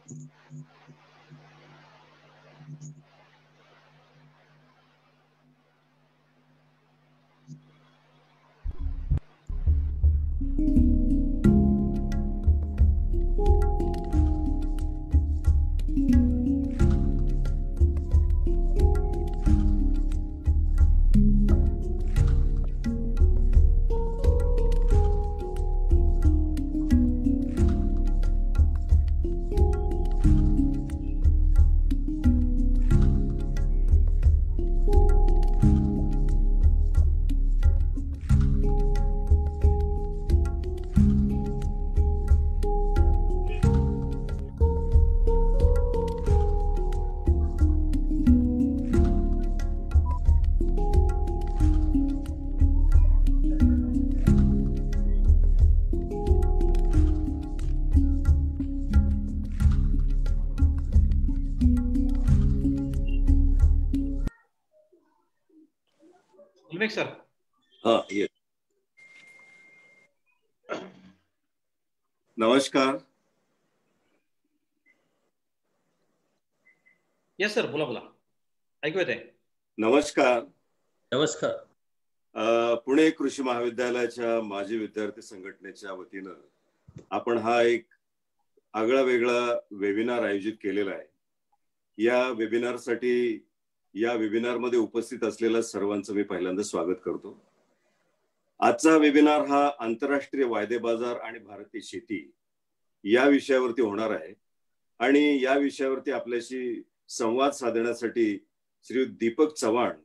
Sir हाँ ये नमस्कार. यस सर, बोला बोला, ऐकू येत आहे. नमस्कार. नमस्कार. पुणे कृषी महाविद्यालयाच्या माजी विद्यार्थी संघटनेच्या वतीनं आपण हा एक आगळा वेगळा वेबिनार आयोजित केलेला आहे. या वेबिनारसाठी या वेबिनारमध्ये उपस्थित असलेल्या सर्वांचं मी पहिल्यांदा स्वागत करतो. आजचा वेबिनार हा आंतरराष्ट्रीय वायदे बाजार आणि भारतीय शेती या विषयावरती होणार आहे आणि या विषयावरती आपल्याशी संवाद साधण्यासाठी श्री दीपक चव्हाण,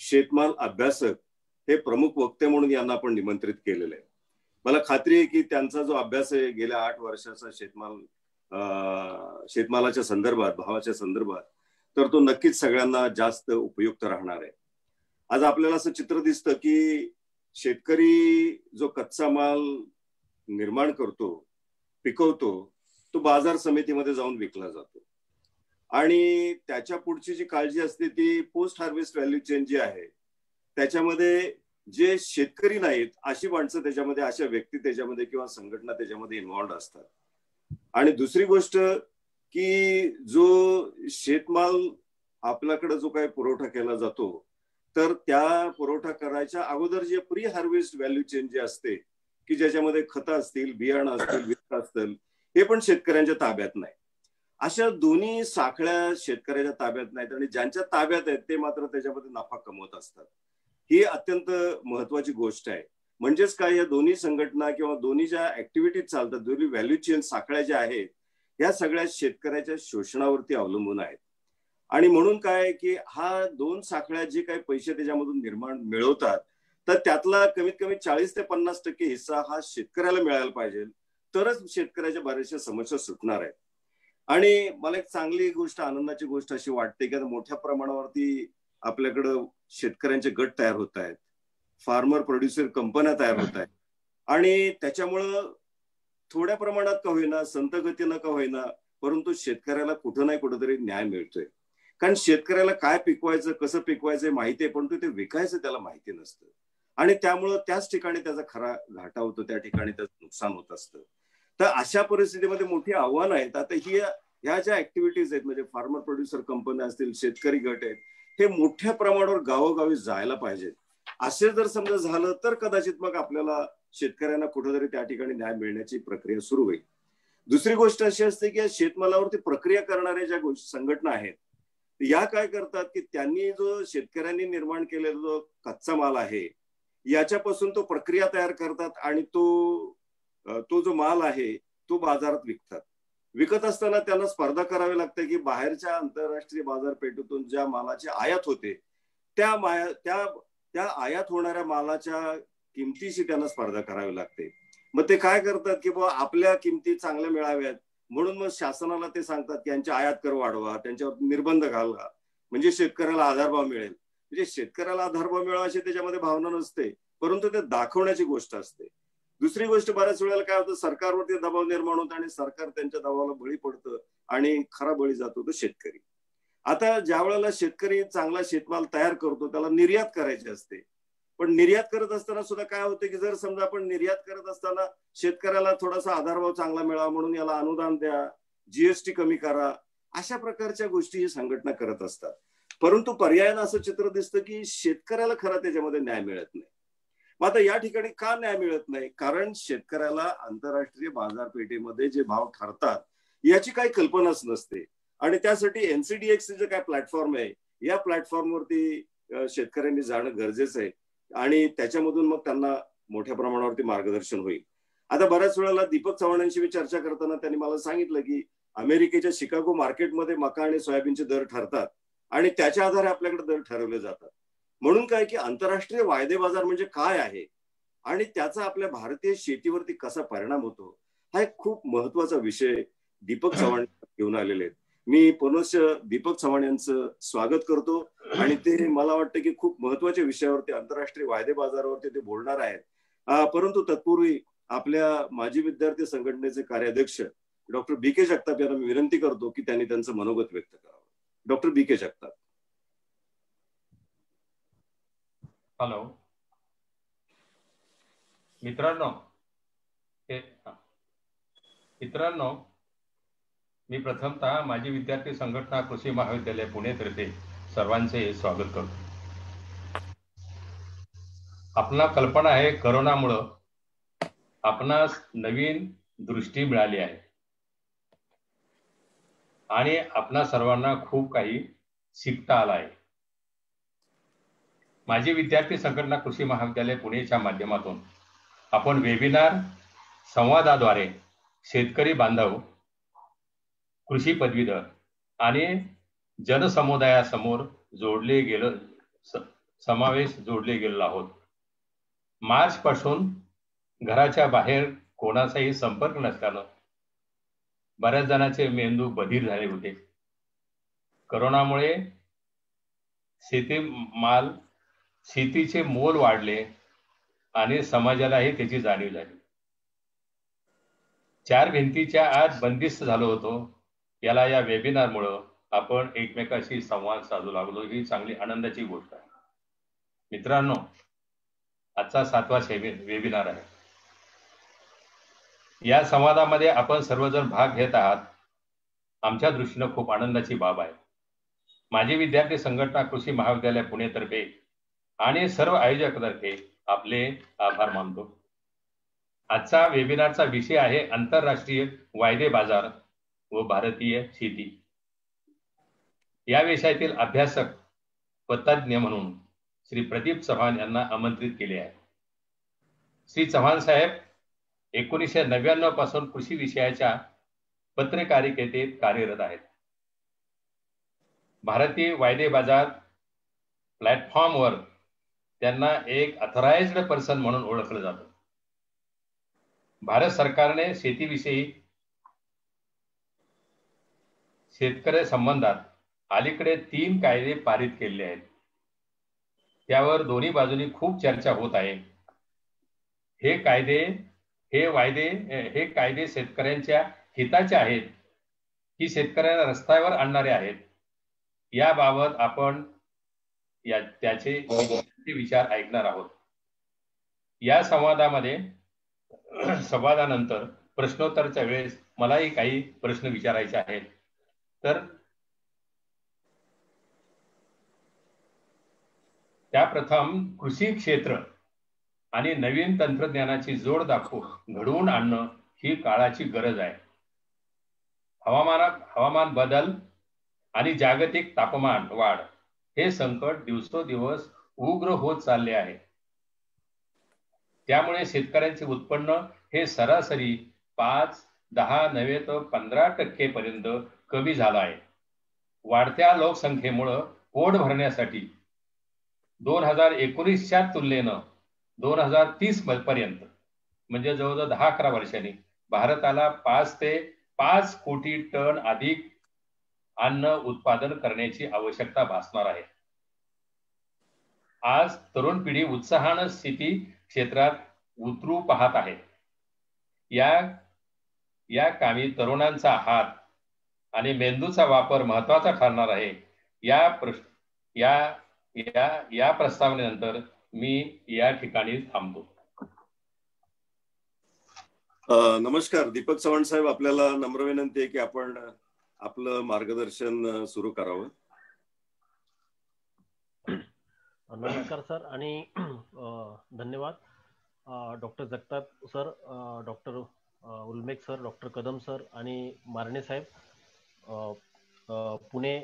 शेतमाल अभ्यासक, हे प्रमुख वक्ते म्हणून यांना आपण निमंत्रित केलेले आहे. मला खात्री आहे की त्यांचा जो अभ्यास आहे गेल्या 8 वर्षाचा शेतमालाच्या संदर्भात, भावाच्या संदर्भात, तर तो नक्कीच सगळ्यांना जास्त उपयुक्त राहणार आहे. आज आपल्याला असं चित्र दिसतं की शेतकरी जो कच्चा माल निर्माण करतो, पिकवतो, तो बाजार समितीमध्ये जाऊन विकला जातो आणि त्याच्या पुढची जी काळजी असते ती पोस्ट हार्वेस्ट व्हॅल्यू चेन जी आहे त्याच्यामध्ये जे शेतकरी नाहीत अशी माणसं त्याच्यामध्ये, अशा व्यक्ती त्याच्यामध्ये किंवा संघटना त्याच्यामध्ये इन्व्हॉल्व असतात. आणि दुसरी गोष्ट की जो शेतमाल आपल्याकडे जो काही पुरवठा केला जातो तर त्या पुरवठा करायच्या अगोदर जे प्री हार्वेस्ट व्हॅल्यू चेन जे असते की ज्याच्यामध्ये खतं असतील, बियाणं असतील, वित्त असतील, हे पण शेतकऱ्यांच्या ताब्यात नाही. अशा दोन्ही साखळ्या शेतकऱ्याच्या ताब्यात नाहीत आणि ज्यांच्या ताब्यात आहेत ते मात्र त्याच्यामध्ये नफा कमवत असतात. ही अत्यंत महत्वाची गोष्ट आहे. म्हणजेच काय, या दोन्ही संघटना किंवा दोन्ही ज्या ऍक्टिव्हिटीज चालतात, दोन्ही व्हॅल्यू चेन साखळ्या ज्या आहेत या सगळ्या शेतकऱ्याच्या शोषणावरती अवलंबून आहेत. आणि म्हणून काय की हा 2 साखळ्या जे काही पैसे त्याच्यामधून निर्माण मिळवतात तर त्यातला कमीत कमी 40 ते 50% हिस्सा हा शेतकऱ्याला मिळायला पाहिजे, तरच शेतकऱ्याच्या बऱ्याचशा समस्या सुटणार आहेत. आणि मला एक चांगली गोष्ट, आनंदाची गोष्ट अशी वाटते की आता मोठ्या प्रमाणावरती आपल्याकडं शेतकऱ्यांचे गट तयार होत आहेत, फार्मर प्रोड्युसर कंपन्या तयार होत आहेत आणि त्याच्यामुळं थोड्या प्रमाणात का होईना, संत गतीनं का होईना, परंतु शेतकऱ्याला कुठं नाही कुठंतरी न्याय मिळतोय. कारण शेतकऱ्याला काय पिकवायचं, कसं पिकवायचं माहिती आहे, परंतु ते विकायचं त्याला माहिती नसतं आणि त्यामुळं त्याच ठिकाणी त्याचा खरा घाटा होतो, त्या ठिकाणी त्याचं नुकसान होत असतं. तर अशा परिस्थितीमध्ये मोठी आव्हानं आहेत. आता ह्या ज्या ऍक्टिव्हिटीज आहेत म्हणजे फार्मर प्रोड्युसर कंपन्या असतील, शेतकरी गट आहेत, हे मोठ्या प्रमाणावर गावोगावी जायला पाहिजेत. असे जर समजा झालं तर कदाचित मग आपल्याला शेतकऱ्यांना कुठेतरी त्या ठिकाणी न्याय मिळण्याची प्रक्रिया सुरू होईल. दुसरी गोष्ट अशी असते की शेतमालावरती प्रक्रिया करणाऱ्या ज्या संघटना आहेत या काय करतात की त्यांनी जो शेतकऱ्यांनी निर्माण केलेला जो कच्चा माल आहे याच्यापासून तो प्रक्रिया तयार करतात आणि तो जो माल आहे तो बाजारात विकतात. विकत असताना त्यांना स्पर्धा करावी लागते की बाहेरच्या आंतरराष्ट्रीय बाजारपेठेतून ज्या मालाची आयात होते त्या आयात होणाऱ्या मालाच्या किमतीशी त्यांना स्पर्धा करावी लागते. मग ते काय करतात की बाबा आपल्या किमती चांगल्या मिळाव्यात म्हणून मग शासनाला ते सांगतात की यांची आयात कर वाढवा, त्यांच्यावर निर्बंध घाला, म्हणजे शेतकऱ्याला आधारभाव मिळेल. म्हणजे शेतकऱ्याला आधारभाव मिळावा अशी त्याच्यामध्ये भावना नसते, परंतु ते दाखवण्याची गोष्ट असते. दुसरी गोष्ट, बऱ्याच वेळेला काय होतं, सरकारवरती दबाव निर्माण होतो आणि सरकार त्यांच्या दबावाला बळी पडतं आणि खरा बळी जातो तो शेतकरी. आता ज्या वेळेला शेतकरी चांगला शेतमाल तयार करतो त्याला निर्यात करायची असते, पण निर्यात करत असताना सुद्धा काय होते की जर समजा आपण निर्यात करत असताना शेतकऱ्याला थोडासा आधारभाव चांगला मिळावा म्हणून याला अनुदान द्या, जीएसटी कमी करा, अशा प्रकारच्या गोष्टी ही संघटना करत असतात. परंतु पर्यायानं असं चित्र दिसतं की शेतकऱ्याला खरा त्याच्यामध्ये न्याय मिळत नाही. मग आता या ठिकाणी का न्याय मिळत नाही? कारण शेतकऱ्याला आंतरराष्ट्रीय बाजारपेठेमध्ये जे भाव ठरतात याची काही कल्पनाच नसते. आणि त्यासाठी एनसीडीएक्स जे काय प्लॅटफॉर्म आहे, या प्लॅटफॉर्मवरती शेतकऱ्यांनी जाणं गरजेचं आहे आणि त्याच्यामधून मग त्यांना मोठ्या प्रमाणावरती मार्गदर्शन होईल. आता बऱ्याच वेळेला दीपक चव्हाणांशी मी चर्चा करताना त्यांनी मला सांगितलं की अमेरिकेच्या शिकागो मार्केटमध्ये मका आणि सोयाबीनचे दर ठरतात आणि त्याच्या आधारे आपल्याकडे दर ठरवले जातात. म्हणून काय की आंतरराष्ट्रीय वायदे बाजार म्हणजे काय आहे आणि त्याचा आपल्या भारतीय शेतीवरती कसा परिणाम होतो, हा एक खूप महत्वाचा विषय दीपक चव्हाण घेऊन आलेले आहेत. मी पुनश्च दीपक चव्हाण यांचं स्वागत करतो आणि ते मला वाटतं की खूप महत्वाच्या विषयावरती आंतरराष्ट्रीय वायदे बाजारावरती ते बोलणार आहेत. परंतु तत्पूर्वी आपल्या माजी विद्यार्थी संघटनेचे कार्याध्यक्ष डॉक्टर बी के जगताप यांना मी विनंती करतो की त्यांनी त्यांचं मनोगत व्यक्त करावं. डॉक्टर बी के जगताप. हॅलो मित्रांनो, मी प्रथमतः माजी विद्यार्थी संघटना कृषी महाविद्यालय पुणे तर्फे सर्वांचे स्वागत करतो. आपल्याला कल्पना आहे, करोनामुळे आपणास नवीन दृष्टी मिळाली आहे आणि आपणा सर्वांना खूप काही शिकता आला आहे. माजी विद्यार्थी संघटना कृषी महाविद्यालय पुणेच्या माध्यमातून आपण वेबिनार संवादाद्वारे शेतकरी बांधव, कृषी पदवीधर आणि जनसमुदायासमोर समावेश जोडले गेलेलो आहोत. मार्च पासून घराच्या बाहेर कोणाचाही संपर्क नसल्यानं बऱ्याच जणांचे मेंदू बधीर झाले होते. करोनामुळे शेतीचे मोल वाढले आणि समाजालाही त्याची जाणीव झाली. चार भिंतीच्या आत बंदिस्त झालो होतो. याला या वेबिनारमुळे आपण एकमेकाशी संवाद साधू लागलो, ही चांगली आनंदाची गोष्ट आहे. मित्रांनो, आजचा 7वा वेबिनार आहे. या संवादामध्ये आपण सर्वजण भाग घेत आहात. आमच्या दृष्टीने खूप आनंदाची बाब आहे. माजी विद्यार्थी संघटना कृषी महाविद्यालय पुणे तर्फे आणि सर्व आयोजकांतर्फे आपले आभार मानतो. आजचा वेबिनारचा विषय आहे आंतरराष्ट्रीय वायदे बाजार व भारतीय शेती. या विषयातील अभ्यासक व तज्ञ म्हणून श्री प्रदीप चव्हाण यांना आमंत्रित केले आहे. श्री चव्हाण साहेब 1999 पासून कृषी विषयाच्या पत्रकारितेत कार्यरत आहेत. भारतीय वायदे बाजार प्लॅटफॉर्मवर त्यांना एक ऑथराइज्ड पर्सन म्हणून ओळखलं जातं. भारत सरकारने शेतीविषयी शेतकरी संबंधात अलीकडे 3 कायदे पारित केले आहेत. त्यावर दोन्ही बाजूनी खूप चर्चा होत आहे. हे कायदे शेतकऱ्यांच्या हिताचे आहेत की शेतकऱ्यांना रस्त्यावर आणणारे आहेत, याबाबत आपण त्याचे विचार ऐकणार आहोत. या संवादानंतर प्रश्नोत्तरच्या वेळेस मलाही काही प्रश्न विचारायचे आहेत. तर त्याप्रथम कृषी क्षेत्र आणि नवीन तंत्रज्ञानाची जोड घडवून आणणं ही काळाची गरज आहे. हवामान बदल आणि जागतिक तापमान वाढ हे संकट दिवसोदिवस उग्र होत चालले आहे. त्यामुळे शेतकऱ्यांचे उत्पन्न हे सरासरी 5-10 नव्हे तर 15% पर्यंत कमी झालं आहे. वाढत्या लोकसंख्येमुळे पोट भरण्यासाठी 2019च्या तुलनेनं 2030 पर्यंत म्हणजे जवळजवळ 10-11 वर्षांनी भारताला 5 ते 5 कोटी टन अधिक अन्न उत्पादन करण्याची आवश्यकता भासणार आहे. आज तरुण पिढी उत्साहानं शेती क्षेत्रात उतरू पाहत आहे. या कामी तरुणांचा हात आणि मेंदूचा वापर महत्वाचा ठरणार आहे. या प्रस्तावनेनंतर मी या ठिकाणी थांबतो. नमस्कार दीपक चव्हाण साहेब, आपल्याला नम्र विनंती आहे की आपण आपलं मार्गदर्शन सुरू करावं. नमस्कार सर आणि धन्यवाद doctor Jagtap sir, doctor Ulmek sir, doctor Kadam sir आणि मारणे साहेब. पुणे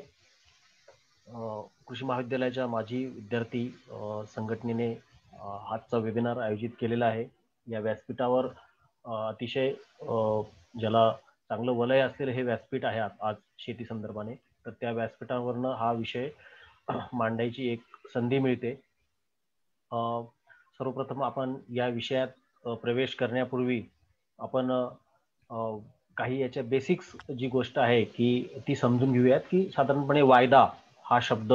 कृषी महाविद्यालयाच्या माजी विद्यार्थी संघटनेने आजचा वेबिनार आयोजित केलेला आहे. या व्यासपीठावर अतिशय ज्याला चांगलं वलय असलेलं हे व्यासपीठ आहे आज शेती संदर्भाने, तर त्या व्यासपीठावरनं हा विषय मांडायची एक संधी मिळते. सर्वप्रथम आपण या विषयात प्रवेश करण्यापूर्वी आपण काही याच्या बेसिक्स जी गोष्ट आहे की ती समजून घेऊयात की साधारणपणे वायदा हा शब्द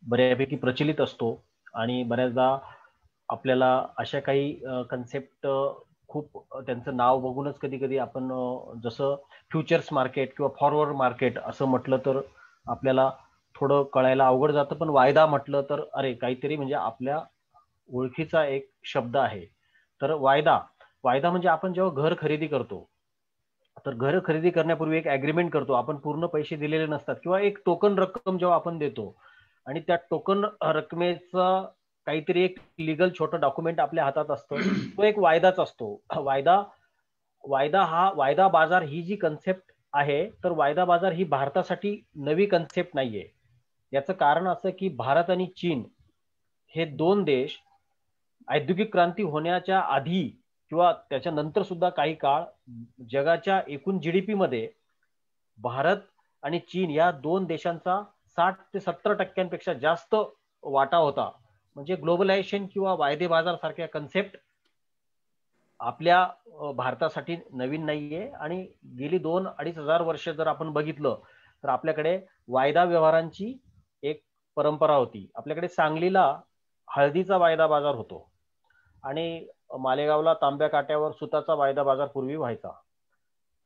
बऱ्यापैकी प्रचलित असतो आणि बऱ्याचदा आपल्याला अशा काही कन्सेप्ट खूप त्यांचं नाव बघूनच कधी कधी आपण जसं फ्युचर्स मार्केट किंवा फॉरवर्ड मार्केट असं म्हटलं तर आपल्याला थोडं कळायला अवघड जातं, पण वायदा म्हटलं तर अरे काहीतरी म्हणजे आपल्या ओळखीचा एक शब्द आहे. तर वायदा म्हणजे आपण जेव्हा घर खरेदी करतो तर घर खरेदी करण्यापूर्वी एक ऍग्रीमेंट करतो. आपण पूर्ण पैसे दिलेले नसतात किंवा एक टोकन रक्कम जेव्हा आपण देतो आणि त्या टोकन रकमेचा काहीतरी एक लिगल छोटं डॉक्युमेंट आपल्या हातात असतं, तो एक वायदाच असतो. वायदा बाजार ही जी कन्सेप्ट आहे, तर वायदा बाजार ही भारतासाठी नवी कन्सेप्ट नाहीये. याचं कारण असं की भारत आणि चीन हे दोन देश औद्योगिक क्रांती होण्याच्या आधी किंवा त्याच्यानंतर सुद्धा काही काळ जगाच्या एकूण जीडीपी मध्ये भारत आणि चीन या दोन देशांचा 60 ते 70% जास्त वाटा होता. म्हणजे ग्लोबलायझेशन किंवा वायदे बाजार सारख्या कन्सेप्ट आपल्या भारतासाठी नवीन नाहीये आणि गेली 2-2.5 हजार वर्ष जर आपण बघितलं तर आपल्याकडे वायदा व्यवहारांची एक परंपरा होती. आपल्याकडे सांगलीला हळदीचा वायदा बाजार होतो आणि मालेगावला तांब्या काट्यावर सुताचा वायदा बाजार पूर्वी व्हायचा.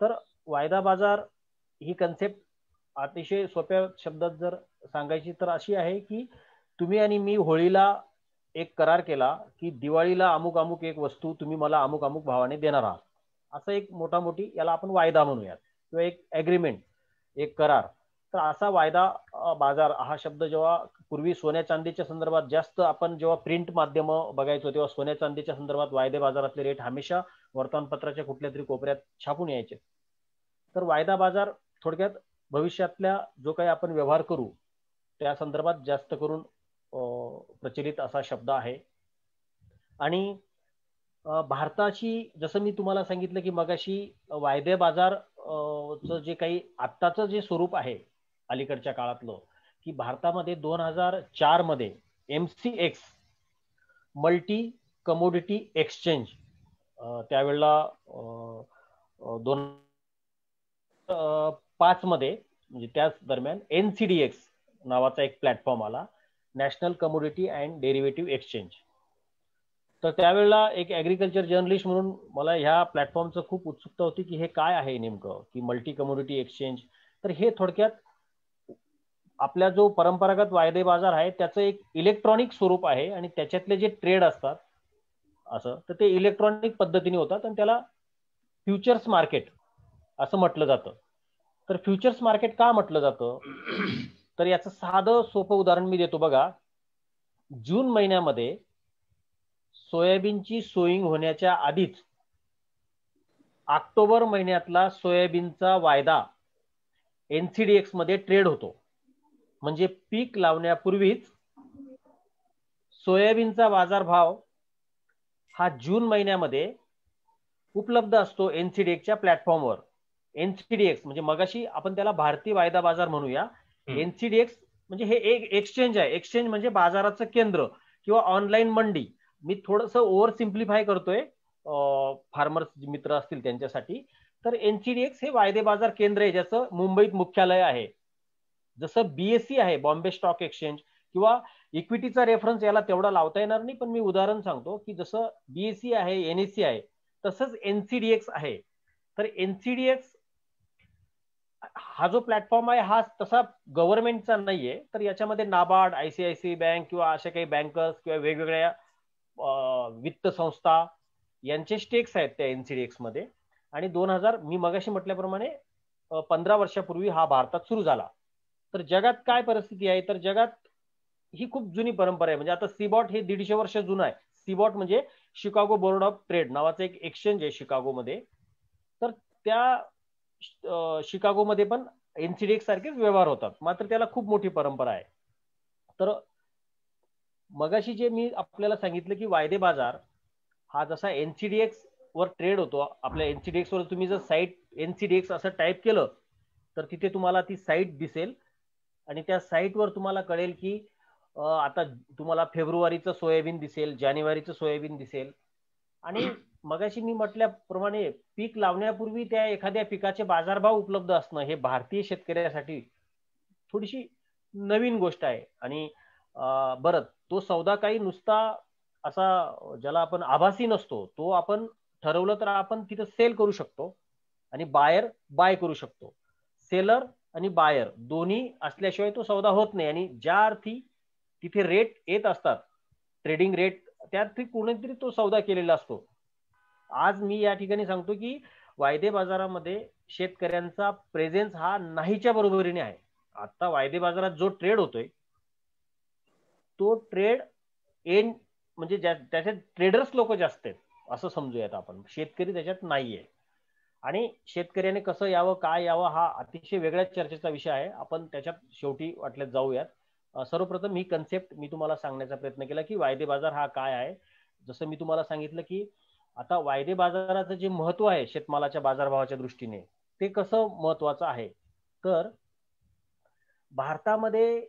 तर वायदा बाजार ही कन्सेप्ट अतिशय सोप्या शब्दात जर सांगायची तर अशी आहे की तुम्ही आणि मी होळीला एक करार केला की दिवाळीला अमुक अमुक एक वस्तू तुम्ही मला अमुक अमुक भावाने देणार आहात, असं एक मोठी याला आपण वायदा म्हणूयात किंवा एक ऍग्रीमेंट, एक करार. तर असा वायदा बाजार हा शब्द जेव्हा पूर्वी सोन्या चांदीच्या संदर्भात जास्त आपण जेव्हा प्रिंट माध्यम बघायचो तेव्हा सोन्या चांदीच्या संदर्भात वायदे बाजारातले रेट हमेशा वर्तमानपत्राच्या कुठल्या तरी कोपऱ्यात छापून यायचे. तर वायदा बाजार थोडक्यात भविष्यातल्या जो काही आपण व्यवहार करू त्या संदर्भात जास्त करून प्रचलित असा शब्द आहे. आणि भारताची जसं मी तुम्हाला सांगितलं की मगाशी वायदे बाजार जे काही आत्ताचं जे स्वरूप आहे अलीकडच्या काळातलं की भारतामध्ये 2004 मध्ये MCX मल्टी कमोडिटी एक्सचेंज त्यावेळेला 2005 मध्ये म्हणजे त्याच दरम्यान NCDX नावाचा एक प्लॅटफॉर्म आला, national commodity and derivative exchange. तर त्यावेळेला एक ऍग्रिकल्चर जर्नलिस्ट म्हणून मला ह्या प्लॅटफॉर्मचं खूप उत्सुकता होती की हे काय आहे नेमकं की मल्टी कमोडिटी एक्सचेंज. तर हे थोडक्यात आपला जो परंपरागत वायदे बाजार आहे त्याचं एक इलेक्ट्रॉनिक स्वरूप आहे आणि त्याच्यातले जे ट्रेड असतात असं तर ते इलेक्ट्रॉनिक पद्धतीने होतात आणि त्याला फ्युचर्स मार्केट असं म्हटलं जातं. तर फ्युचर्स मार्केट का म्हटलं जातं तर याचं साधं सोपं उदाहरण मी देतो बघा. जून महिन्यामध्ये सोयाबीनची सोईंग होण्याच्या आधीच ऑक्टोबर महिन्यातला सोयाबीनचा वायदा NCDX मध्ये ट्रेड होतो. म्हणजे पीक लावण्यापूर्वीच सोयाबीनचा बाजारभाव हा जून महिन्यामध्ये उपलब्ध असतो NCDX प्लॅटफॉर्मवर. NCDX म्हणजे मगाशी आपण त्याला भारतीय वायदा बाजार म्हणूया. NCDX म्हणजे हे एक एक्सचेंज आहे. एक्सचेंज म्हणजे बाजाराचं केंद्र किंवा ऑनलाईन मंडी. मी थोडंसं ओव्हर सिम्प्लिफाय करतोय फार्मर्स मित्र असतील त्यांच्यासाठी. तर NCDX हे वायदे बाजार केंद्र आहे ज्याचं मुंबईत मुख्यालय आहे. जसं BSE आहे बॉम्बे स्टॉक एक्सचेंज किंवा इक्विटीचा रेफरन्स याला तेवढा लावता येणार नाही पण मी उदाहरण सांगतो की जसं BSE आहे NSE आहे तसंच NCDX आहे. तर NCDX हा जो प्लॅटफॉर्म आहे हा तसा गव्हर्नमेंटचा नाहीये. तर याच्यामध्ये नाबार्ड, ICICI बँक किंवा अशा काही बँकर्स किंवा वेगवेगळ्या वित्त संस्था यांचे स्टेक्स आहेत त्या NCDX मध्ये. आणि 2000 मी मगाशी म्हटल्याप्रमाणे 15 वर्षापूर्वी हा भारतात सुरू झाला. तर जगात काय परिस्थिती आहे, तर जगात ही खूप जुनी परंपरा आहे. म्हणजे आता सीबॉट हे 150 वर्ष जुनं आहे. सीबॉट म्हणजे शिकागो बोर्ड ऑफ ट्रेड नावाचं एक एक्सचेंज आहे शिकागोमध्ये. तर त्या शिकागोमध्ये पण NCDX सारखेच व्यवहार होतात, मात्र त्याला खूप मोठी परंपरा आहे. तर मगाशी जे मी आपल्याला सांगितलं की वायदे बाजार हा जसा NCDX वर ट्रेड होतो, आपल्या NCDX वर तुम्ही जर साईट NCDX असं टाईप केलं तर तिथे तुम्हाला ती साईट दिसेल आणि त्या साईटवर तुम्हाला कळेल की आता तुम्हाला फेब्रुवारीचं सोयाबीन दिसेल, जानेवारीचं सोयाबीन दिसेल. आणि मगाशी मी म्हटल्याप्रमाणे पीक लावण्यापूर्वी त्या एखाद्या पिकाचे बाजारभाव उपलब्ध असणं हे भारतीय शेतकऱ्यासाठी थोडीशी नवीन गोष्ट आहे. आणि बरं, तो सौदा काही नुसता असा ज्याला आपण आभासी नसतो, तो आपण ठरवलं तर आपण तिथं सेल करू शकतो आणि बायर बाय करू शकतो. सेलर आणि बायर दोन्ही असल्याशिवाय तो सौदा होत नाही. आणि ज्या अर्थी तिथे रेट येत असतात, ट्रेडिंग रेट, त्या अर्थी कोणीतरी तो सौदा केलेला असतो. आज मी या ठिकाणी सांगतो की वायदे बाजारामध्ये शेतकऱ्यांचा प्रेझेन्स हा नाहीच्या बरोबरीने आहे. आता वायदे बाजारात जो ट्रेड होतोय तो ट्रेड म्हणजे त्याच्यात ट्रेडर्स लोक जास्त आहेत असं समजूयात आपण, शेतकरी त्याच्यात नाहीये. आणि शेतकऱ्याने कसं यावं, काय यावं, हा अतिशय वेगळ्या चर्चेचा विषय आहे. आपण त्याच्यात शेवटी वाटल्यात जाऊयात. सर्वप्रथम ही कन्सेप्ट मी तुम्हाला सांगण्याचा प्रयत्न केला की वायदे बाजार हा काय आहे. जसं मी तुम्हाला सांगितलं की आता वायदे बाजाराचं जे महत्व आहे शेतमालाच्या बाजारभावाच्या दृष्टीने, ते कसं महत्वाचं आहे, तर भारतामध्ये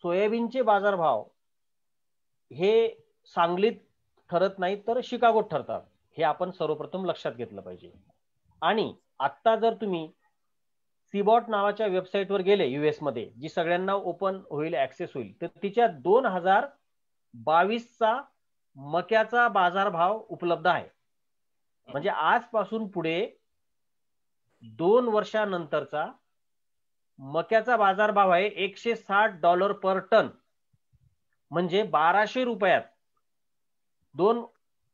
सोयाबीनचे बाजारभाव हे सांगलीत ठरत नाहीत तर शिकागोत ठरतात, हे आपण सर्वप्रथम लक्षात घेतलं पाहिजे. आणि आता जर तुम्ही सीबॉट नावाच्या वेबसाईटवर गेले US मध्ये, जी सगळ्यांना ओपन होईल, ऍक्सेस होईल, तर तिच्या 2022चा मक्याचा बाजारभाव उपलब्ध आहे. म्हणजे आजपासून पुढे 2 वर्षानंतरचा मक्याचा बाजारभाव आहे $160 पर टन, म्हणजे 1200 रुपयात. 2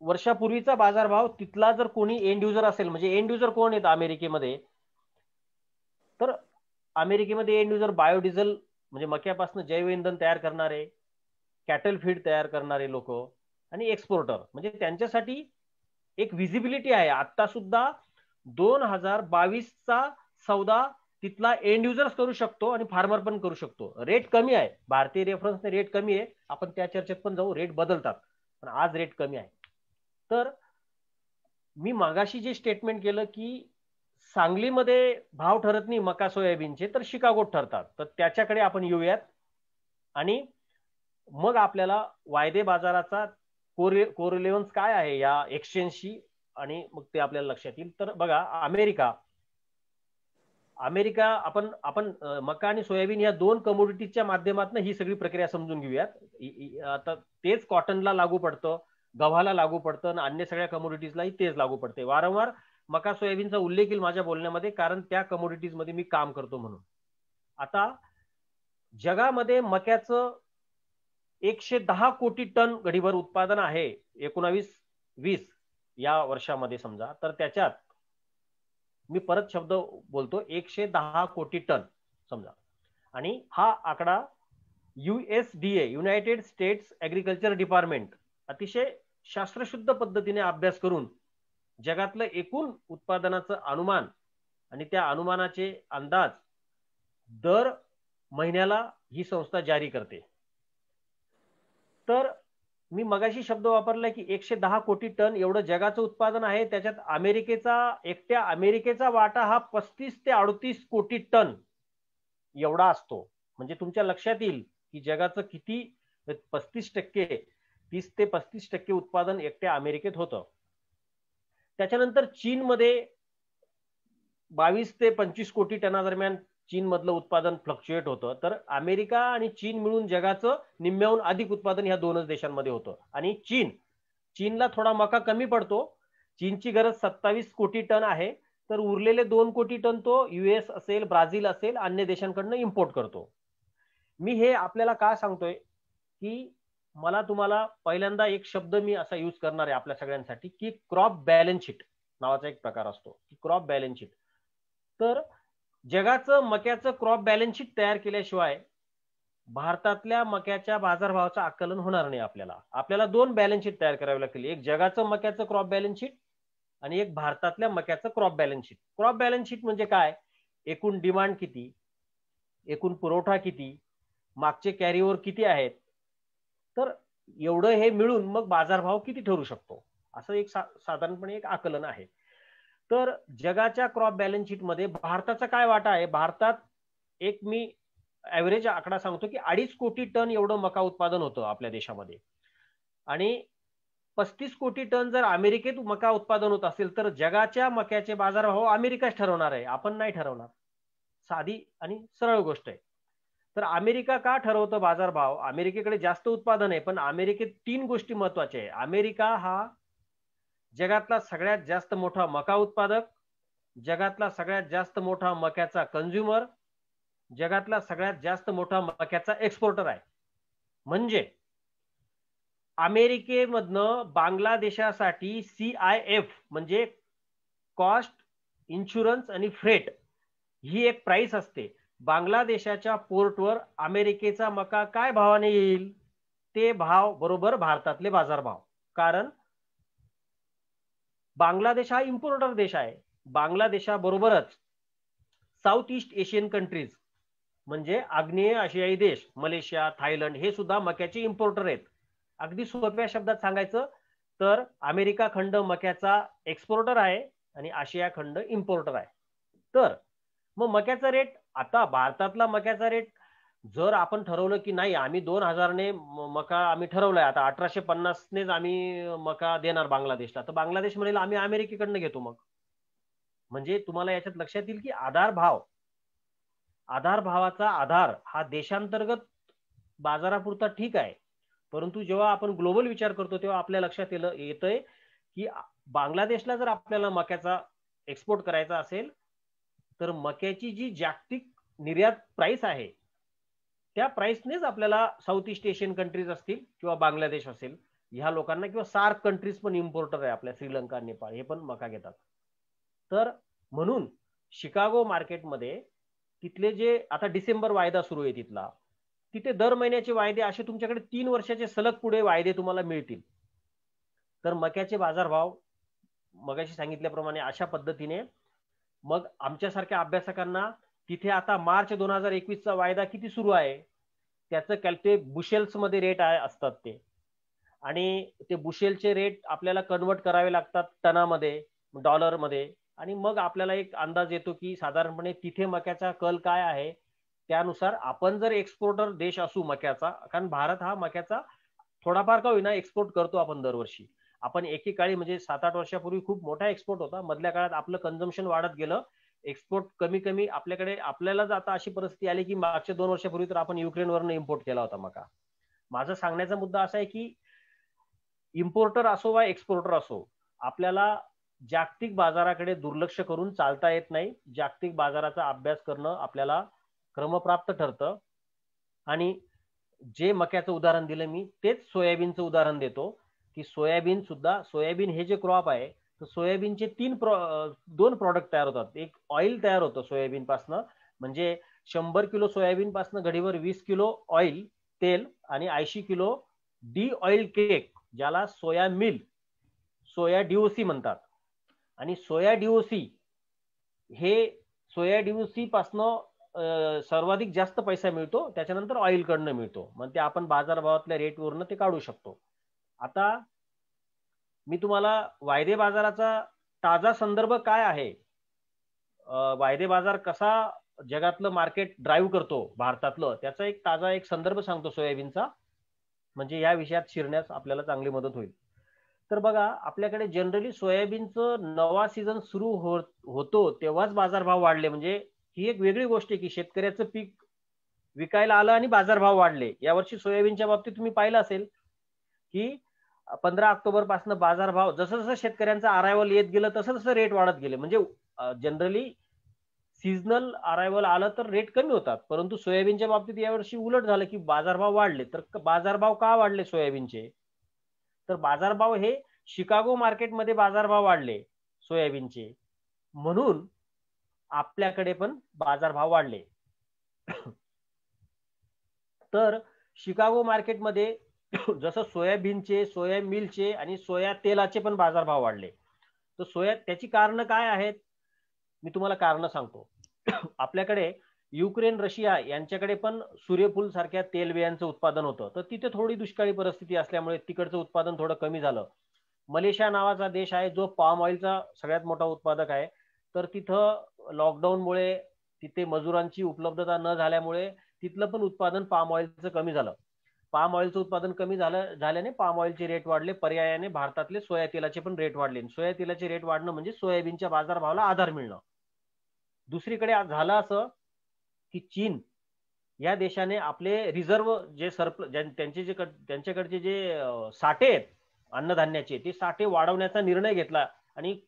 वर्षापूर्वीचा बाजारभाव तिथला जर कोणी एंड युजर असेल, म्हणजे एंड युजर कोण आहेत अमेरिकेमध्ये, तर अमेरिकेमध्ये एंड युजर बायोडिझेल म्हणजे मक्यापासून जैव इंधन तयार करणारे, कॅटल फीड तयार करणारे लोक आणि एक्सपोर्टर, म्हणजे त्यांच्यासाठी एक विजिबिलिटी आहे. आता सुद्धा 2022चा सौदा तिथला एंड युजर्स करू शकतो आणि फार्मर पण करू शकतो. रेट कमी आहे, भारतीय रेफरन्सने रेट कमी आहे, आपण त्या चर्चेत पण जाऊ, रेट बदलतात, पण आज रेट कमी आहे. तर मी मागाशी जे स्टेटमेंट केलं की सांगलीमध्ये भाव ठरत नाही मका सोयाबीनचे, तर शिकागोत ठरतात, तर त्याच्याकडे आपण येऊयात. आणि मग आपल्याला वायदे बाजाराचा कोरिलेव्हन्स काय आहे या एक्सचेंजशी, आणि मग ते आपल्याला लक्षात येईल. तर बघा, अमेरिका आपण मका आणि सोयाबीन या 2 कमोडिटीजच्या माध्यमातून ही सगळी प्रक्रिया समजून घेऊयात. आता तेच कॉटनला लागू पडतं, गव्हाला लागू पडतं आणि अन्य सगळ्या कमोडिटीजलाही तेच लागू पडते. वारंवार मका सोयाबीनचा उल्लेख येईल माझ्या बोलण्यामध्ये, कारण त्या कमोडिटीज मध्ये मी काम करतो म्हणून. आता जगामध्ये मक्याचं 110 कोटी टन घडीभर उत्पादन आहे 19-20 या वर्षामध्ये समजा, तर त्याच्यात मी परत शब्द बोलतो 110 कोटी टन समजा. आणि हा आकडा USDA United states agriculture department अतिशय शास्त्रशुद्ध पद्धतीने अभ्यास करून जगातलं एकूण उत्पादनाचं अनुमान आणि त्या अनुमानाचे अंदाज दर महिन्याला ही संस्था जारी करते. तर मी मगाशी शब्द वापरला की 110 कोटी टन एवढं जगाचं उत्पादन आहे. त्याच्यात एकट्या अमेरिकेचा वाटा हा 35 ते 38 कोटी टन एवढा असतो. म्हणजे तुमच्या लक्षात येईल की जगाचं किती 35% 30 ते 35% उत्पादन एकट्या अमेरिकेत होतं. त्याच्यानंतर चीनमध्ये 22 ते 25 कोटी टनादरम्यान चीन मधलं उत्पादन फ्लक्च्युएट होतं. तर अमेरिका आणि चीन मिळून जगाचं निम्म्याहून अधिक उत्पादन ह्या 2च देशांमध्ये होतं. आणि चीनला थोडा मका कमी पडतो. चीनची गरज 27 कोटी टन आहे, तर उरलेले 2 कोटी टन तो US असेल, ब्राझील असेल, अन्य देशांकडनं इम्पोर्ट करतो. मी हे आपल्याला का सांगतोय की मला तुम्हाला पहिल्यांदा एक शब्द मी असा यूज करणार आहे आपल्या सगळ्यांसाठी की क्रॉप बॅलन्स शीट नावाचा एक प्रकार असतो की क्रॉप बॅलन्स शीट. तर जगाचं मक्याचं क्रॉप बॅलन्स शीट तयार केल्याशिवाय भारतातल्या मक्याच्या बाजारभावाचं आकलन होणार नाही. आपल्याला दोन बॅलन्स शीट तयार करावी लागतील, एक जगाचं मक्याचं क्रॉप बॅलन्स शीट आणि एक भारतातल्या मक्याचं crop balance sheet. Crop balance sheet म्हणजे काय, एकूण डिमांड किती, एकूण पुरवठा किती, मागचे कॅरीओव्हर किती आहेत, तर एवढं हे मिळून मग बाजारभाव किती ठरू शकतो असं एक साधारणपणे एक आकलन आहे. तर जगाच्या क्रॉप बॅलन्स शीट मध्ये भारताचा काय वाटा आहे. भारतात एक मी ऍव्हरेज आकडा सांगतो की 2.5 कोटी टन एवढं मका उत्पादन होतं आपल्या देशामध्ये आणि 35 कोटी टन जर अमेरिकेत मका उत्पादन होत असेल तर जगाच्या मक्याचे बाजारभाव अमेरिकाच ठरवणार आहे, आपण नाही ठरवणार. साधी आणि सरळ गोष्ट आहे. तर अमेरिका का ठरवतं बाजारभाव, अमेरिकेकडे जास्त उत्पादन आहे पण अमेरिकेत 3 गोष्टी महत्वाच्या आहे. अमेरिका हा जगातला सगळ्यात जास्त मोठा मका उत्पादक, जगातला सगळ्यात जास्त मोठा मक्याचा कंझ्युमर, जगातला सगळ्यात जास्त मोठा मक्याचा एक्सपोर्टर आहे. म्हणजे अमेरिकेमधनं बांगलादेशासाठी CIF म्हणजे कॉस्ट, इन्शुरन्स आणि फ्रेट ही एक प्राइस असते. बांगलादेशाच्या पोर्टवर अमेरिकेचा मका काय भावाने येईल, ते भाव बरोबर भारतातले बाजारभाव. कारण बांगलादेश हा इम्पोर्टर देश आहे. बांगलादेशाबरोबरच साऊथ ईस्ट एशियन कंट्रीज म्हणजे आग्नेय आशियाई देश, मलेशिया, थायलंड हे सुद्धा मक्याचे इम्पोर्टर आहेत. अगदी सोप्या शब्दात सांगायचं तर अमेरिका खंड मक्याचा एक्सपोर्टर आहे आणि आशिया खंड इम्पोर्टर आहे. तर मग मक्याचा रेट, आता भारतातला मक्याचा रेट जर आपण ठरवलं की नाही आम्ही 2000 ने मका आम्ही ठरवलाय, आता 1850 नेच आम्ही मका देणार बांगलादेशला, तर बांगलादेश म्हणेल आम्ही अमेरिकेकडनं घेतो. मग म्हणजे तुम्हाला याच्यात लक्षात येईल की आधार भावाचा आधार हा देशांतर्गत बाजारापुरता ठीक आहे, परंतु जेव्हा आपण ग्लोबल विचार करतो तेव्हा आपल्या लक्षात येतंय की बांगलादेशला जर आपल्याला मक्याचा एक्सपोर्ट करायचा असेल तर मक्याची जी जागतिक निर्यात प्राइस आहे त्या प्राइसनेच आपल्याला साऊथ ईस्ट एशियन कंट्रीज असतील किंवा बांगलादेश असेल ह्या लोकांना, किंवा सार्क कंट्रीज पण इम्पोर्टर आहे आपल्या, श्रीलंका, नेपाळ हे पण मका घेतात. तर म्हणून शिकागो मार्केटमध्ये तिथले जे आता डिसेंबर वायदा सुरू आहे तिथला, तिथे दर महिन्याचे वायदे असे तुमच्याकडे 3 वर्षाचे सलग पुढे वायदे तुम्हाला मिळतील. तर मक्याचे बाजारभाव मगाशी सांगितल्याप्रमाणे अशा पद्धतीने मग आमच्यासारख्या अभ्यासकांना तिथे आता मार्च 2021चा वायदा किती सुरू आहे त्याचं कॅल्क्युलेट बुशेल्स मध्ये रेट असतात ते, आणि ते बुशेलचे रेट आपल्याला कन्वर्ट करावे लागतात टनामध्ये, डॉलरमध्ये, आणि मग आपल्याला एक अंदाज येतो की साधारणपणे तिथे मक्याचा कल काय आहे. त्यानुसार आपण जर एक्सपोर्टर देश असू मक्याचा, कारण भारत हा मक्याचा थोडाफार का होईना एक्सपोर्ट करतो आपण दरवर्षी. आपण एकेकाळी म्हणजे 7-8 वर्षापूर्वी खूप मोठा एक्सपोर्ट होता, मधल्या काळात आपलं कन्झम्पशन वाढत गेलं, एक्सपोर्ट कमी कमी आपल्याला आता अशी परिस्थिती आली की मागच्या 2 वर्षापूर्वी तर आपण युक्रेनवरनं इम्पोर्ट केला होता मका. माझा सांगण्याचा मुद्दा असा आहे की इम्पोर्टर असो वा एक्सपोर्टर असो, आपल्याला जागतिक बाजाराकडे दुर्लक्ष करून चालता येत नाही. जागतिक बाजाराचा अभ्यास करणं आपल्याला क्रमप्राप्त ठरतं. आणि जे मक्याचं उदाहरण दिलं मी तेच सोयाबीनचं उदाहरण देतो की सोयाबीन हे जे क्रॉप आहे तर सोयाबीनचे 2 प्रॉडक्ट तयार होतात. एक ऑइल तयार होतं सोयाबीन पासनं, म्हणजे 100 किलो सोयाबीन पासनं घडीवर 20 किलो ऑइल तेल आणि 80 किलो डी ऑइल केक ज्याला सोया मिल, सोया DOC म्हणतात. आणि सोया DOC पासनं सर्वाधिक जास्त पैसा मिळतो, त्याच्यानंतर ऑइल कडनं मिळतो. मग ते आपण बाजारभावातल्या रेटवरनं ते काढू शकतो. आता मी तुम्हाला वायदे बाजाराचा ताजा संदर्भ काय आहे, वायदे बाजार कसा जगातलं मार्केट ड्राईव्ह करतो भारतातलं, त्याचा एक ताजा संदर्भ सांगतो सोयाबीनचा, म्हणजे या विषयात शिरण्यास आपल्याला चांगली मदत होईल. तर बघा, आपल्याकडे जनरली सोयाबीनचं नवा सीझन सुरू होतो तेव्हाच बाजारभाव वाढले. म्हणजे ही एक वेगळी गोष्ट आहे की शेतकऱ्याचं पीक विकायला आलं आणि बाजारभाव वाढले. यावर्षी सोयाबीनच्या बाबतीत तुम्ही पाहिलं असेल की 15 ऑक्टोबर पासून बाजारभाव जसं जसं शेतकऱ्यांचा अरायवल येत गेलं तसं तसं रेट वाढत गेले. म्हणजे जनरली सीझनल अरायवल आलं तर रेट कमी होतात, परंतु सोयाबीनच्या बाबतीत यावर्षी उलट झालं की बाजारभाव वाढले. तर बाजारभाव का वाढले सोयाबीनचे? तर बाजारभाव हे शिकागो मार्केटमध्ये बाजारभाव वाढले सोयाबीनचे, म्हणून आपल्याकडे पण बाजारभाव वाढले. तर शिकागो मार्केटमध्ये जसं सोयाबीनचे, सोया मिलचे आणि सोया तेलाचे पण बाजारभाव वाढले. तर त्याची कारण काय आहेत मी तुम्हाला कारण सांगतो. आपल्याकडे युक्रेन, रशिया यांच्याकडे पण सूर्यफूल सारख्या तेलबियांचं उत्पादन होतं. तर तिथे थोडी दुष्काळी परिस्थिती असल्यामुळे तिकडचं उत्पादन थोडं कमी झालं. मलेशिया नावाचा देश आहे जो पाम ऑइलचा सगळ्यात मोठा उत्पादक आहे. तर तिथं लॉकडाऊनमुळे तिथे मजुरांची उपलब्धता न झाल्यामुळे तिथलं पण उत्पादन पाम ऑइलचं कमी झालं. पाम ऑइलचं उत्पादन कमी झाल्याने पाम ऑइलचे रेट वाढले. पर्यायाने भारतातले सोया तेलाचे पण रेट वाढले. सोया तेलाचे रेट वाढणं म्हणजे सोयाबीनच्या बाजारभावाला आधार मिळणं. दुसरीकडे झालं असं की चीन या देशाने आपले रिझर्व जे त्यांच्याकडचे जे साठे आहेत अन्नधान्याचे, ते साठे वाढवण्याचा निर्णय घेतला आणि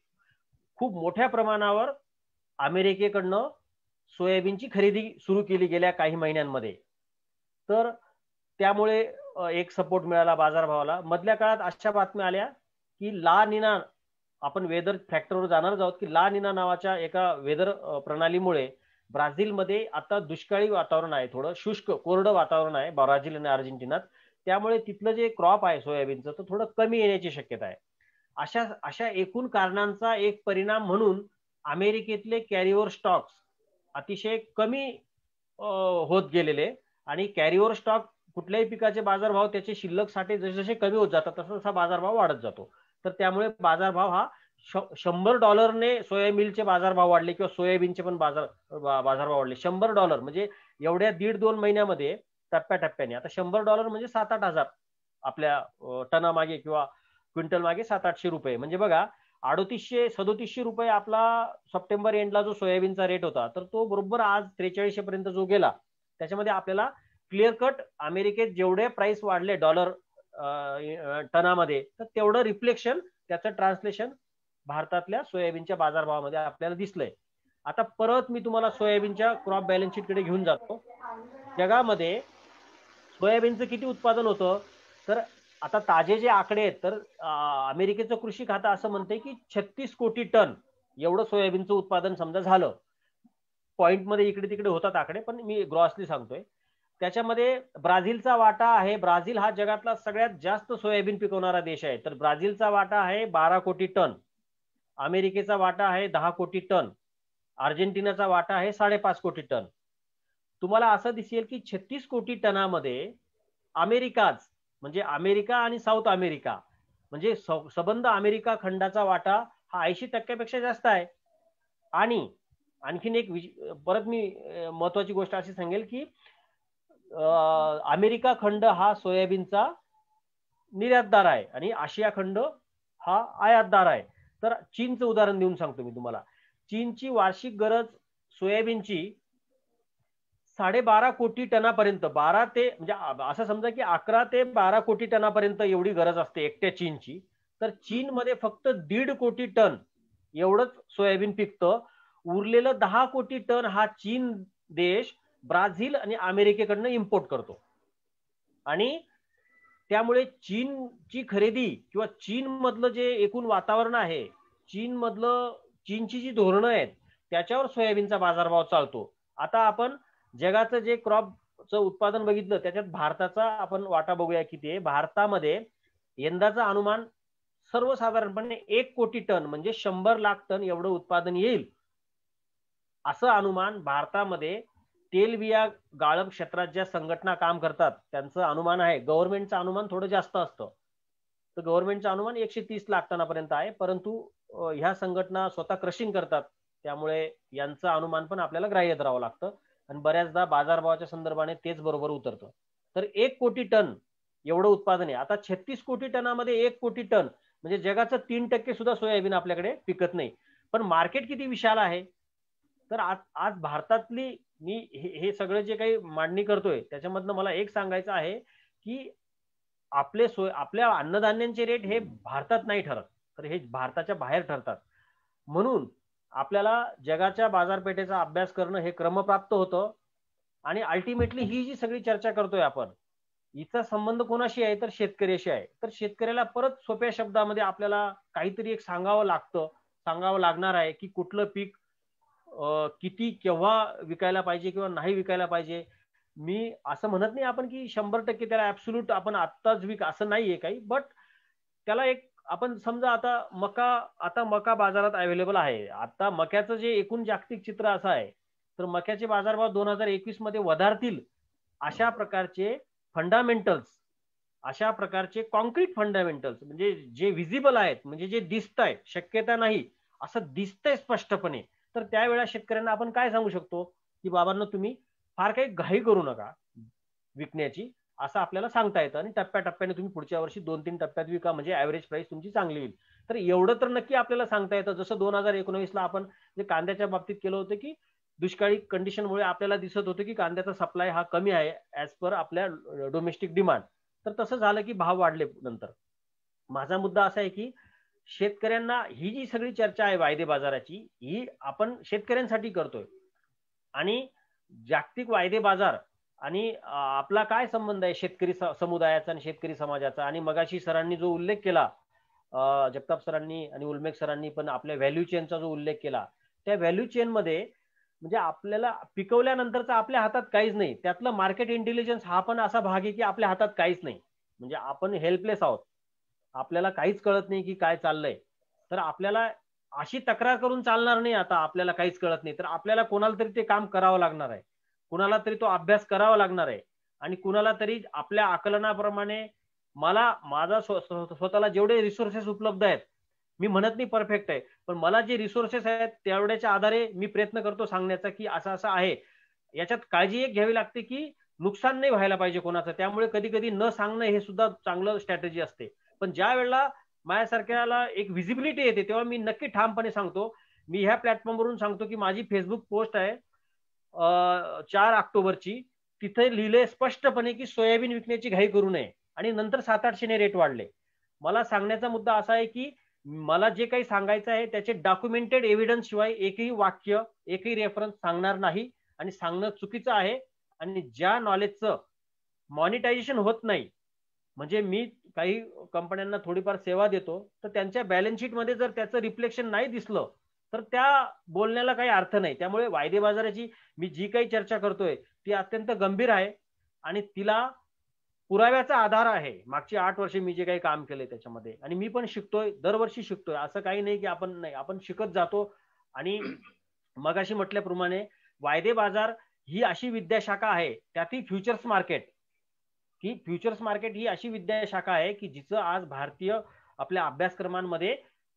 खूप मोठ्या प्रमाणावर अमेरिकेकडनं सोयाबीनची खरेदी सुरू केली गेल्या काही महिन्यांमध्ये. तर त्यामुळे एक सपोर्ट मिळाला बाजारभावाला. मधल्या काळात अशा बातम्या आल्या की ला निना, आपण वेदर फॅक्टरवर जाणार आहोत की ला निना नावाच्या एका वेदर प्रणालीमुळे ब्राझीलमध्ये आता दुष्काळी वातावरण आहे, थोडं शुष्क कोरडं वातावरण आहे ब्राझील आणि अर्जेंटिनात. त्यामुळे तिथलं जे क्रॉप आहे सोयाबीनचं तर थोडं कमी येण्याची शक्यता आहे. अशा एकूण कारणांचा एक परिणाम म्हणून अमेरिकेतले कॅरीओव्हर स्टॉक्स अतिशय कमी होत गेलेले आणि कॅरीओव्हर स्टॉक कुठल्याही पिकाचे बाजारभाव त्याचे शिल्लक साठे जसे कमी होत जातात तसा तसा बाजारभाव वाढत जातो. तर त्यामुळे बाजारभाव हा $100 सोया मिलचे बाजारभाव वाढले किंवा सोयाबीनचे पण बाजारभाव वाढले. $100 म्हणजे एवढ्या 1.5-2 महिन्यामध्ये टप्प्याटप्प्याने. आता $100 म्हणजे 7-8 हजार आपल्या टना मागे किंवा क्विंटल मागे 700-800 रुपये. म्हणजे बघा 3800-3700 रुपये आपला सप्टेंबर एंडला जो सोयाबीनचा रेट होता तर तो बरोबर आज 4300 पर्यंत जो गेला. त्याच्यामध्ये आपल्याला क्लिअर कट अमेरिकेत जेवढे प्राइस वाढले डॉलर टनामध्ये तर तेवढं रिफ्लेक्शन त्याचं ट्रान्सलेशन भारतातल्या सोयाबीनच्या बाजारभावामध्ये आपल्याला दिसलंय. आता परत मी तुम्हाला सोयाबीनच्या क्रॉप बॅलन्स शीट कडे घेऊन जातो. जगामध्ये सोयाबीनचं किती उत्पादन होतं तर आता ताजे जे आकडे आहेत तर अमेरिकेचं कृषी खातं असं म्हणते की 36 कोटी टन एवढं सोयाबीनचं उत्पादन समजा झालं. पॉइंटमध्ये इकडे तिकडे होतात आकडे, पण मी ग्रॉसली सांगतोय. त्याच्यामध्ये ब्राझीलचा वाटा आहे. ब्राझील हा जगातला सगळ्यात जास्त सोयाबीन पिकवणारा देश आहे. तर ब्राझीलचा वाटा आहे 12 कोटी टन. अमेरिकेचा वाटा आहे 10 कोटी टन. अर्जेंटिनाचा वाटा आहे 5.5 कोटी टन. तुम्हाला असं दिसेल की 36 कोटी टनामध्ये अमेरिकाच म्हणजे अमेरिका आणि साऊथ अमेरिका म्हणजे सबंध अमेरिका खंडाचा वाटा हा 80% जास्त आहे. आणि आणखीन एक परत मी महत्वाची गोष्ट अशी सांगेल की अमेरिका खंड हा सोयाबीनचा निर्यातदार आहे आणि आशिया खंड हा आयातदार आहे. तर चीनचं उदाहरण देऊन सांगतो मी तुम्हाला. चीनची वार्षिक गरज सोयाबीनची 12.5 कोटी टनापर्यंत, 12 ते म्हणजे असं समजा की 11 ते 12 कोटी टनापर्यंत एवढी गरज असते एकट्या चीनची. तर चीनमध्ये फक्त 1.5 कोटी टन एवढंच सोयाबीन पिकतं. उरलेलं 10 कोटी टन हा चीन देश ब्राझील आणि अमेरिकेकडनं इम्पोर्ट करतो. आणि त्यामुळे चीनची खरेदी किंवा चीन मधलं जे एकूण वातावरण आहे, चीनची जी धोरणं आहेत त्याच्यावर सोयाबीनचा बाजारभाव चालतो. आता आपण जगाचं जे क्रॉपचं उत्पादन बघितलं त्याच्यात भारताचा आपण वाटा बघूया किती आहे. भारतामध्ये यंदाचा अनुमान सर्वसाधारणपणे 1 कोटी टन म्हणजे 100 लाख टन एवढं उत्पादन येईल असं अनुमान भारतामध्ये तेलबिया गाळप क्षेत्रात ज्या संघटना काम करतात त्यांचं अनुमान आहे. गव्हर्नमेंटचं अनुमान थोडं जास्त असतं. तर गव्हर्नमेंटचं अनुमान 130 लाख टनापर्यंत आहे. परंतु ह्या संघटना स्वतः क्रशिंग करतात त्यामुळे यांचं अनुमान पण आपल्याला ग्राह्य धरावं लागतं आणि बऱ्याचदा बाजारभावाच्या संदर्भाने तेच बरोबर उतरतं. तर 1 कोटी टन एवढं उत्पादन आहे. आता 36 कोटी टनामध्ये 1 कोटी टन म्हणजे जगाचं 3% सुद्धा सोयाबीन आपल्याकडे पिकत नाही. पण मार्केट किती विशाल आहे. तर आज भारतातली मी हे सगळं जे काही मांडणी करतोय त्याच्यामधनं मला एक सांगायचं आहे की आपल्या अन्नधान्यांचे रेट हे भारतात नाही ठरत तर हे भारताच्या बाहेर ठरतात. म्हणून आपल्याला जगाच्या बाजारपेठेचा अभ्यास करणं हे क्रमप्राप्त होतं आणि अल्टिमेटली ही जी सगळी चर्चा करतोय आपण, हिचा संबंध कोणाशी आहे तर शेतकऱ्याशी आहे. तर शेतकऱ्याला परत सोप्या शब्दामध्ये आपल्याला काहीतरी एक सांगावं लागणार आहे की कुठलं पीक किती केव्हा विकायला पाहिजे किंवा नाही विकायला पाहिजे. मी असं म्हणत नाही आपण की 100% त्याला ऍब्सोल्यूट आपण आत्ताच विक असं नाहीये काही, बट त्याला एक आपण समजा आता मका बाजारात अवेलेबल आहे. आता मक्याचं जे एकूण जागतिक चित्र असं आहे तर मक्याचे बाजारभाव 2021 मध्ये वधारतील अशा प्रकारचे फंडामेंटल्स, अशा प्रकारचे कॉन्क्रीट फंडामेंटल्स म्हणजे जे विजिबल आहेत, म्हणजे जे दिसत आहेत, शक्यता नाही असं दिसतंय स्पष्टपणे, तर त्यावेळेला शेतकऱ्यांना आपण काय सांगू शकतो की बाबांनो तुम्ही फार काही घाई करू नका विकण्याची, असं आपल्याला सांगता येतं. आणि टप्प्याटप्प्याने तुम्ही पुढच्या वर्षी 2-3 टप्प्यात विका म्हणजे ऍव्हरेज प्राइस तुमची चांगली येईल. तर एवढं तर नक्की आपल्याला सांगता येतं. जसं 2019ला आपण जे कांद्याच्या बाबतीत केलं होतं की दुष्काळी कंडिशनमुळे आपल्याला दिसत होतं की कांद्याचा सप्लाय हा कमी आहे ऍज पर आपल्या डोमेस्टिक डिमांड. तर तसं झालं की भाव वाढले नंतर. माझा मुद्दा असा आहे की शेतकऱ्यांना ही जी सगळी चर्चा आहे वायदे बाजाराची, ही आपण शेतकऱ्यांसाठी करतोय. आणि जागतिक वायदे बाजार आणि आपला काय संबंध आहे शेतकरी समुदायाचा आणि शेतकरी समाजाचा. आणि मगाशी सरांनी जो उल्लेख केला, जगताप सरांनी आणि उल्मेक सरांनी पण आपल्या व्हॅल्यू चेनचा जो उल्लेख केला, त्या व्हॅल्यू चेन मध्ये म्हणजे आपल्याला पिकवल्यानंतरचा आपल्या हातात काहीच नाही, त्यातलं मार्केट इंटेलिजन्स हा पण असा भाग आहे की आपल्या हातात काहीच नाही. म्हणजे आपण हेल्पलेस आहोत, आपल्याला काहीच कळत नाही की काय चाललंय. तर आपल्याला अशी तक्रार करून चालणार नाही, आता आपल्याला काहीच कळत नाही तर आपल्याला कोणाला तरी ते काम करावं लागणार आहे, कुणाला तरी तो अभ्यास करावा लागणार आहे. आणि कुणाला तरी आपल्या आकलनाप्रमाणे माझा स्वतःला जेवढे रिसोर्सेस उपलब्ध आहेत, मी म्हणत नाही परफेक्ट आहे, पण मला जे रिसोर्सेस आहेत तेवढ्याच्या आधारे मी प्रयत्न करतो सांगण्याचा की असं असं आहे. याच्यात काळजी एक घ्यावी लागते की नुकसान नाही व्हायला पाहिजे कोणाचं, त्यामुळे कधी कधी न सांगणं हे सुद्धा चांगलं स्ट्रॅटेजी असते. पण ज्या वेळेला माझ्यासारख्याला एक व्हिजिबिलिटी येते तेव्हा मी नक्की ठामपणे सांगतो. मी ह्या प्लॅटफॉर्मवरून सांगतो की माझी फेसबुक पोस्ट आहे 4 ऑक्टोबरची, तिथे लिहिले स्पष्टपणे की सोयाबीन विकण्याची घाई करू नये. आणि नंतर 700-800 रेट वाढले. मला सांगण्याचा मुद्दा असा आहे की मला जे काही सांगायचं आहे त्याचे डॉक्युमेंटेड एव्हिडन्स शिवाय एकही वाक्य एकही रेफरन्स सांगणार नाही. आणि सांगणं चुकीचं आहे. आणि ज्या नॉलेजचं मॉनिटायझेशन होत नाही, म्हणजे मी काही कंपन्यांना थोडीफार सेवा देतो तर त्यांच्या बॅलन्स शीट मध्ये जर त्याचं रिफ्लेक्शन नाही दिसलं तर त्या बोलण्याला काही अर्थ नाही. त्यामुळे वायदे बाजाराची मी जी काही चर्चा करतोय ती अत्यंत गंभीर आहे आणि तिला पुराव्याचा आधार आहे. मागची 8 वर्षे मी जे काही काम केले त्याच्यामध्ये, आणि मी पण शिकतोय, दरवर्षी शिकतोय. असं काही नाही की आपण नाही, आपण शिकत जातो. आणि मगाशी म्हटल्याप्रमाणे वायदे बाजार ही अशी विद्याशाखा आहे, त्यातही फ्युचर्स मार्केट ही अशी विद्याशाखा आहे की जिचं आज भारतीय आपल्या अभ्यासक्रमांमध्ये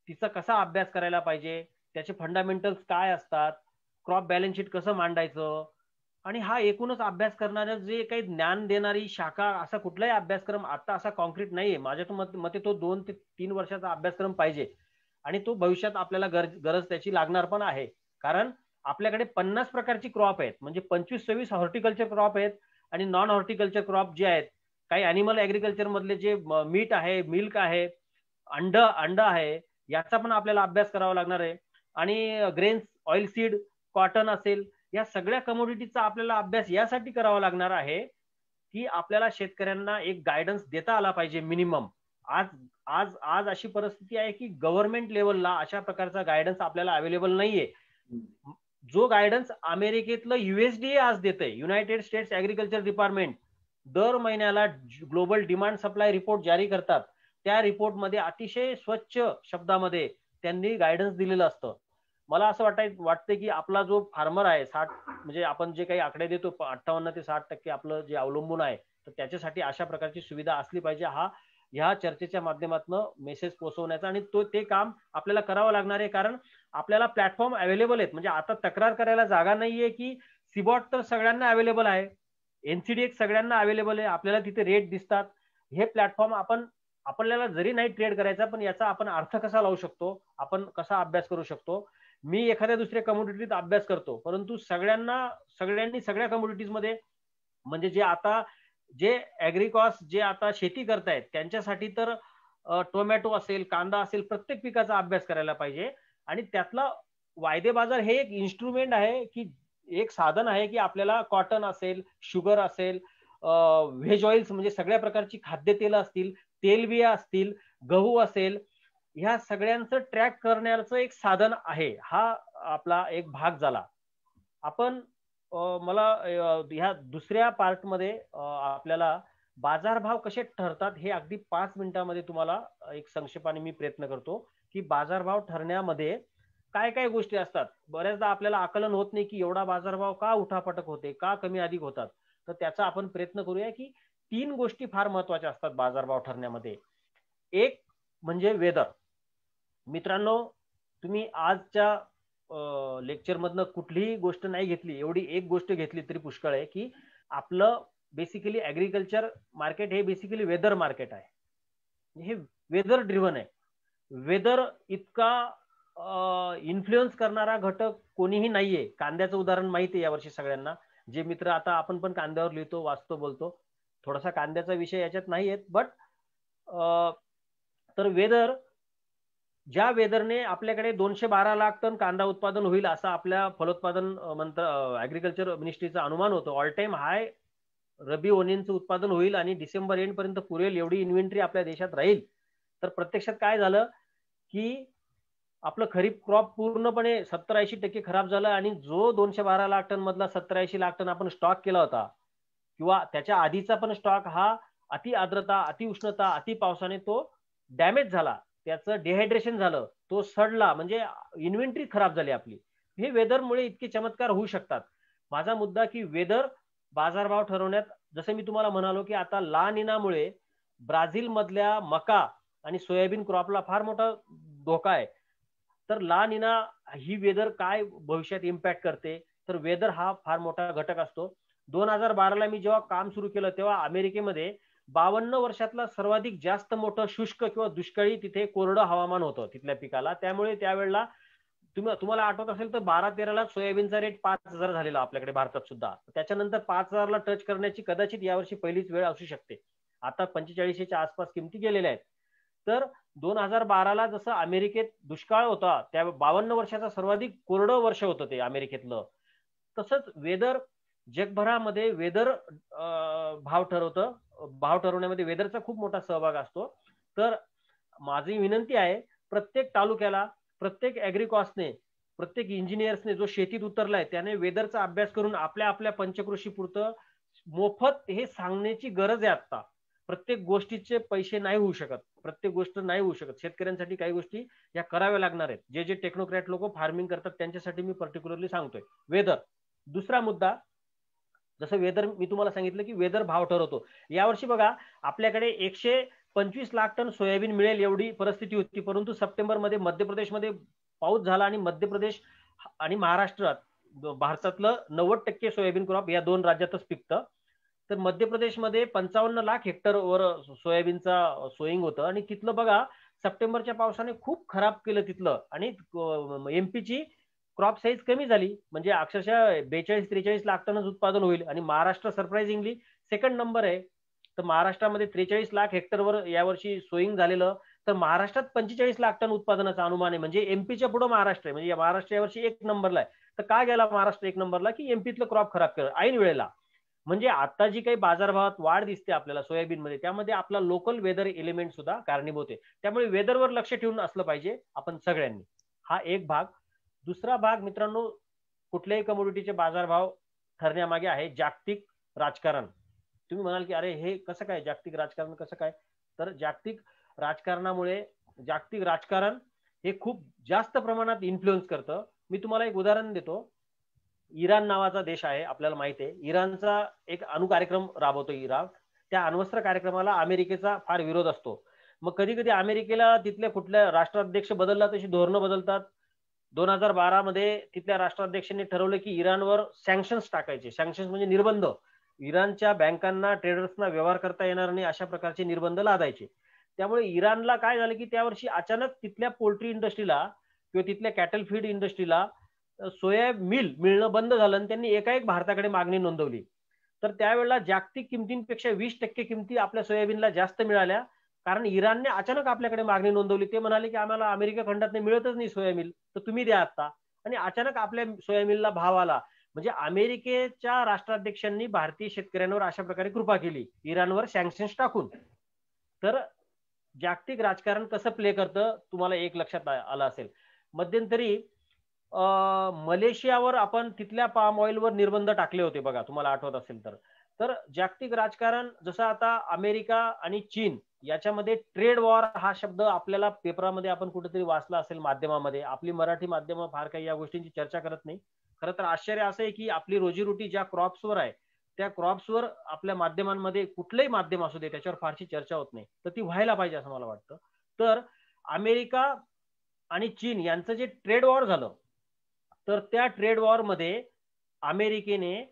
तिचा कसा अभ्यास करायला पाहिजे, त्याचे फंडामेंटल्स काय असतात, क्रॉप बॅलन्स शीट कसं मांडायचं, आणि हा एकूणच अभ्यास करणाऱ्या जे काही ज्ञान देणारी शाखा असा कुठलाही अभ्यासक्रम आता असा कॉन्क्रीट नाहीये. माझ्या मते तो 2 ते 3 वर्षाचा अभ्यासक्रम पाहिजे. आणि तो भविष्यात आपल्याला गरज त्याची लागणार पण आहे. कारण आपल्याकडे 50 प्रकारची क्रॉप आहेत, म्हणजे 25-26 हॉर्टिकल्चर क्रॉप आहेत आणि नॉन हॉर्टिकल्चर क्रॉप जे आहेत, काही अॅनिमल ऍग्रिकल्चर मधले जे मीट आहे, मिल्क आहे, अंड आहे, याचा पण आपल्याला अभ्यास करावा लागणार आहे. आणि ग्रेन्स, ऑइल सीड, कॉटन असेल, या सगळ्या कमोडिटीचा आपल्याला अभ्यास यासाठी करावा लागणार आहे की आपल्याला शेतकऱ्यांना एक गायडन्स देता आला पाहिजे मिनिमम. आज अशी परिस्थिती आहे की गव्हर्नमेंट लेवलला अशा प्रकारचा गायडन्स आपल्याला अवेलेबल नाहीये. जो गायडन्स अमेरिकेतलं USDA आज देते, युनायटेड स्टेट्स ऍग्रिकल्चर डिपार्टमेंट, दर महिन्याला ग्लोबल डिमांड सप्लाय रिपोर्ट जारी करतात. त्या रिपोर्टमध्ये अतिशय स्वच्छ शब्दामध्ये त्यांनी गायडन्स दिलेलं असतं. मला असं वाटतं की आपला जो फार्मर आहे 60, म्हणजे आपण जे काही आकडे देतो 58 ते 60% आपलं जे अवलंबून आहे, तर त्याच्यासाठी अशा प्रकारची सुविधा असली पाहिजे. ह्या चर्चेच्या माध्यमातून मेसेज पोहोचवण्याचा आणि ते काम आपल्याला करावं लागणार आहे. कारण आपल्याला प्लॅटफॉर्म अवेलेबल आहेत. म्हणजे आता तक्रार करायला जागा नाहीये की सीबॉट तर सगळ्यांना अवेलेबल आहे, NCDX सगळ्यांना अवेलेबल आहे, आपल्याला तिथे रेट दिसतात. हे प्लॅटफॉर्म आपल्याला जरी नाही ट्रेड करायचा पण याचा आपण अर्थ कसा लावू शकतो, आपण कसा अभ्यास करू शकतो. मी एखाद्या दुसऱ्या कमोडिटीत अभ्यास करतो, परंतु सगळ्यांनी सगळ्या कमोडिटीज मध्ये, म्हणजे जे ऍग्रिकॉस जे आता शेती करतायत त्यांच्यासाठी तर टोमॅटो असेल, कांदा असेल, प्रत्येक पिकाचा अभ्यास करायला पाहिजे. आणि त्यातला वायदे बाजार हे एक इन्स्ट्रुमेंट आहे, की एक साधन आहे, की आपल्याला कॉटन असेल, शुगर असेल, व्हेज ऑइल्स म्हणजे सगळ्या प्रकारची खाद्यतेल असतील, तेलबिया असतील, गहू असेल, ह्या सगळ्यांचं ट्रॅक करण्याचं एक साधन आहे. हा आपला एक भाग झाला. आपण मला ह्या दुसऱ्या पार्टमध्ये आपल्याला बाजारभाव कसे ठरतात हे अगदी 5 मिनिटांमध्ये तुम्हाला एक संक्षेपाने मी प्रयत्न करतो, की बाजारभाव ठरण्यामध्ये काय काय गोष्टी असतात. बऱ्याचदा आपल्याला आकलन होत नाही की एवढा बाजारभाव का उठापटक होते, का कमी अधिक होतात. तर त्याचा आपण प्रयत्न करूया, की 3 गोष्टी फार महत्वाच्या असतात बाजारभाव ठरण्यामध्ये. एक म्हणजे वेदर. मित्रांनो, तुम्ही आजच्या लेक्चर मधनं कुठलीही गोष्ट नाही घेतली, एवढी एक गोष्ट घेतली तरी पुष्कळ आहे, की आपलं बेसिकली ऍग्रिकल्चर मार्केट हे बेसिकली वेदर मार्केट आहे. हे वेदर ड्रिव्हन आहे. वेदर इतका इन्फ्लुएन्स करणारा घटक कोणीही नाहीये. कांद्याचं उदाहरण माहिती आहे यावर्षी सगळ्यांना. जे मित्र आता आपण पण कांद्यावर लिहितो, वाचतो, बोलतो, थोडासा कांद्याचा विषय याच्यात नाही आहेत, बट तर वेदर, ज्या वेदरने आपल्याकडे 212 लाख टन कांदा उत्पादन होईल असा आपल्या फलोत्पादन ऍग्रिकल्चर मिनिस्ट्रीचा अनुमान होतो. ऑल टाइम हाय रबी ओनियनचं उत्पादन होईल आणि डिसेंबर एंड पर्यंत पुरेल एवढी इन्व्हेंटरी आपल्या देशात राहील. तर प्रत्यक्षात काय झालं, की आपलं खरीप क्रॉप पूर्णपणे 70-80% खराब झालं आणि जो 212 लाख टन मधला 70-80 लाख टन आपण स्टॉक केला होता किंवा त्याच्या आधीचा पण स्टॉक हा अति आर्द्रता, अति उष्णता, अति पावसाने तो डॅमेज झाला, त्याचं डिहायड्रेशन झालं, तो सडला, म्हणजे इन्व्हेंटरी खराब झाली आपली. हे वेदरमुळे इतके चमत्कार होऊ शकतात. माझा मुद्दा की वेदर बाजारभाव ठरवण्यात, जसं मी तुम्हाला म्हणालो की आता ला निनामुळे ब्राझील मधल्या मका आणि सोयाबीन क्रॉपला फार मोठा धोका आहे. तर ला निना ही वेदर काय भविष्यात इम्पॅक्ट करते, तर वेदर हा फार मोठा घटक असतो. 2012ला मी जेव्हा काम सुरू केलं तेव्हा अमेरिकेमध्ये 52 वर्षातला सर्वाधिक जास्त मोठं शुष्क किंवा दुष्काळी तिथे कोरडं हवामान होतं तिथल्या पिकाला. त्यामुळे त्यावेळेला तुम्हाला आठवत असेल तर 12-13ला सोयाबीनचा रेट 5,000 झालेला आपल्याकडे भारतात सुद्धा. त्याच्यानंतर 5,000ला टच करण्याची कदाचित यावर्षी पहिलीच वेळ असू शकते. आता 45च्या आसपास किमती गेलेल्या आहेत. तर 2012ला जसं अमेरिकेत दुष्काळ होता, त्या 52 वर्षाचा सर्वाधिक कोरडं वर्ष होतं ते अमेरिकेतलं, तसंच वेदर जगभरामध्ये वेदर भाव ठरवतं. भाव ठरवण्यामध्ये वेदरचा खूप मोठा सहभाग असतो. तर माझी विनंती आहे, प्रत्येक तालुक्याला, प्रत्येक ऍग्रिकॉसने, प्रत्येक इंजिनियर्सने जो शेतीत उतरलाय त्याने वेदरचा अभ्यास करून आपल्या आपल्या पंचकृषी पुरतं मोफत हे सांगण्याची गरज आहे. आता प्रत्येक गोष्टीचे पैसे नाही होऊ शकत, प्रत्येक गोष्ट नाही होऊ शकत. शेतकऱ्यांसाठी काही गोष्टी या कराव्या लागणार आहेत. जे जे टेक्नोक्रॅट लोक फार्मिंग करतात त्यांच्यासाठी मी पर्टिक्युलरली सांगतोय वेदर. दुसरा मुद्दा, जसं वेदर मी तुम्हाला सांगितलं की वेदर भाव ठरवतो. यावर्षी बघा आपल्याकडे 125 लाख टन सोयाबीन मिळेल एवढी परिस्थिती होती, परंतु सप्टेंबर मध्ये मध्य प्रदेशमध्ये पाऊस झाला आणि मध्य प्रदेश आणि महाराष्ट्रात भारतातलं 90% सोयाबीन क्रॉप या दोन राज्यातच पिकतं. तर मध्य प्रदेशमध्ये 55 लाख हेक्टरवर सोयाबीनचा सोईंग होतं आणि तिथलं बघा सप्टेंबरच्या पावसाने खूप खराब केलं तिथलं. आणि एमपीची क्रॉप साईज कमी झाली, म्हणजे अक्षरशः 42-43 लाख टनच उत्पादन होईल. आणि महाराष्ट्र सरप्राइझिंगली सेकंड नंबर आहे. तर महाराष्ट्रामध्ये 43 लाख हेक्टरवर यावर्षी सोईंग झालेलं. तर महाराष्ट्रात 45 लाख टन उत्पादनाचा अनुमान आहे. म्हणजे एमपीच्या पुढे महाराष्ट्र आहे. म्हणजे महाराष्ट्र यावर्षी 1 नंबरला आहे. तर का गेला महाराष्ट्र 1 नंबरला, की एमपीतलं क्रॉप खराब केलं ऐन वेळेला. म्हणजे आता जी काही बाजारभावात वाढ दिसते आपल्याला सोयाबीन मध्ये, त्यामध्ये आपला लोकल वेदर एलिमेंट सुद्धा कारणीभूत आहे. त्यामुळे वेदरवर लक्ष ठेवून असलं पाहिजे आपण सगळ्यांनी. हा एक भाग. दुसरा भाग मित्रांनो, कुठल्याही कमोडिटीचे बाजारभाव ठरण्यामागे आहे जागतिक राजकारण. तुम्ही म्हणाल की अरे हे कसं काय, जागतिक राजकारण कसं काय? तर जागतिक राजकारणामुळे, जागतिक राजकारण हे खूप जास्त प्रमाणात इन्फ्लुएन्स करतं. मी तुम्हाला एक उदाहरण देतो. इराण नावाचा देश आहे, आपल्याला माहिती आहे. इराणचा एक अणु कार्यक्रम राबवतो इराण. त्या अण्वस्त्र कार्यक्रमाला अमेरिकेचा फार विरोध असतो. मग कधी कधी अमेरिकेला तिथल्या कुठल्या राष्ट्राध्यक्ष बदलला तशी धोरणं बदलतात. 2012 मध्ये तिथल्या राष्ट्राध्यक्षांनी ठरवलं की इराणवर सँक्शन्स टाकायचे. सँक्शन्स म्हणजे निर्बंध. इराणच्या बँकांना, ट्रेडर्सना व्यवहार करता येणार नाही अशा प्रकारचे निर्बंध लादायचे. त्यामुळे इराणला काय झालं की त्यावर्षी अचानक तिथल्या पोल्ट्री इंडस्ट्रीला किंवा तिथल्या कॅटल फीड इंडस्ट्रीला सोया मिल मिळणं बंद झालं आणि त्यांनी एकाएक भारताकडे मागणी नोंदवली. तर त्यावेळेला जागतिक किमतींपेक्षा 20% किमती आपल्या सोयाबीनला जास्त मिळाल्या, कारण इराणने अचानक आपल्याकडे मागणी नोंदवली. ते म्हणाले की आम्हाला अमेरिका खंडात मिळतच नाही सोयाबीन, तर तुम्ही द्या आता. आणि अचानक आपल्या सोयाबीनला भाव आला. म्हणजे अमेरिकेच्या राष्ट्राध्यक्षांनी भारतीय शेतकऱ्यांवर अशा प्रकारे कृपा केली इराणवर सँक्शन्स टाकून. तर जागतिक राजकारण कसं प्ले करतं तुम्हाला एक लक्षात आलं असेल. मध्यंतरी मलेशियावर आपण तिथल्या पाम ऑइलवर निर्बंध टाकले होते बघा, तुम्हाला आठवत असेल तर. तर जागतिक राजकारण जसं आता अमेरिका आणि चीन याच्यामध्ये ट्रेड वॉर हा शब्द आपल्याला पेपरामध्ये आपण कुठेतरी वाचला असेल, माध्यमामध्ये. आपली मराठी माध्यमं फार काही या गोष्टींची चर्चा करत नाही. खरं तर आश्चर्य असं आहे की आपली रोजीरोटी ज्या क्रॉप्सवर आहे त्या क्रॉप्सवर आपल्या माध्यमांमध्ये, कुठलंही माध्यम असू दे, त्याच्यावर फारशी चर्चा होत नाही. तर ती व्हायला पाहिजे असं मला वाटतं. तर अमेरिका आणि चीन यांचं जे ट्रेड वॉर झालं, तर त्या ट्रेड वॉर मध्ये अमेरिकेने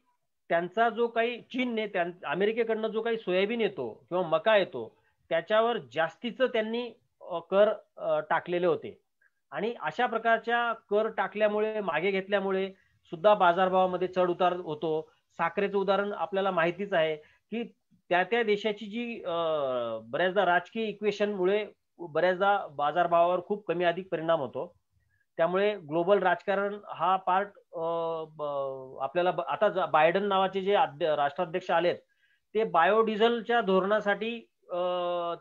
त्यांचा जो काही, चीनने अमेरिकेकडनं जो काही सोयाबीन येतो किंवा मका येतो त्याच्यावर जास्तीचं त्यांनी कर टाकलेले होते. आणि अशा प्रकारच्या कर टाकल्यामुळे, मागे घेतल्यामुळे सुद्धा बाजारभावामध्ये चढ उतार होतो. साखरेचं उदाहरण आपल्याला माहितीच आहे की त्या त्या देशाची जी बऱ्याचदा राजकीय इक्वेशनमुळे बऱ्याचदा बाजारभावावर खूप कमी अधिक परिणाम होतो. त्यामुळे ग्लोबल राजकारण हा पार्ट आपल्याला आता बायडन नावाचे जे राष्ट्राध्यक्ष आलेत ते बायोडिझेलच्या धोरणासाठी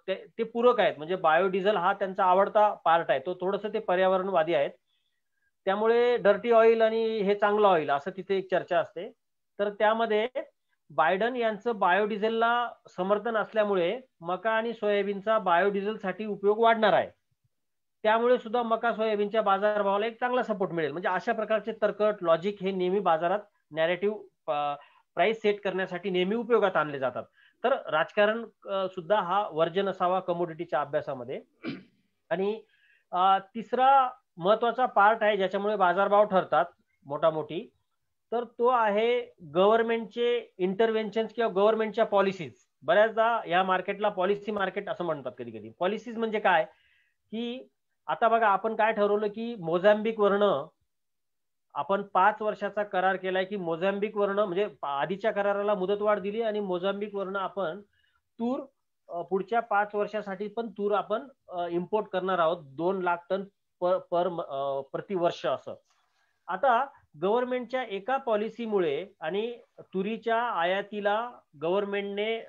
ते पूरक आहेत. म्हणजे बायोडिझेल हा त्यांचा आवडता पार्ट आहे. तो थोडंसं ते पर्यावरणवादी आहेत. त्यामुळे डर्टी ऑइल आणि हे चांगलं ऑइल असं तिथे एक चर्चा असते. तर त्यामध्ये बायडन यांचं बायोडिझेलला समर्थन असल्यामुळे मका आणि सोयाबीनचा बायोडिझेलसाठी उपयोग वाढणार आहे. त्यामुळे सुद्धा मका सोयाबीनच्या बाजारभावाला एक चांगला सपोर्ट मिळेल. म्हणजे अशा प्रकारचे तर्कट लॉजिक हे नेहमी बाजारात नॅरेटिव्ह प्राइस सेट करण्यासाठी नेहमी उपयोगात आणले जातात. तर राजकारण सुद्धा हा वर्ज्य नसावा कमोडिटीच्या अभ्यासामध्ये. आणि तिसरा महत्वाचा पार्ट आहे ज्याच्यामुळे बाजारभाव ठरतात मोठी, तर तो आहे गव्हर्नमेंटचे इंटरव्हेन्शन किंवा गव्हर्नमेंटच्या पॉलिसीज. बऱ्याचदा या मार्केटला पॉलिसी मार्केट असं म्हणतात कधी कधी. पॉलिसीज म्हणजे काय की आता बघा, आपण काय ठरवलं की मोझाम्बिक वरनं आपण 5 वर्षाचा करार केलाय की मोझाम्बिक वरनं, म्हणजे आधीच्या कराराला मुदतवाढ दिली आणि मोझाम्बिक वरनं आपण तूर पुढच्या 5 वर्षासाठी पण तूर आपण इम्पोर्ट करणार आहोत 2 लाख टन प्रति वर्ष असं. आता गव्हर्नमेंटच्या एका पॉलिसीमुळे आणि तुरीच्या आयातीला गव्हर्नमेंटने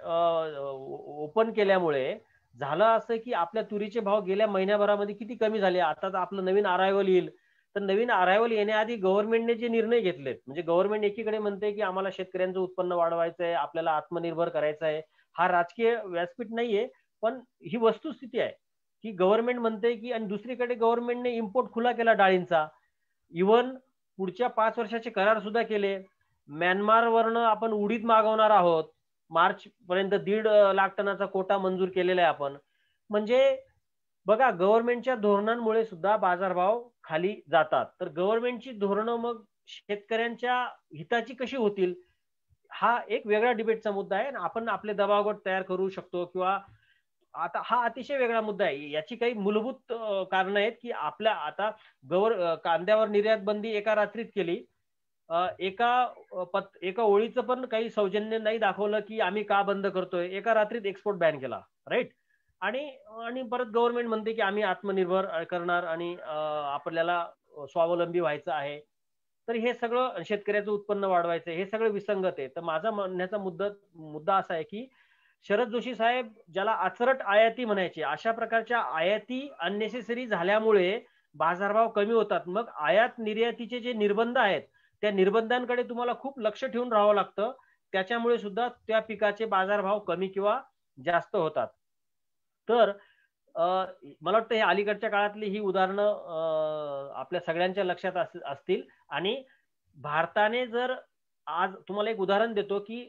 ओपन केल्यामुळे झालं असं की आपल्या तुरीचे भाव गेल्या महिन्याभरामध्ये किती कमी झाले. आता तर आपलं नवीन अरायवल येईल, तर नवीन अरायवल येण्याआधी गव्हर्नमेंटने जे निर्णय घेतलेत, म्हणजे गव्हर्नमेंट एकीकडे म्हणते की आम्हाला शेतकऱ्यांचं उत्पन्न वाढवायचं आहे, आपल्याला आत्मनिर्भर करायचं आहे. हा राजकीय व्यासपीठ नाहीये, पण ही वस्तुस्थिती आहे की गव्हर्नमेंट म्हणते की, आणि दुसरीकडे गव्हर्नमेंटने इम्पोर्ट खुला केला डाळींचा. इव्हन पुढच्या 5 वर्षाचे करार सुद्धा केले. म्यानमारवरनं आपण उडीद मागवणार आहोत, मार्च पर्यंत 1.5 लाख टनाचा कोटा मंजूर केलेला आहे आपण. म्हणजे बघा, गव्हर्नमेंटच्या धोरणांमुळे सुद्धा बाजारभाव खाली जातात. तर गव्हर्नमेंटची धोरणं मग शेतकऱ्यांच्या हिताची कशी होतील, हा एक वेगळा डिबेटचा मुद्दा आहे. आपण आपले दबावगट तयार करू शकतो किंवा आता हा अतिशय वेगळा मुद्दा आहे. याची काही मूलभूत कारण आहेत की आपल्या आता कांद्यावर निर्यात बंदी एका रात्रीत केली. एका ओळीचं पण काही सौजन्य नाही दाखवलं की आम्ही का बंद करतोय. एका रात्रीत एक्सपोर्ट बॅन केला, राईट. आणि परत गव्हर्नमेंट म्हणते की आम्ही आत्मनिर्भर करणार आणि आपल्याला स्वावलंबी व्हायचं आहे. तर हे सगळं, शेतकऱ्याचं उत्पन्न वाढवायचं, हे सगळं विसंगत आहे. तर माझा म्हणण्याचा मुद्दा असा आहे की शरद जोशी साहेब, ज्याला आचरट आयाती म्हणायचे, अशा प्रकारच्या आयाती अननेसेसरी झाल्यामुळे बाजारभाव कमी होतात. मग आयात निर्यातीचे जे निर्बंध आहेत त्या निर्बंधांकडे तुम्हाला खूप लक्ष ठेवून राहावं लागतं. त्याच्यामुळे सुद्धा त्या पिकाचे बाजारभाव कमी किंवा जास्त होतात. तर मला वाटतं हे अलीकडच्या काळातली ही उदाहरणं आपल्या सगळ्यांच्या लक्षात असतील. आणि भारताने जर आज तुम्हाला एक उदाहरण देतो की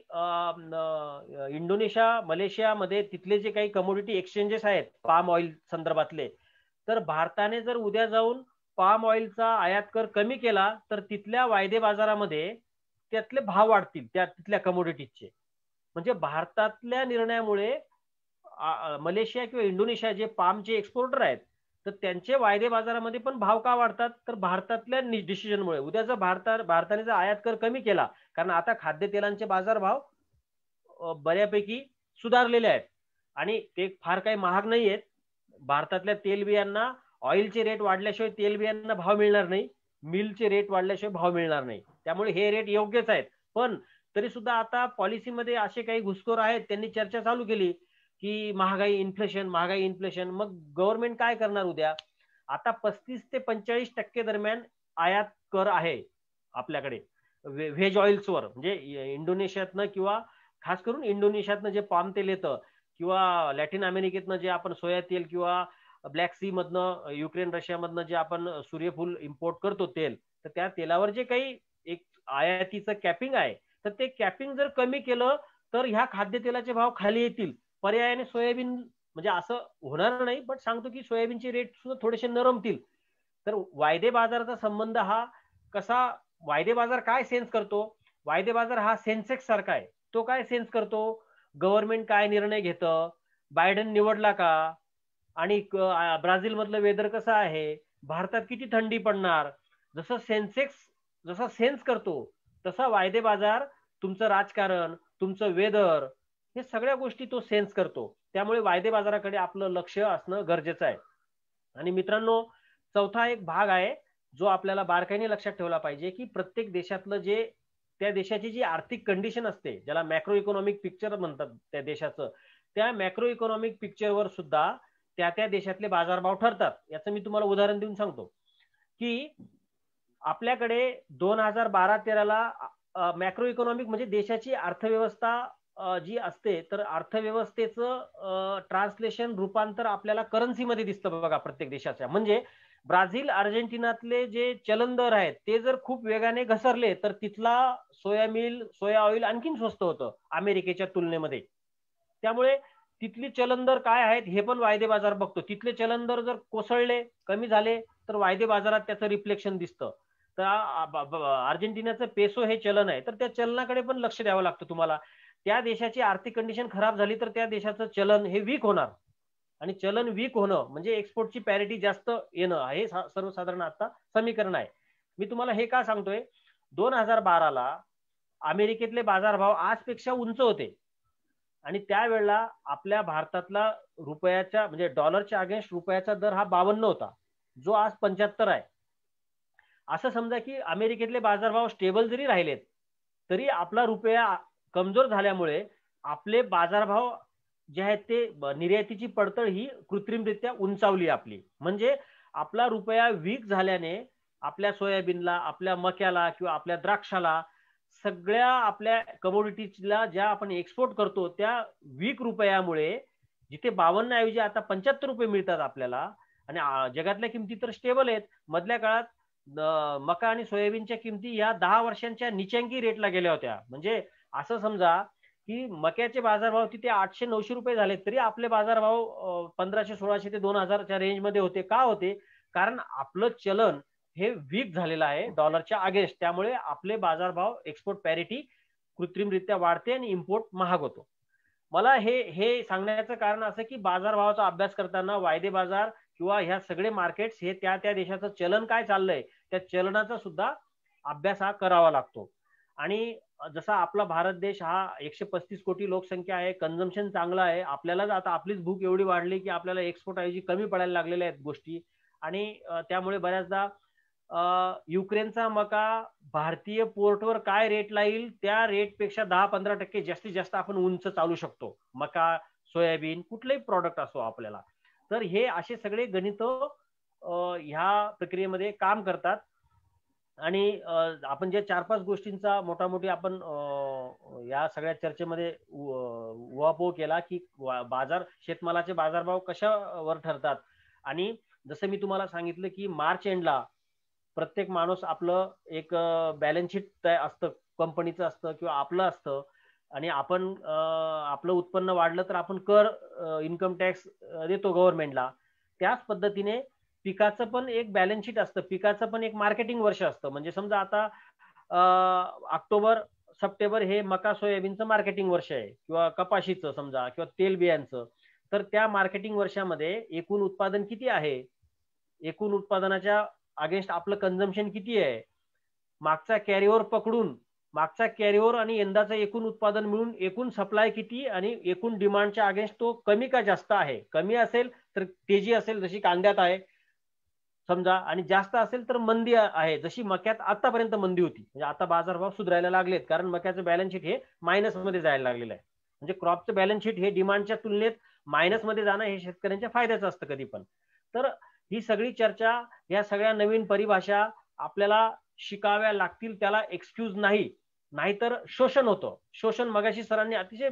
इंडोनेशिया, मलेशियामध्ये तिथले जे काही कमोडिटी एक्सचेंजेस आहेत पाम ऑइल संदर्भातले, तर भारताने जर उद्या जाऊन पाम ऑइलचा आयात कर कमी केला तर तिथल्या वायदे बाजारामध्ये त्यातले भाव वाढतील, तिथल्या कमोडिटीजचे. म्हणजे भारतातल्या निर्णयामुळे मलेशिया किंवा इंडोनेशिया जे पामचे एक्सपोर्टर आहेत तर त्यांचे वायदे बाजारामध्ये पण भाव का वाढतात, तर भारतातल्या डिसिजनमुळे. उद्या जर भारताने जर आयात कर कमी केला, कारण आता खाद्यतेलांचे बाजारभाव बऱ्यापैकी सुधारलेले आहेत आणि ते फार काही महाग नाही आहेत. भारतातल्या तेलबियांना ऑइलचे रेट वाढल्याशिवाय तेलबियांना भाव मिळणार नाही. मिलचे रेट वाढल्याशिवाय भाव मिळणार नाही. त्यामुळे हे रेट योग्यच आहेत. पण तरी सुद्धा आता पॉलिसीमध्ये असे काही घुसखोर आहेत, त्यांनी चर्चा चालू केली की महागाई इन्फ्लेशन. मग गव्हर्नमेंट काय करणार उद्या? आता 35 ते 45% दरम्यान आयात कर आहे आपल्याकडे व्हेज ऑइल्सवर. म्हणजे इंडोनेशियातनं किंवा खास करून इंडोनेशियातनं जे पाम तेल येतं किंवा लॅटिन अमेरिकेतनं जे आपण सोया तेल किंवा ब्लॅक सी मधनं युक्रेन रशियामधनं जे आपण सूर्यफूल इम्पोर्ट करतो तेल, तर त्या तेलावर जे काही एक आयातीचं कॅपिंग आहे, तर ते कॅपिंग जर कमी केलं तर ह्या खाद्यतेलाचे भाव खाली येतील. पर्यायाने सोयाबीन, म्हणजे असं होणार नाही पण सांगतो की सोयाबीनचे रेट सुद्धा थोडेसे नरमतील. तर वायदे बाजाराचा संबंध हा कसा, वायदे बाजार काय सेन्स करतो? वायदे बाजार हा सेन्सेक्स सारखा आहे. तो काय सेन्स करतो? गव्हर्नमेंट काय निर्णय घेतं, बायडन निवडला का, आणि ब्राझील मधलं वेदर कसं आहे, भारतात किती थंडी पडणार. जसं सेन्सेक्स जसा सेन्स करतो तसा वायदे बाजार तुमचं राजकारण, तुमचं वेदर, हे सगळ्या गोष्टी तो सेन्स करतो. त्यामुळे वायदे बाजाराकडे आपलं लक्ष असणं गरजेचं आहे. आणि मित्रांनो, चौथा एक भाग आहे जो आपल्याला बारकाईने लक्षात ठेवला पाहिजे की प्रत्येक देशातलं जे त्या देशाची जी आर्थिक कंडिशन असते, ज्याला मॅक्रो इकॉनॉमिक पिक्चर म्हणतात त्या देशाचं, त्या मॅक्रो इकॉनॉमिक पिक्चरवर सुद्धा त्या देशातले बाजारभाव ठरतात. याचं मी तुम्हाला उदाहरण देऊन सांगतो की आपल्याकडे 2012-13ला मॅक्रो इकॉनॉमिक म्हणजे देशाची अर्थव्यवस्था जी असते, तर अर्थव्यवस्थेचं ट्रान्सलेशन रूपांतर आपल्याला करन्सीमध्ये दिसतं बघा प्रत्येक देशाच्या. म्हणजे ब्राझील अर्जेंटिनातले जे चलन दर आहेत ते जर खूप वेगाने घसरले तर तिथला सोया ऑइल आणखीन स्वस्त होतं अमेरिकेच्या तुलनेमध्ये. त्यामुळे तिथली चलन दर काय आहेत हे पण वायदे बाजार बघतो. तिथले चलन दर जर कोसळले, कमी झाले, तर वायदे बाजारात त्याचं रिफ्लेक्शन दिसतं. तर अर्जेंटिनाचं पेसो हे चलन आहे, तर त्या चलनाकडे पण लक्ष द्यावं लागतं तुम्हाला. त्या देशाची आर्थिक कंडिशन खराब झाली तर त्या देशाचं चलन हे वीक होणार, आणि चलन वीक होणं म्हणजे एक्सपोर्टची पॅरिटी जास्त येणं हे सर्वसाधारण आता समीकरण आहे. मी तुम्हाला हे का सांगतोय, 2012ला अमेरिकेतले बाजारभाव आजपेक्षा उंच होते आणि त्यावेळेला आपल्या भारतातला रुपयाच्या म्हणजे डॉलरच्या अगेन्स्ट रुपयाचा दर हा 52 होता, जो आज 75 आहे. असं समजा की अमेरिकेतले बाजारभाव स्टेबल जरी राहिलेत तरी आपला रुपया कमजोर झाल्यामुळे आपले बाजारभाव जे आहेत ते निर्यातीची पडतळ ही कृत्रिमरित्या उंचावली आपली. म्हणजे आपला रुपया वीक झाल्याने आपल्या सोयाबीनला, आपल्या मक्याला किंवा आपल्या द्राक्षाला, सगळ्या आपल्या कमोडिटीजला ज्या आपण एक्सपोर्ट करतो त्या वीक रुपयामुळे जिथे 52 ऐवजी आता 75 रुपये मिळतात आपल्याला, आणि जगातल्या किमती तर स्टेबल आहेत. मधल्या काळात मका आणि सोयाबीनच्या किमती या 10 वर्षांच्या निचंकी रेटला गेल्या होत्या. म्हणजे असं समजा की मक्याचे बाजारभाव तिथे 800-900 रुपये झाले तरी आपले बाजारभाव 1500-1600 ते 2000च्या रेंजमध्ये होते. का होते? कारण आपलं चलन हे वीक झालेलं आहे डॉलरच्या अगेन्स्ट. त्यामुळे आपले बाजारभाव एक्सपोर्ट पॅरिटी कृत्रिमरित्या वाढते आणि इम्पोर्ट महाग होतो. मला हे सांगण्याचं कारण असं की बाजारभावाचा अभ्यास करताना वायदे बाजार किंवा ह्या सगळे मार्केट्स हे त्या देशाचं चलन काय चाललंय त्या चलनाचा सुद्धा अभ्यास हा करावा लागतो. आणि जसा आपला भारत देश हा 135 कोटी लोकसंख्या आहे, कन्झम्पशन चांगलं आहे, आपल्यालाच आता आपलीच भूक एवढी वाढली की आपल्याला एक्सपोर्ट ऐवजी कमी पडायला लागलेल्या आहेत गोष्टी. आणि त्यामुळे बऱ्याचदा युक्रेनचा मका भारतीय पोर्टवर काय रेटला येईल त्या रेटपेक्षा 10-15% जास्तीत जास्त आपण उंच चालू शकतो. मका, सोयाबीन, कुठलेही प्रॉडक्ट असो आपल्याला. तर हे असे सगळे गणित ह्या प्रक्रियेमध्ये काम करतात. आणि आपण जे 4-5 गोष्टींचा मोठामोठी आपण या सगळ्या चर्चेमध्ये उहापोह केला की बाजार, शेतमालाचे बाजारभाव कशावर ठरतात. आणि जसं मी तुम्हाला सांगितलं की मार्च एंडला प्रत्येक माणूस आपलं एक बॅलन्स शीट असतं, कंपनीचं असतं किंवा आपलं असतं, आणि आपण आपलं उत्पन्न वाढलं तर आपण कर, इन्कम टॅक्स देतो गव्हर्नमेंटला. त्याच पद्धतीने पिकाचं पण एक बॅलन्स शीट असतं, पिकाचं पण एक मार्केटिंग वर्ष असतं. म्हणजे समजा आता ऑक्टोबर-सप्टेंबर हे मका सोयाबीनचं मार्केटिंग वर्ष आहे, किंवा कपाशीचं समजा, किंवा तेलबियांचं. तर त्या मार्केटिंग वर्षामध्ये एकूण उत्पादन किती आहे, एकूण उत्पादनाच्या अगेन्स्ट आपलं कन्झम्पशन किती आहे, मागचा कॅरीओव्हर पकडून, मागचा कॅरीओव्हर आणि यंदाचं एकूण उत्पादन मिळून एकूण सप्लाय किती आणि एकूण डिमांडच्या अगेन्स्ट तो कमी का जास्त आहे. कमी असेल तर तेजी असेल जशी कांद्यात आहे, समजा, आणि जास्त असेल तर मंदी आहे, जशी मक्यात आतापर्यंत मंदी होती. म्हणजे आता बाजारभाव सुधारायला लागलेत, कारण मक्याचं बॅलन्स शीट हे मायनस मध्ये जायला लागलेलं आहे. म्हणजे क्रॉपचं बॅलन्स शीट हे डिमांडच्या तुलनेत मायनस मध्ये जाणं हे शेतकऱ्यांच्या फायद्याचं असतं कधी पण. तर ही सगळी चर्चा, या सगळ्या नवीन परिभाषा आपल्याला शिकाव्या लागतील, त्याला एक्सक्यूज नाही, नाहीतर शोषण होतं. शोषण, मगाशी सरांनी अतिशय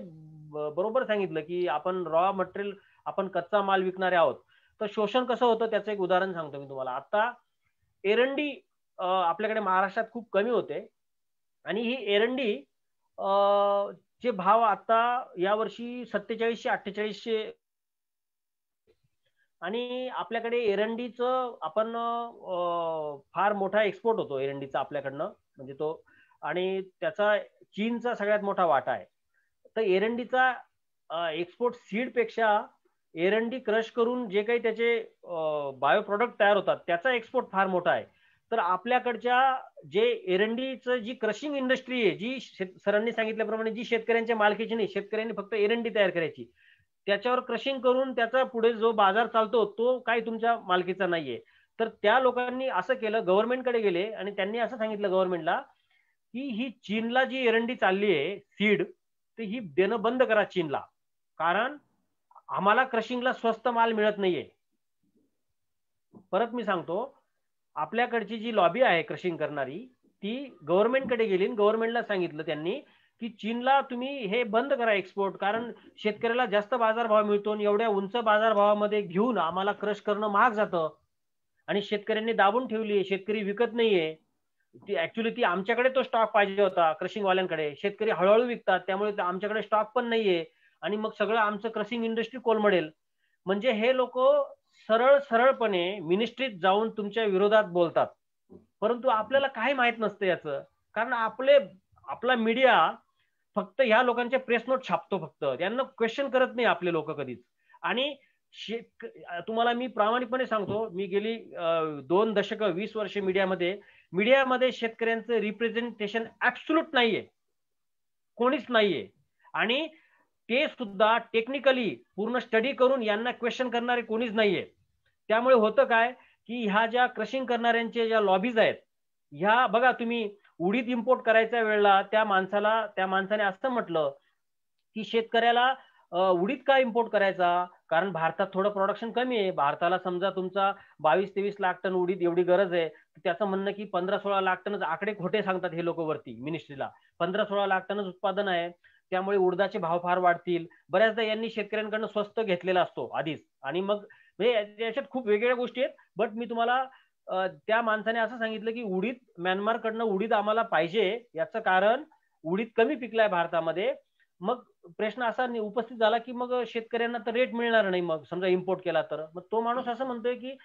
बरोबर सांगितलं की आपण रॉ मटेरियल, आपण कच्चा माल विकणारे आहोत. तर शोषण कसं होतं त्याचं एक उदाहरण सांगतो मी तुम्हाला. आता एरंडी आपल्याकडे महाराष्ट्रात खूप कमी होते, आणि ही एरंडी चे भाव आता यावर्षी 4700-4800, आणि आपल्याकडे एरंडीचं आपण फार मोठा एक्सपोर्ट होतो एरंडीचा आपल्याकडनं, म्हणजे तो, आणि त्याचा चीनचा सगळ्यात मोठा वाटा आहे. तर एरंडीचा एक्सपोर्ट सीड पेक्षा एरंडी क्रश करून जे काही त्याचे बायो प्रोडक्ट तयार होतात त्याचा एक्सपोर्ट फार मोठा आहे. तर आपल्याकडच्या जे एरंडीचं जी क्रशिंग इंडस्ट्री आहे, जी सरांनी सांगितल्याप्रमाणे जी शेतकऱ्यांच्या मालकीची नाही, शेतकऱ्यांनी फक्त एरंडी तयार करायची, त्याच्यावर क्रशिंग करून त्याचा पुढे जो बाजार चालतो तो काही तुमच्या मालकीचा नाहीये. तर त्या लोकांनी असं केलं, गव्हर्नमेंटकडे गेले आणि त्यांनी असं सांगितलं गव्हर्नमेंटला की ही चीनला जी एरंडी चालली आहे सीड, तर ही देणं बंद करा चीनला, कारण आम्हाला क्रशिंगला स्वस्त माल मिळत नाहीये. परत मी सांगतो, आपल्याकडची जी लॉबी आहे क्रशिंग करणारी, ती गव्हर्नमेंटकडे गेली, गव्हर्नमेंटला सांगितलं त्यांनी की चीनला तुम्ही हे बंद करा एक्सपोर्ट, कारण शेतकऱ्याला जास्त बाजारभाव मिळतो आणि एवढ्या उंच बाजारभावामध्ये घेऊन आम्हाला क्रश करणं महाग जातं, आणि शेतकऱ्यांनी दाबून ठेवली, शेतकरी विकत नाहीये. ती ऍक्च्युली ती आमच्याकडे तो स्टॉक पाहिजे होता क्रशिंग वाल्यांकडे, शेतकरी हळूहळू विकतात, त्यामुळे आमच्याकडे स्टॉक पण नाहीये, आणि मग सगळं आमचं क्रशिंग इंडस्ट्री कोलमडेल. म्हणजे हे लोक सरळपणे मिनिस्ट्रीत जाऊन तुमच्या विरोधात बोलतात, परंतु आपल्याला काही माहित नसतं याचं, कारण आपला मीडिया फक्त ह्या लोकांचे प्रेस नोट छापतो, फक्त त्यांना क्वेश्चन करत नाही आपले लोक कधीच. आणि तुम्हाला मी प्रामाणिकपणे सांगतो, मी गेली 2 दशक 20 वर्ष मीडियामध्ये शेतकऱ्यांचं रिप्रेझेंटेशन ऍब्सोल्यूट नाहीये, कोणीच नाहीये. आणि ते सुद्धा टेक्निकली पूर्ण स्टडी करून यांना क्वेश्चन करणारे कोणीच नाहीये. त्यामुळे होतं काय की ह्या ज्या क्रशिंग करणाऱ्यांचे ज्या लॉबीज आहेत, ह्या बघा तुम्ही, उडीद इम्पोर्ट करायच्या वेळेला त्या माणसाने असं म्हटलं की शेतकऱ्याला उडीद का इम्पोर्ट करायचा, कारण भारतात थोडं प्रोडक्शन कमी आहे, भारताला समजा तुमचा 22-23 लाख टन उडीद एवढी गरज आहे, त्याचं म्हणणं की 15-16 लाख टनच, आकडे खोटे सांगतात हे लोक वरती मिनिस्ट्रीला, 15-16 लाख टनच उत्पादन आहे, त्यामुळे उडदाचे भाव फार वाढतील. बऱ्याचदा यांनी शेतकऱ्यांकडनं स्वस्त घेतलेला असतो आधीच, आणि मग म्हणजे याच्यात खूप वेगवेगळ्या गोष्टी आहेत. बट मी तुम्हाला त्या माणसाने असं सांगितलं की उडीद, म्यानमारकडनं उडीद आम्हाला पाहिजे, याचं कारण उडीद कमी पिकलाय भारतामध्ये. मग प्रश्न असा उपस्थित झाला की मग शेतकऱ्यांना तर रेट मिळणार नाही, मग समजा इम्पोर्ट केला तर. मग तो माणूस असं म्हणतोय की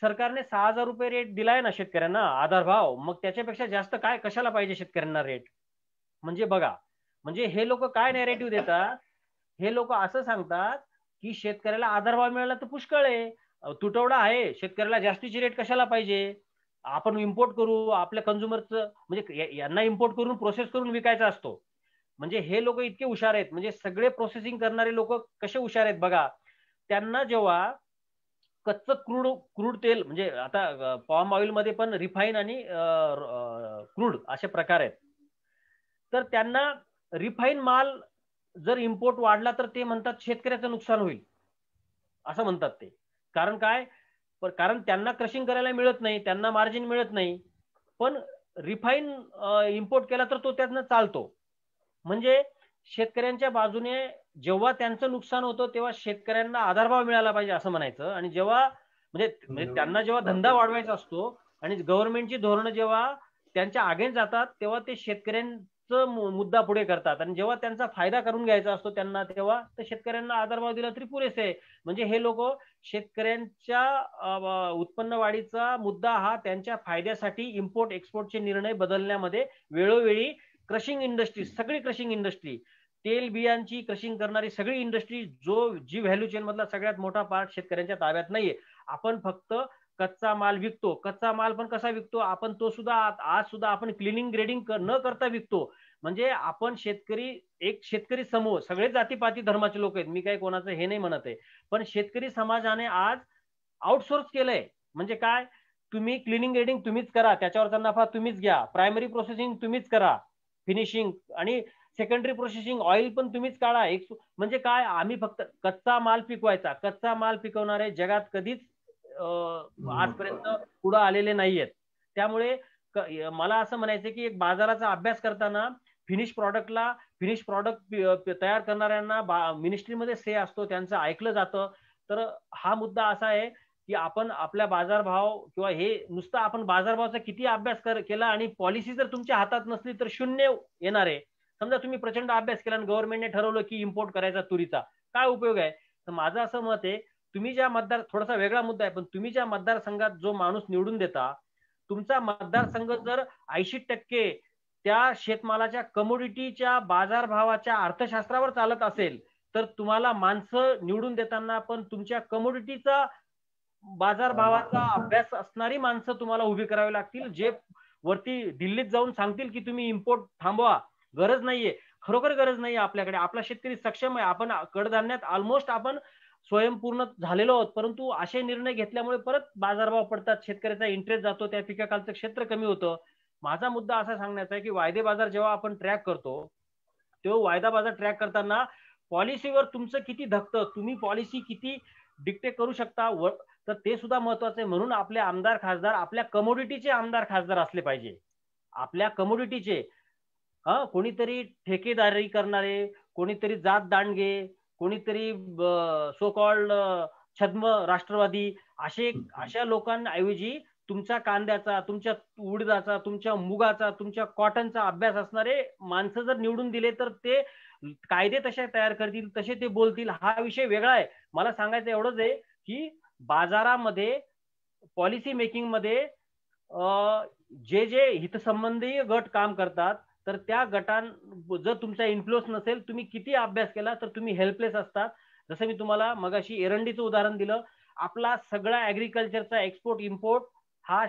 सरकारने 6000 रुपये रेट दिलाय ना शेतकऱ्यांना आधार भाव, मग त्याच्यापेक्षा जास्त काय कशाला पाहिजे शेतकऱ्यांना रेट. म्हणजे बघा, म्हणजे हे लोक काय नॅरेटिव्ह देतात, हे लोक असं सांगतात की शेतकऱ्याला आधारभाव मिळाला तर पुष्कळ आहे, तुटवडा आहे, शेतकऱ्याला जास्तीची रेट कशाला पाहिजे, आपण इम्पोर्ट करू, आपल्या कंझ्युमरचं म्हणजे यांना इम्पोर्ट करून प्रोसेस करून विकायचा असतो. म्हणजे हे लोक इतके हुशार आहेत, म्हणजे सगळे प्रोसेसिंग करणारे लोक कसे हुशार आहेत बघा. त्यांना जेव्हा कच्चं क्रूड तेल, म्हणजे आता पॉम ऑइल मध्ये पण रिफाईन आणि क्रूड असे प्रकार आहेत, तर त्यांना रिफाईन माल जर इम्पोर्ट वाढला तर ते म्हणतात शेतकऱ्याचं नुकसान होईल, असं म्हणतात ते. कारण काय, कारण त्यांना क्रशिंग करायला मिळत नाही, त्यांना मार्जिन मिळत नाही, पण रिफाईन इम्पोर्ट केला तर तो त्यातनं चालतो. म्हणजे शेतकऱ्यांच्या बाजूने जेव्हा त्यांचं नुकसान होतं तेव्हा शेतकऱ्यांना आधारभाव मिळाला पाहिजे असं म्हणायचं, आणि जेव्हा म्हणजे त्यांना जेव्हा धंदा वाढवायचा असतो आणि गव्हर्नमेंटची धोरणं जेव्हा त्यांच्या अगेन्स्ट जातात तेव्हा ते शेतकऱ्यांचं मुद्दा पुढे करतात, आणि जेव्हा त्यांचा फायदा करून घ्यायचा असतो त्यांना, तेव्हा तर शेतकऱ्यांना आधारभाव दिला तरी पुरेसे आहे. म्हणजे हे लोक शेतकऱ्यांच्या उत्पन्न वाढीचा मुद्दा हा त्यांच्या फायद्यासाठी इम्पोर्ट एक्सपोर्टचे निर्णय बदलण्यामध्ये वेळोवेळी क्रशिंग इंडस्ट्री, सगळी क्रशिंग इंडस्ट्री, तेल बियांची क्रशिंग करणारी सगळी इंडस्ट्री, जी व्हॅल्यू चेन मधला सगळ्यात मोठा पार्ट शेतकऱ्यांच्या ताब्यात नाहीये. आपण फक्त कच्चा माल विकतो. कच्चा माल पण कसा विकतो आपण, तो सुद्धा आज सुद्धा आपण क्लिनिंग ग्रेडिंग न करता विकतो. म्हणजे आपण एक शेतकरी समूह, सगळे जातीपाती धर्माचे लोक आहेत, मी काही कोणाचं हे नाही म्हणत आहे, पण शेतकरी समाजाने आज आउटसोर्स केलंय. म्हणजे काय, तुम्ही क्लिनिंग ग्रेडिंग तुम्हीच करा, त्याच्यावरचा नफा तुम्हीच घ्या, प्रायमरी प्रोसेसिंग तुम्हीच करा, फिनिशिंग आणि सेकंडरी प्रोसेसिंग ऑइल पण तुम्हीच काढा. म्हणजे काय, आम्ही फक्त कच्चा माल पिकवायचा. कच्चा माल पिकवणारे जगात कधीच आजपर्यंत पुढे आलेले नाहीयेत. त्यामुळे मला असं म्हणायचं की एक बाजाराचा अभ्यास करताना फिनिश प्रॉडक्ट तयार करणाऱ्यांना मिनिस्ट्रीमध्ये से असतो, त्यांचं ऐकलं जातं. तर हा मुद्दा असा आहे की आपण आपल्या बाजारभाव किंवा हे नुसतं आपण बाजारभावाचा किती अभ्यास केला आणि पॉलिसी जर तुमच्या हातात नसली तर शून्य येणार आहे. समजा तुम्ही प्रचंड अभ्यास केला आणि गव्हर्नमेंटने ठरवलं की इम्पोर्ट करायचा तुरीचा, काय उपयोग आहे? तर माझं असं मत आहे, तुम्ही ज्या थोडासा वेगळा मुद्दा आहे, पण तुम्ही ज्या मतदारसंघात जो माणूस निवडून देता, तुमचा मतदारसंघ जर 80% त्या शेतमालाच्या कमोडिटीच्या बाजारभावाच्या अर्थशास्त्रावर चालत असेल तर तुम्हाला माणसं निवडून देताना पण तुमच्या कमोडिटीचा बाजारभावाचा अभ्यास असणारी माणसं तुम्हाला उभी करावी लागतील, जे वरती दिल्लीत जाऊन सांगतील की तुम्ही इम्पोर्ट थांबवा. गरज नाहीये, खरोखर गरज नाहीये आपल्याकडे. आपला शेतकरी सक्षम आहे, आपण कडधान्यात ऑलमोस्ट आपण स्वयंपूर्ण झालेलो आहोत, परंतु असे निर्णय घेतल्यामुळे परत बाजारभाव पडतात, शेतकऱ्याचा इंटरेस्ट जातो, त्या पिकाखालचं क्षेत्र कमी होतं. माझा मुद्दा असा सांगण्याचा आहे की वायदे बाजार जेव्हा आपण ट्रॅक करतो तेव्हा वायदा बाजार ट्रॅक करताना पॉलिसीवर तुमचं किती धकतं, तुम्ही पॉलिसी किती डिक्टेट करू शकता, तर ते सुद्धा महत्वाचं आहे. म्हणून आपले आमदार खासदार आपल्या कमोडिटीचे आमदार खासदार असले पाहिजे. आपल्या कमोडिटीचे, कोणीतरी ठेकेदारी करणारे, कोणीतरी जात दांडगे, कोणीतरी सो कॉल्ड छद्म राष्ट्रवादी, अशा लोकांऐवजी तुमच्या कांद्याचा, तुमच्या उडदाचा, तुमच्या मुगाचा, तुमच्या कॉटनचा अभ्यास असणारे माणसं जर निवडून दिले तर ते कायदे तसे तयार करतील, तसे ते बोलतील. हा विषय वेगळा आहे. मला सांगायचं एवढंच आहे की बाजारामध्ये पॉलिसी मेकिंग मध्ये जे हितसंबंधी गट काम करतात, तर त्या गटां जर तुमचा इन्फ्लुअन्स नसेल, तुम्ही किती अभ्यास केला तर तुम्ही हेल्पलेस असतात. जसं मी तुम्हाला मगाशी एरंडीचं उदाहरण दिलं. आपला सगळा ऍग्रिकल्चरचा एक्सपोर्ट इम्पोर्ट हा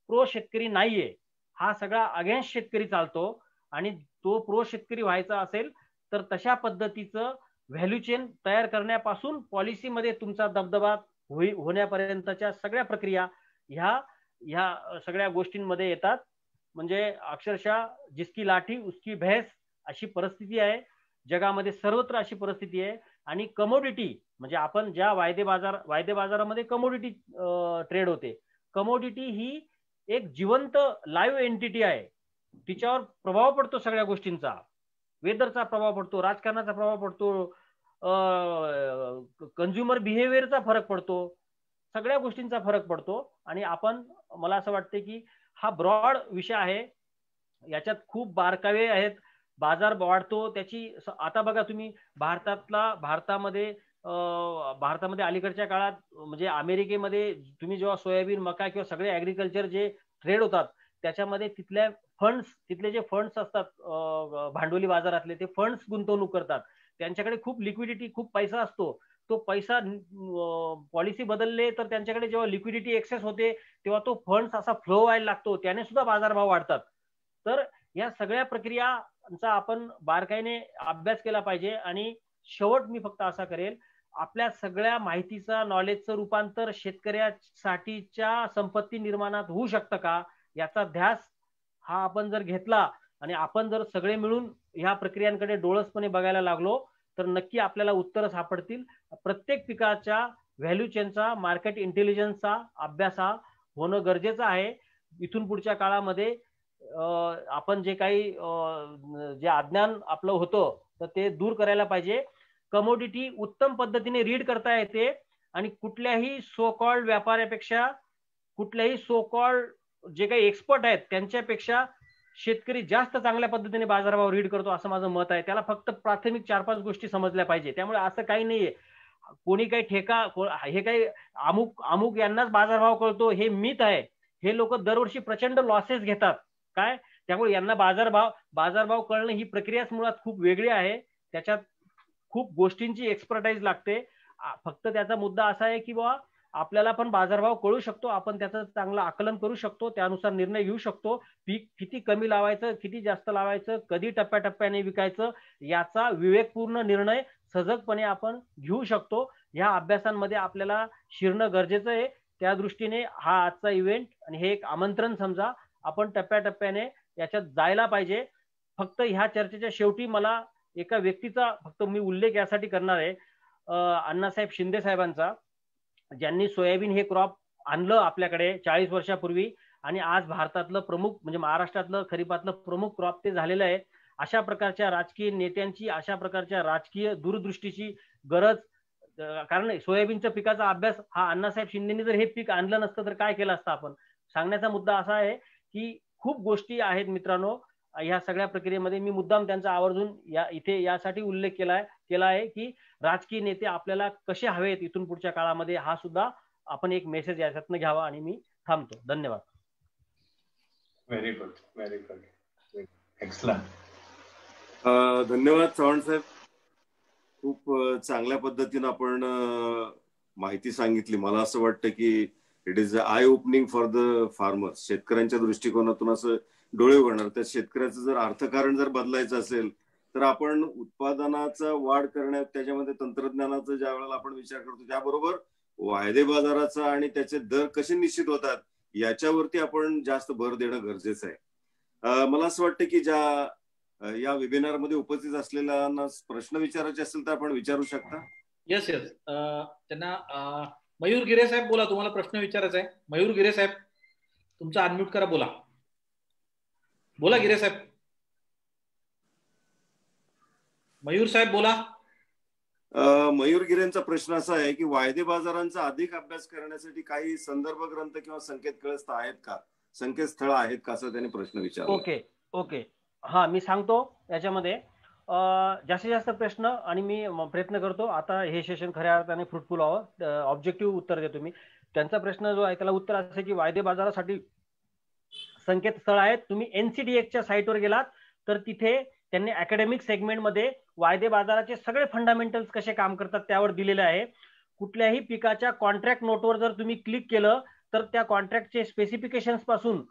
प्रो शेतकरी नाहीये, हा सगळा अगेन्स्ट शेतकरी चालतो. आणि तो प्रो शेतकरी व्हायचा असेल तर तशा पद्धतीचं व्हॅल्यू चेन तयार करण्यापासून पॉलिसीमध्ये तुमचा दबदबा होण्यापर्यंतच्या सगळ्या प्रक्रिया ह्या सगळ्या गोष्टींमध्ये येतात. म्हणजे अक्षरशः जिसकी लाठी उसकी भैंस अशी परिस्थिती आहे जगामध्ये, सर्वत्र अशी परिस्थिती आहे. आणि कमोडिटी म्हणजे आपण ज्या वायदे बाजारामध्ये कमोडिटी ट्रेड होते, कमोडिटी ही एक जिवंत लाईव्ह एंटिटी आहे. तिच्यावर प्रभाव पडतो सगळ्या गोष्टींचा, वेदरचा प्रभाव पडतो, राजकारणाचा प्रभाव पडतो, कंझ्युमर बिहेवियरचा फरक पडतो, सगळ्या गोष्टींचा फरक पडतो. आणि मला असं वाटते की हा ब्रॉड विषय आहे, याच्यात खूप बारकावे आहेत. बाजार वाढतो त्याची, आता बघा तुम्ही भारतामध्ये अलीकडच्या काळात म्हणजे अमेरिकेमध्ये तुम्ही जेव्हा सोयाबीन, मका किंवा सगळे ऍग्रिकल्चर जे ट्रेड होतात त्याच्यामध्ये तिथले जे फंड्स असतात भांडवली बाजारातले, ते फंड्स गुंतवणूक करतात. त्यांच्याकडे खूप लिक्विडिटी, खूप पैसा असतो. तो पैसा पॉलिसी बदलले तर त्यांच्याकडे जेव्हा लिक्विडिटी एक्सेस होते तेव्हा तो फंड्स असा फ्लो व्हायला लागतो, त्याने सुद्धा बाजारभाव वाढतात. तर या सगळ्या प्रक्रियांचा आपण बारकाईने अभ्यास केला पाहिजे. आणि शेवट मी फक्त असा करेल, आपल्या सगळ्या माहितीचा, नॉलेजचं रूपांतर शेतकऱ्यासाठीच्या संपत्ती निर्माणात होऊ शकतं का, याचा ध्यास हा आपण जर घेतला आणि आपण जर सगळे मिळून ह्या प्रक्रियांकडे डोळसपणे बघायला लागलो तर नक्की आपल्याला उत्तरं सापडतील. प्रत्येक पिकाच्या व्हॅल्यू चेनचा, मार्केट इंटेलिजन्सचा अभ्यास हा होणं गरजेचं आहे. इथून पुढच्या काळामध्ये आपण जे काही जे अज्ञान आपलं होतं तर ते दूर करायला पाहिजे. कमोडिटी उत्तम पद्धतीने रीड करता येते आणि कुठल्याही सो कॉल्ड व्यापाऱ्यापेक्षा, कुठल्याही सो कॉल्ड जे काही एक्सपर्ट आहेत त्यांच्यापेक्षा शेतकरी जास्त चांगल्या पद्धतीने बाजारभाव रीड करतो असं माझं मत आहे. त्याला फक्त प्राथमिक 4-5 गोष्टी समजल्या पाहिजे. त्यामुळे असं काही नाहीये कोणी काही हे काही अमुक यांनाच बाजारभाव कळतो हे मिथ आहे. हे लोक दरवर्षी प्रचंड लॉसेस घेतात काय, त्यामुळे यांना बाजारभाव कळणं ही प्रक्रियाच मुळात खूप वेगळी आहे. त्याच्यात खूप गोष्टींची एक्सपर्टाईज लागते. फक्त त्याचा मुद्दा असा आहे की बाबा आपल्याला पण बाजारभाव कळू शकतो, आपण त्याचं चांगलं आकलन करू शकतो, त्यानुसार निर्णय घेऊ शकतो. पीक किती कमी लावायचं, किती जास्त लावायचं, कधी टप्प्याटप्प्याने विकायचं, याचा विवेकपूर्ण निर्णय सजगपणे आपण घेऊ शकतो. ह्या अभ्यासांमध्ये आपल्याला शिरणं गरजेचं आहे. त्या दृष्टीने हा आजचा इव्हेंट आणि हे एक आमंत्रण समजा, आपण टप्प्याटप्प्याने याच्यात जायला पाहिजे. फक्त ह्या चर्चेच्या शेवटी मला एका व्यक्तीचा फक्त मी उल्लेख यासाठी करणार आहे, अण्णासाहेब शिंदे साहेबांचा, ज्यांनी सोयाबीन हे क्रॉप आणलं आपल्याकडे 40 वर्षापूर्वी आणि आज भारतातलं प्रमुख म्हणजे महाराष्ट्रातलं खरीपातलं प्रमुख क्रॉप ते झालेलं आहे. अशा प्रकारच्या राजकीय नेत्यांची, अशा प्रकारच्या राजकीय दूरदृष्टीची गरज, कारण सोयाबीनच्या पिकाचा अभ्यास हा अण्णासाहेब शिंदेनी जर हे पीक आणलं नसतं तर काय केलं असतं आपण. सांगण्याचा मुद्दा असा आहे की खूप गोष्टी आहेत मित्रांनो ह्या सगळ्या प्रक्रियेमध्ये. मी मुद्दाम त्यांचा आवर्जून इथे यासाठी उल्लेख केला आहे की राजकीय नेते आपल्याला कसे हवेत इथून पुढच्या काळामध्ये, हा सुद्धा आपण एक मेसेज याच्यातनं घ्यावा. आणि मी थांबतो. धन्यवाद. Very good, very good, excellent. धन्यवाद चव्हाण साहेब. खूप चांगल्या पद्धतीने आपण माहिती सांगितली. मला असं वाटतं की it is eye opening for the farmers. शेतकऱ्यांच्या दृष्टिकोनातून असं डोळे उघडणार. त्या शेतकऱ्याचं जर अर्थकारण जर बदलायचं असेल तर आपण उत्पादनाचा वाढ करण्यात, त्याच्यामध्ये तंत्रज्ञानाचा ज्या वेळेला आपण विचार करतो, त्याबरोबर वायदे बाजाराचा आणि त्याचे दर कसे निश्चित होतात याच्यावरती आपण जास्त भर देणं गरजेचं आहे. मला असं वाटतं की या वेबिनार मध्ये उपस्थित असलेल्यांना प्रश्न विचारायचे असेल तर आपण विचारू शकता. Yes yes. त्यांना मयूर गिरे साहेब बोला, तुम्हाला प्रश्न विचारायचा आहे. मयूर गिरे साहेब तुमचा अनम्यूट करा, बोला. बोला गिरे साहेब. मयूर साहेब बोला. मयूर गिरेंचा प्रश्न असा आहे की वायदे बाजारांचा अधिक अभ्यास करण्यासाठी काही संदर्भ ग्रंथ किंवा संकेतस्थळ आहेत का, असं त्यांनी प्रश्न विचारला. ओके. हा, मी सांगतो याच्यामध्ये जास्तीत जास्त प्रश्न आणि मी प्रयत्न करतो आता हे सेशन खऱ्या अर्थाने फ्रुटफुल व्हावं. ऑब्जेक्टिव्ह उत्तर देतो मी. त्यांचा प्रश्न जो आहे त्याला उत्तर असं की वायदे बाजारासाठी संकेतस्थळ आहेत. तुम्ही NCDEXच्या साईटवर गेलात तर तिथे त्यांनी अकॅडमिक सेगमेंटमध्ये वायदे बाजाराचे सगळे फंडामेंटल्स कसे काम करतात त्यावर दिलेले आहे. कुठल्याही पिकाच्या कॉन्ट्रॅक्ट नोटवर जर तुम्ही क्लिक केलं तर त्या कॉन्ट्रॅक्टचे स्पेसिफिकेशन्स पासून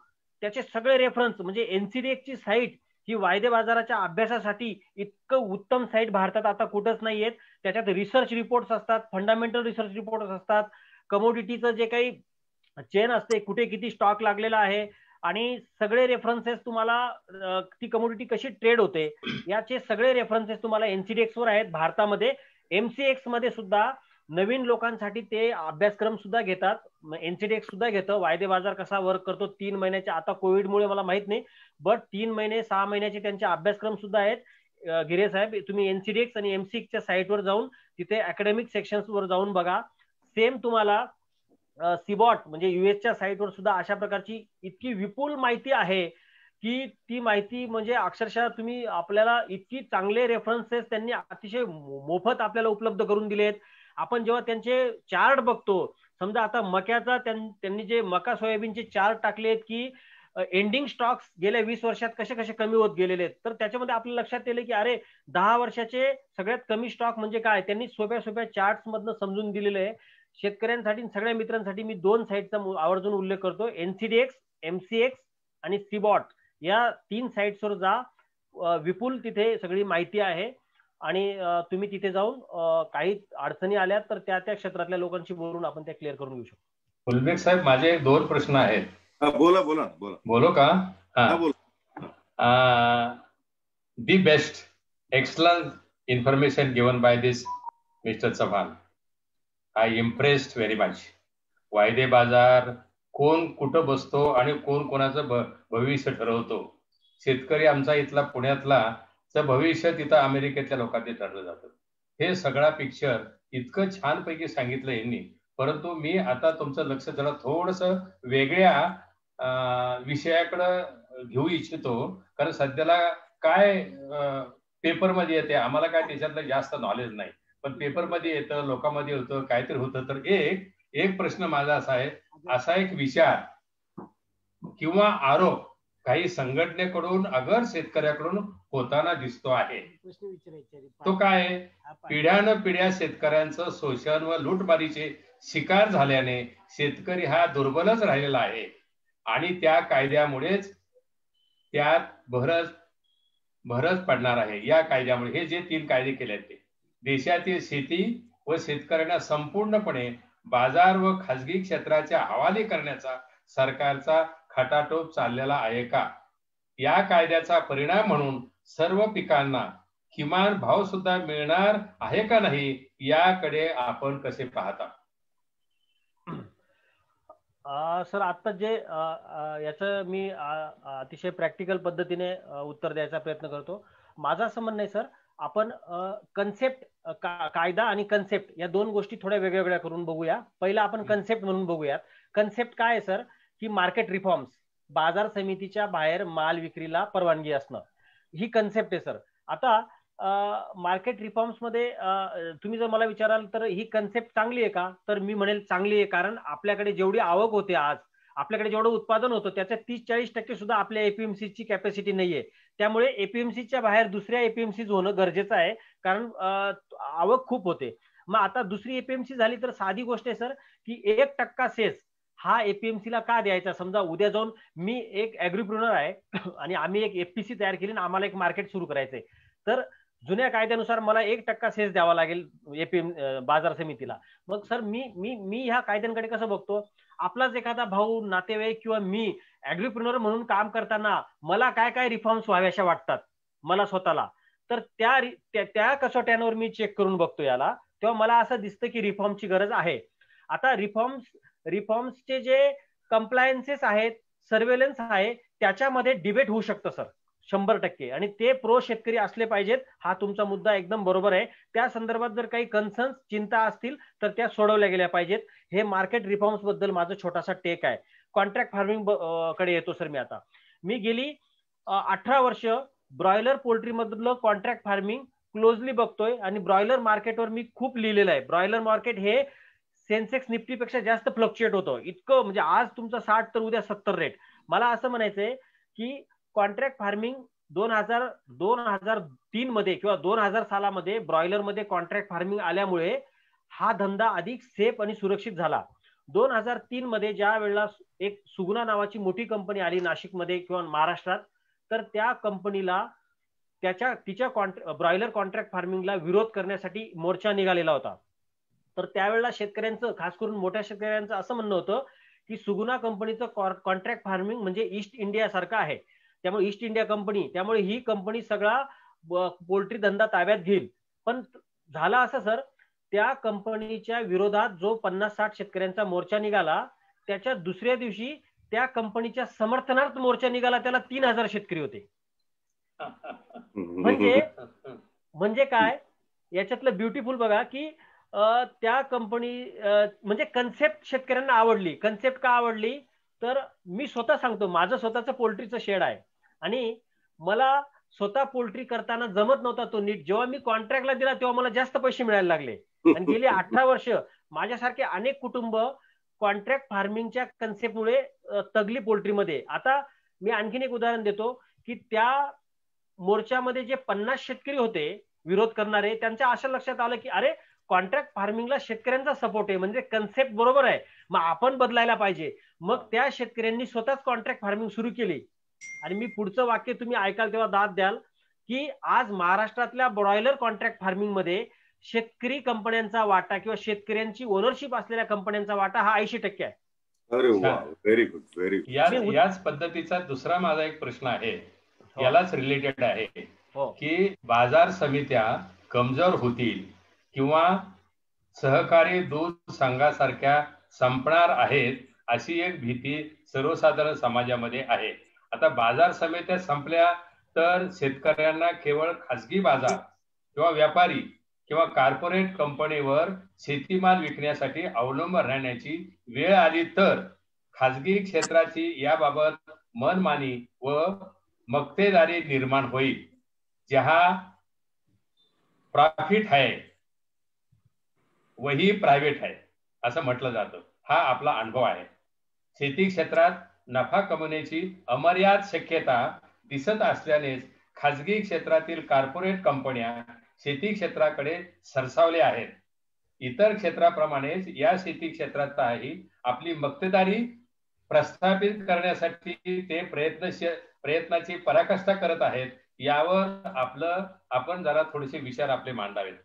त्याचे सगळे रेफरन्स, म्हणजे NCDEXची साईट ही वायदे बाजाराच्या अभ्यासासाठी इतकं उत्तम साईट भारतात आता कुठंच नाहीयेत. त्याच्यात रिसर्च रिपोर्ट्स असतात, फंडामेंटल रिसर्च रिपोर्ट्स असतात, कमोडिटीचं जे काही चेन असते, कुठे किती स्टॉक लागलेला आहे आणि सगळे रेफरन्सेस तुम्हाला ती कमोडिटी कशी ट्रेड होते याचे सगळे रेफरन्सेस तुम्हाला NCDEX वर आहेत. भारतामध्ये MCX मध्ये सुद्धा नवीन लोकांसाठी ते अभ्यासक्रम सुद्धा घेतात. NCDEX सुद्धा घेतं वायदे बाजार कसा वर्क करतो. 3 महिन्याचे, आता कोविडमुळे मला माहित नाही, बट 3 महिने 6 महिन्याचे त्यांचे अभ्यासक्रम सुद्धा आहेत. गिरे साहेब, तुम्ही NCDEX आणि MCX च्या साईटवर जाऊन तिथे अकॅडमिक सेक्शन्स वर जाऊन बघा. सेम तुम्हाला सीबॉट म्हणजे US साईटवर सुद्धा अशा प्रकारची इतकी विपुल माहिती आहे की ती माहिती म्हणजे अक्षरशः तुम्ही आपल्याला इतकी चांगले रेफरन्सेस त्यांनी अतिशय मोफत आपल्याला उपलब्ध करून दिलेत. आपण जेव्हा त्यांचे चार्ट बघतो, समजा आता मक्याचा त्यांनी जे मका सोयाबीनचे चार्ट टाकलेत की एंडिंग स्टॉक्स गेल्या 20 वर्षात कसे कसे कमी होत गेलेले आहेत, तर त्याच्यामध्ये आपल्या लक्षात येईल की अरे 10 वर्षाचे सगळ्यात कमी स्टॉक म्हणजे काय, त्यांनी सोप्या सोप्या चार्ट्स मधनं समजून दिलेले आहे. शेतकऱ्यांसाठी सगळ्या मित्रांसाठी मी 2 साईटचा आवर्जून उल्लेख करतो. NCDEX, MCX आणि सीबॉट या 3 साईट्सवर जा. विपुल तिथे सगळी माहिती आहे आणि तुम्ही तिथे जाऊन काही अडचणी आल्या तर त्या क्षेत्रातल्या लोकांशी बोलून आपण त्या क्लिअर करून घेऊ शकतो. फुलबेग साहेब, माझे 2 प्रश्न आहेत. बोलो का? बोला. The best excellent information given by this mister Chavan. I impressed very much. वायदे बाजार कोण कुठं बसतो आणि कोण कोणाचं भविष्य ठरवतो. शेतकरी आमचा इथला पुण्यातला भविष्य तिथं अमेरिकेतल्या लोकांनी ठरलं जातं. हे सगळा पिक्चर इतकं छानपैकी सांगितलं यांनी. परंतु मी आता तुमचं लक्ष जरा थोडस वेगळ्या विषयाकडे घेऊ इच्छितो. कारण सध्याला काय पेपरमध्ये येते, आम्हाला काय त्याच्यातलं जास्त नॉलेज नाही, पण पेपरमध्ये येतं, लोकांमध्ये होतं, काहीतरी होतं. तर एक प्रश्न माझा असा आहे, असा एक विचार किंवा आरोप काही संघटनेकडून अगर शेतकऱ्याकडून होताना दिसतो आहे. तो काय, पिढ्यानपिढ्या शेतकऱ्यांचं शोषण व लूटमारीचे शिकार झाल्याने शेतकरी हा दुर्बलच राहिलेला आहे आणि त्या कायद्यामुळेच त्यात भरच पडणार आहे. या कायद्यामुळे हे जे 3 कायदे केले ते देशातील शेती व शेतकऱ्यांना संपूर्णपणे बाजार व खाजगी क्षेत्राच्या हवाली करण्याचा सरकारचा खटाटोप चाललेला आहे का? या कायद्याचा परिणाम म्हणून सर्व पिकांना किमान भाव सुद्धा मिळणार आहे का नाही, याकडे आपण कसे पाहता? सर, आता जे याचं मी अतिशय प्रॅक्टिकल पद्धतीने उत्तर द्यायचा प्रयत्न करतो. माझं असं म्हणणं आहे सर, आपण कन्सेप्ट, कायदा आणि कन्सेप्ट या दोन गोष्टी थोड्या वेगवेगळ्या करून बघूया. पहिला आपण कन्सेप्ट म्हणून बघूयात. कन्सेप्ट काय आहे सर, की मार्केट रिफॉर्म्स, बाजार समितीच्या बाहेर माल विक्रीला परवानगी असणं, ही कन्सेप्ट आहे सर. आता मार्केट रिफॉर्म्स मध्ये तुम्ही जर मला विचाराल तर ही कन्सेप्ट चांगली आहे का, तर मी म्हणेल चांगली आहे. कारण आपल्याकडे जेवढी आवक होते आज, आपल्याकडे जेवढं उत्पादन होतं त्याच्या 30-40% सुद्धा आपल्या एपीएमसी ची कॅपॅसिटी नाहीये. त्यामुळे एपीएमसीच्या बाहेर दुसऱ्या एपीएमसी होणं गरजेचं आहे, कारण आवक खूप होते. मग आता दुसरी एपीएमसी झाली तर साधी गोष्ट आहे सर, की 1% सेस हा एपीएमसी ला का द्यायचा? समजा उद्या जाऊन मी एक ऍग्रीप्रुनर आहे आणि आम्ही एक एफपीसी तयार केली आणि आम्हाला एक मार्केट सुरू करायचंय, तर जुन्या कायद्यानुसार मला 1% सेस द्यावा लागेल एपीएम बाजार समितीला. मग सर मी मी मी ह्या कायद्यांकडे कसं बघतो, आपलाच एखादा भाऊ, नातेवाईक किंवा मी ऍग्रीप्रुनर म्हणून काम करताना मला काय काय रिफॉर्म्स व्हाव्याशा वाटतात मला स्वतःला, तर त्या कसोट्यांवर मी चेक करून बघतो याला, तेव्हा मला असं दिसतं की रिफॉर्मची गरज आहे. आता रिफॉर्म्सचे जे कंप्लायन्सेस आहेत, सर्वेलन्स आहे, त्याच्यामध्ये डिबेट होऊ शकतं सर 100%, आणि ते प्रो शेतकरी असले पाहिजेत. हा तुमचा मुद्दा एकदम बरोबर आहे. त्या संदर्भात जर काही कन्सर्न्स, चिंता असतील तर त्या सोडवल्या गेल्या पाहिजेत. हे मार्केट रिफॉर्म्स बद्दल माझं छोटासा टेक आहे. कॉन्ट्रॅक्ट फार्मिंग कडे येतो सर. मी गेली 18 वर्ष ब्रॉयलर पोल्ट्री मधलं कॉन्ट्रॅक्ट फार्मिंग क्लोजली बघतोय आणि ब्रॉयलर मार्केटवर मी खूप लिहिलेलं आहे. ब्रॉयलर मार्केट हे सेन्सेक्स निफ्टीपेक्षा जास्त फ्लक्च्युएट होतं. इतकं म्हणजे आज तुमचा 60 तर उद्या 70 रेट. मला असं म्हणायचंय की कॉन्ट्रॅक्ट फार्मिंग 2003 मध्ये किंवा 2000 सालामध्ये ब्रॉयलर मध्ये कॉन्ट्रॅक्ट फार्मिंग आल्यामुळे हा धंदा अधिक सेफ आणि सुरक्षित झाला. 2003 मध्ये ज्या वेळेला एक सुगुना नावाची मोठी कंपनी आली नाशिकमध्ये किंवा महाराष्ट्रात, तर त्या कंपनीला तिच्या ब्रॉयलर कॉन्ट्रॅक्ट फार्मिंगला विरोध करण्यासाठी मोर्चा निघालेला होता. तर त्यावेळेला शेतकऱ्यांचं, खास करून मोठ्या शेतकऱ्यांचं असं म्हणणं होतं की सुगुना कंपनीचं कॉन्ट्रॅक्ट फार्मिंग म्हणजे ईस्ट इंडिया सारखं आहे, त्यामुळे ईस्ट इंडिया कंपनी, त्यामुळे ही कंपनी सगळा पोल्ट्री धंदा ताब्यात घेईल. पण झालं असं सर, त्या कंपनीच्या विरोधात जो 50-60 शेतकऱ्यांचा मोर्चा निघाला, त्याच्या दुसऱ्या दिवशी त्या कंपनीच्या समर्थनार्थ मोर्चा निघाला, त्याला 3000 शेतकरी होते. म्हणजे काय याच्यातलं ब्युटिफुल बघा की त्या कंपनी म्हणजे कन्सेप्ट शेतकऱ्यांना आवडली. कन्सेप्ट का आवडली तर मी स्वतः सांगतो, माझं स्वतःचं पोल्ट्रीचं शेड आहे आणि मला स्वतः पोल्ट्री करताना जमत नव्हता तो नीट. जेव्हा मी कॉन्ट्रॅक्टला दिला तेव्हा मला जास्त पैसे मिळायला लागले आणि गेली 18 वर्ष माझ्यासारखे अनेक कुटुंब कॉन्ट्रॅक्ट फार्मिंगच्या कन्सेप्टमुळे तगली पोल्ट्रीमध्ये. आता मी आणखीन एक उदाहरण देतो की त्या मोर्चामध्ये जे 50 शेतकरी होते विरोध करणारे, त्यांच्या असं लक्षात आलं की अरे कॉन्ट्रॅक्ट फार्मिंगला शेतकऱ्यांचा सपोर्ट आहे, म्हणजे कन्सेप्ट बरोबर आहे, मग आपण बदलायला पाहिजे. मग त्या शेतकऱ्यांनी स्वतःच कॉन्ट्रॅक्ट फार्मिंग सुरू केली. आणि मी पुढचं वाक्य तुम्ही ऐकाल तेव्हा दाद द्याल की आज महाराष्ट्रातल्या ब्रॉयलर कॉन्ट्रॅक्ट फार्मिंग मध्ये शेतकरी कंपन्यांचा वाटा किंवा शेतकऱ्यांची ओनरशिप असलेल्या कंपन्यांचा वाटा हा 80% आहे. अरे वा, व्हेरी गुड, व्हेरी गुड. याच पद्धतीचा दुसरा माझा एक प्रश्न आहे, यालाच रिलेटेड आहे की बाजार समित्या कमजोर होतील किंवा सहकारी दूध संघासारख्या संपणार आहेत अशी एक भीती सर्वसाधारण समाजामध्ये आहे. आता बाजार समित्या संपल्या तर शेतकऱ्यांना केवळ खासगी बाजार किंवा व्यापारी किंवा कॉर्पोरेट कंपनीवर शेतीमाल विकण्यासाठी अवलंबून राहण्याची वेळ आली तर खासगी क्षेत्राची याबाबत मनमानी व मक्तेदारी निर्माण होईल. जहां प्रॉफिट है वही प्रायव्हेट है असं म्हटलं जातं. हा आपला अनुभव आहे. शेती क्षेत्रात नफा कमवण्याची अमर्याद शक्यता दिसत असल्यानेच खासगी क्षेत्रातील कॉर्पोरेट कंपन्या शेती क्षेत्राकडे सरसावल्या आहेत. इतर क्षेत्राप्रमाणेच या शेती क्षेत्रातही आपली मक्तेदारी प्रस्थापित करण्यासाठी ते प्रयत्नाची पराकाष्ठा करत आहेत. यावर आपण जरा थोडेसे विचार आपले मांडावेत.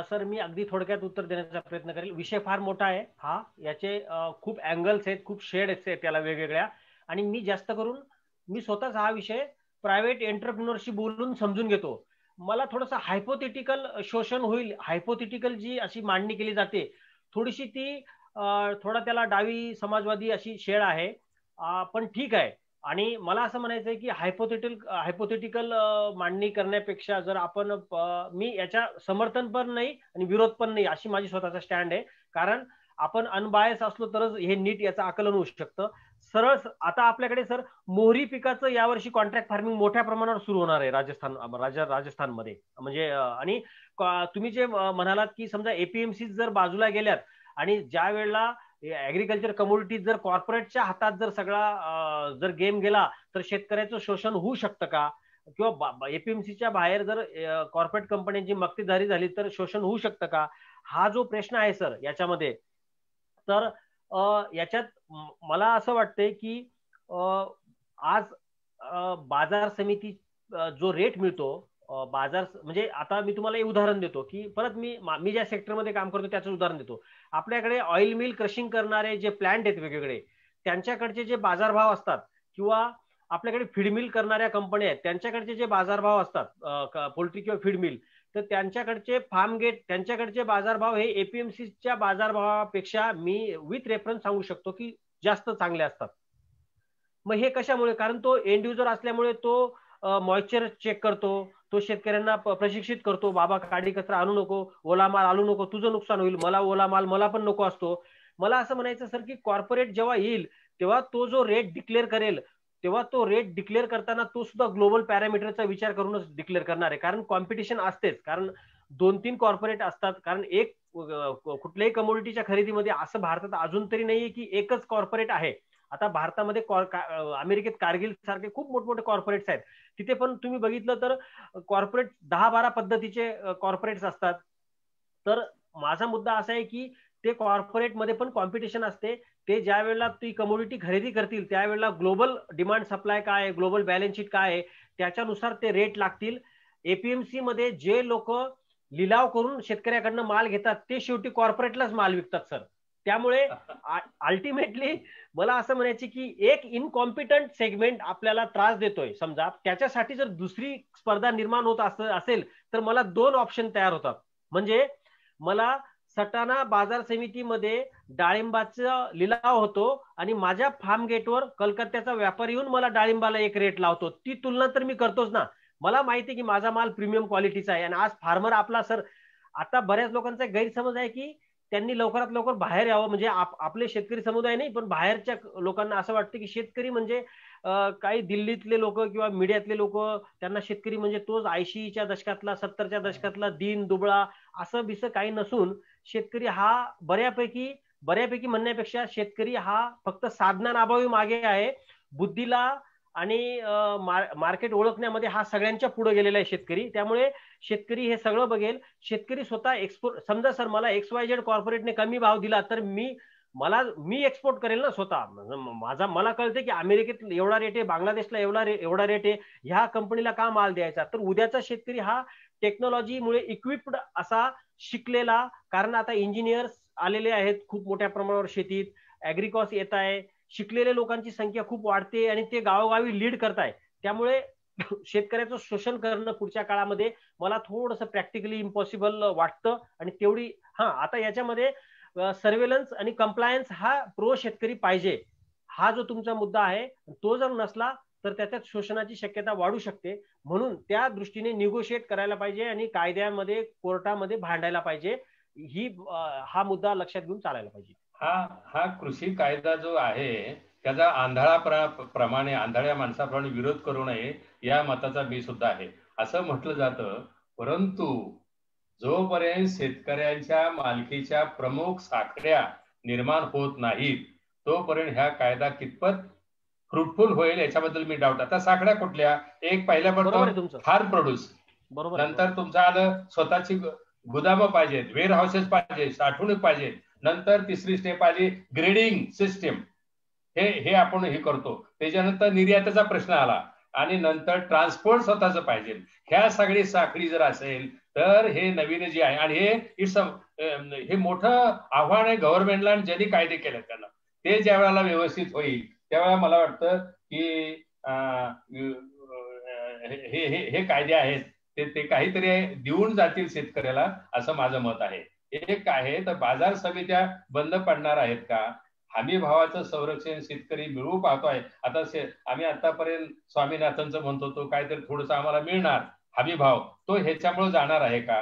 सर मी अगदी थोडक्यात उत्तर देण्याचा प्रयत्न करेल. विषय फार मोठा आहे हा, याचे खूप अँगल्स आहेत, खूप शेड्स आहेत त्याला वेगवेगळ्या, आणि मी जास्त करून मी स्वतःच हा विषय प्रायव्हेट एंटरप्रिनरशी बोलून समजून घेतो. मला थोडंसं हायपोथेटिकल शोषण होईल, हायपोथेटिकल जी अशी मांडणी केली जाते थोडीशी ती थोडा त्याला डावी समाजवादी अशी शेड आहे, पण ठीक आहे. आणि मला असं म्हणायचं आहे की हायपोथेटिकल मांडणी करण्यापेक्षा जर आपण मी याच्या समर्थन पण नाही आणि विरोध पण नाही अशी माझी स्वतःचा स्टँड आहे. कारण आपण अनबायस असलो तरच हे नीट याचं आकलन होऊ शकतं. सरळ आता आपल्याकडे सर मोहरी पिकाचं यावर्षी कॉन्ट्रॅक्ट फार्मिंग मोठ्या प्रमाणावर सुरू होणार आहे राजस्थानमध्ये. म्हणजे आणि तुम्ही जे म्हणालात की समजा एपीएमसी जर बाजूला गेल्यात आणि ज्या वेळेला ऍग्रिकल्चर कमोडिटी जर कॉर्पोरेटच्या हातात जर सगळा जर गेम गेला तर शेतकऱ्याचं शोषण होऊ शकतं का, किंवा एपीएमसीच्या बाहेर जर कॉर्पोरेट कंपन्यांची मक्तेदारी झाली तर शोषण होऊ शकतं का, हा जो प्रश्न आहे सर याच्यामध्ये. तर याच्यात मला असं वाटतंय की आज बाजार समिती जो रेट मिळतो, बाजार म्हणजे आता मी तुम्हाला एक उदाहरण देतो की परत मी ज्या सेक्टरमध्ये काम करतो त्याचं उदाहरण देतो. आपल्याकडे ऑइल मिल क्रशिंग करणारे जे प्लांट आहेत वेगवेगळे, त्यांच्याकडचे जे बाजारभाव असतात, किंवा आपल्याकडे फीड मिल करणाऱ्या कंपन्या आहेत त्यांच्याकडचे जे बाजारभाव असतात, पोल्ट्री किंवा फीड मिल, तर त्यांच्याकडचे फार्म गेट त्यांच्याकडचे बाजारभाव हे एपीएमसीच्या बाजारभावापेक्षा मी विथ रेफरन्स सांगू शकतो की जास्त चांगले असतात. मग हे कशामुळे? कारण तो एंड युजर असल्यामुळे तो मॉइश्चर चेक करतो, तो शेतकऱ्यांना प्रशिक्षित करतो, बाबा काडी कचरा आणू नको, ओला माल आणू नको, तुझं नुकसान होईल, मला ओला माल मला पण नको असतो. मला असं म्हणायचं सर की कॉर्पोरेट जेव्हा येईल तेव्हा तो जो रेट डिक्लेअर करेल तेव्हा तो रेट डिक्लेअर करताना तो सुद्धा ग्लोबल पॅरामीटरचा विचार करूनच डिक्लेअर करणार आहे. कारण कॉम्पिटिशन असतेच, कारण 2-3 कॉर्पोरेट असतात. कारण एक कुठल्याही कमोडिटीच्या खरेदीमध्ये असं भारतात अजून तरी नाहीये की एकच कॉर्पोरेट आहे. आता भारतामध्ये अमेरिकेत कारगिल सारखे खूप मोठमोठे कॉर्पोरेट्स आहेत, तिथे पण तुम्ही बघितलं तर कॉर्पोरेट 10-12 पद्धतीचे कॉर्पोरेट्स असतात. तर माझा मुद्दा असा आहे की ते कॉर्पोरेटमध्ये पण कॉम्पिटिशन असते. ते ज्या वेळेला ती कमोडिटी खरेदी करतील त्यावेळेला ग्लोबल डिमांड सप्लाय काय आहे, ग्लोबल बॅलन्स शीट काय आहे, त्याच्यानुसार ते रेट लागतील. एपीएमसी मध्ये जे लोक लिलाव करून शेतकऱ्याकडनं माल घेतात ते शेवटी कॉर्पोरेटलाच माल विकतात सर. त्यामुळे अल्टिमेटली मला असं म्हणायचं की एक इनकॉम्पिटंट सेगमेंट आपल्याला त्रास देतोय समजा, त्याच्यासाठी जर दुसरी स्पर्धा निर्माण होत असेल तर मला 2 ऑप्शन तयार होतात. म्हणजे मला सटाणा बाजार समितीमध्ये डाळिंबाचा लिलाव होतो आणि माझ्या फार्म गेटवर कलकत्त्याचा व्यापारी येऊन मला डाळिंबाला एक रेट लावतो, ती तुलना तर मी करतोच ना. मला माहिती आहे की माझा माल प्रीमियम क्वालिटीचा आहे. आणि आज फार्मर आपला सर, आता बऱ्याच लोकांचा गैरसमज आहे की त्यांनी लवकरात लवकर बाहेर यावं, म्हणजे आपले शेतकरी समुदाय नाही पण बाहेरच्या लोकांना असं वाटतं की शेतकरी म्हणजे काही दिल्लीतले लोक किंवा मीडियातले लोक, त्यांना शेतकरी म्हणजे तोच 80च्या दशकातला 70च्या दशकातला दीन दुबळा असं बिसं काही नसून, शेतकरी हा बऱ्यापैकी म्हणण्यापेक्षा शेतकरी हा फक्त साधनांअभावी मागे आहे. बुद्धीला आणि मार्केट ओळखण्यामध्ये हा सगळ्यांच्या पुढे गेलेला आहे शेतकरी. त्यामुळे शेतकरी हे सगळं बघेल. शेतकरी स्वतः एक्सपोर्ट, समजा सर मला XYZ कॉर्पोरेटने कमी भाव दिला तर मी एक्सपोर्ट करेल ना स्वतः. मला कळते की अमेरिकेत एवढा रेट आहे, बांगलादेशला एवढा रेट आहे, ह्या कंपनीला का माल द्यायचा. तर उद्याचा शेतकरी हा टेक्नॉलॉजीमुळे इक्विप्ड असा शिकलेला, कारण आता इंजिनियर्स आलेले आहेत खूप मोठ्या प्रमाणावर शेतीत, ऍग्रिकॉस येत आहे, शिकलेल्या लोकांची संख्या खूप वाढते आणि ते गावोगावी लीड करताय. त्यामुळे शेतकऱ्याचं शोषण करणं पुढच्या काळामध्ये मला थोडंसं प्रॅक्टिकली इम्पॉसिबल वाटतं. आणि तेवढी आता याच्यामध्ये सर्वेलन्स आणि कंप्लायन्स हा प्रो शेतकरी पाहिजे, हा जो तुमचा मुद्दा आहे तो जर नसला तर त्याच्यात शोषणाची शक्यता वाढू शकते. म्हणून त्या दृष्टीने निगोशिएट करायला पाहिजे आणि कायद्यामध्ये कोर्टामध्ये भांडायला पाहिजे. हा मुद्दा लक्षात घेऊन चालायला पाहिजे. हा कृषी कायदा जो आहे त्याचा आंधळ्या माणसाप्रमाणे विरोध करू नये या मताचा मी सुद्धा आहे. असं म्हटलं जातं, परंतु जोपर्यंत शेतकऱ्यांच्या मालकीच्या प्रमुख साखळ्या निर्माण होत नाहीत तोपर्यंत ह्या कायदा कितपत फ्रुटफुल होईल याच्याबद्दल मी डाऊट. आता साखळ्या कुठल्या? एक पहिल्यापासून फार्म प्रोड्यूस, नंतर तुमचं आलं स्वतःची गोदामं पाहिजेत, वेअर हाऊसेस पाहिजे, साठवणूक पाहिजे, नंतर तिसरी स्टेप आली ग्रेडिंग सिस्टीम, हे आपण हे करतो. त्याच्यानंतर निर्यातीचा प्रश्न आला आणि नंतर ट्रान्सपोर्ट स्वतःच पाहिजे. ह्या सगळी साखळी जर असेल तर हे नवीन जे आहे, आणि हे मोठं आव्हान आहे गव्हर्नमेंटला, आणि ज्यांनी कायदे केले त्यांना. ते ज्या वेळेला व्यवस्थित होईल त्यावेळेला मला वाटतं की हे कायदे आहेत ते काहीतरी देऊन जातील शेतकऱ्याला, असं माझं मत आहे. एक आहे तर बाजार समित्या बंद पडणार आहेत का? हमी भावाचं संरक्षण शेतकरी मिळवू पाहतोय. आता आम्ही आतापर्यंत स्वामीनाथनचं म्हणतो तो काहीतरी थोडंसं आम्हाला मिळणार हमी भाव, तो ह्याच्यामुळे जाणार आहे का?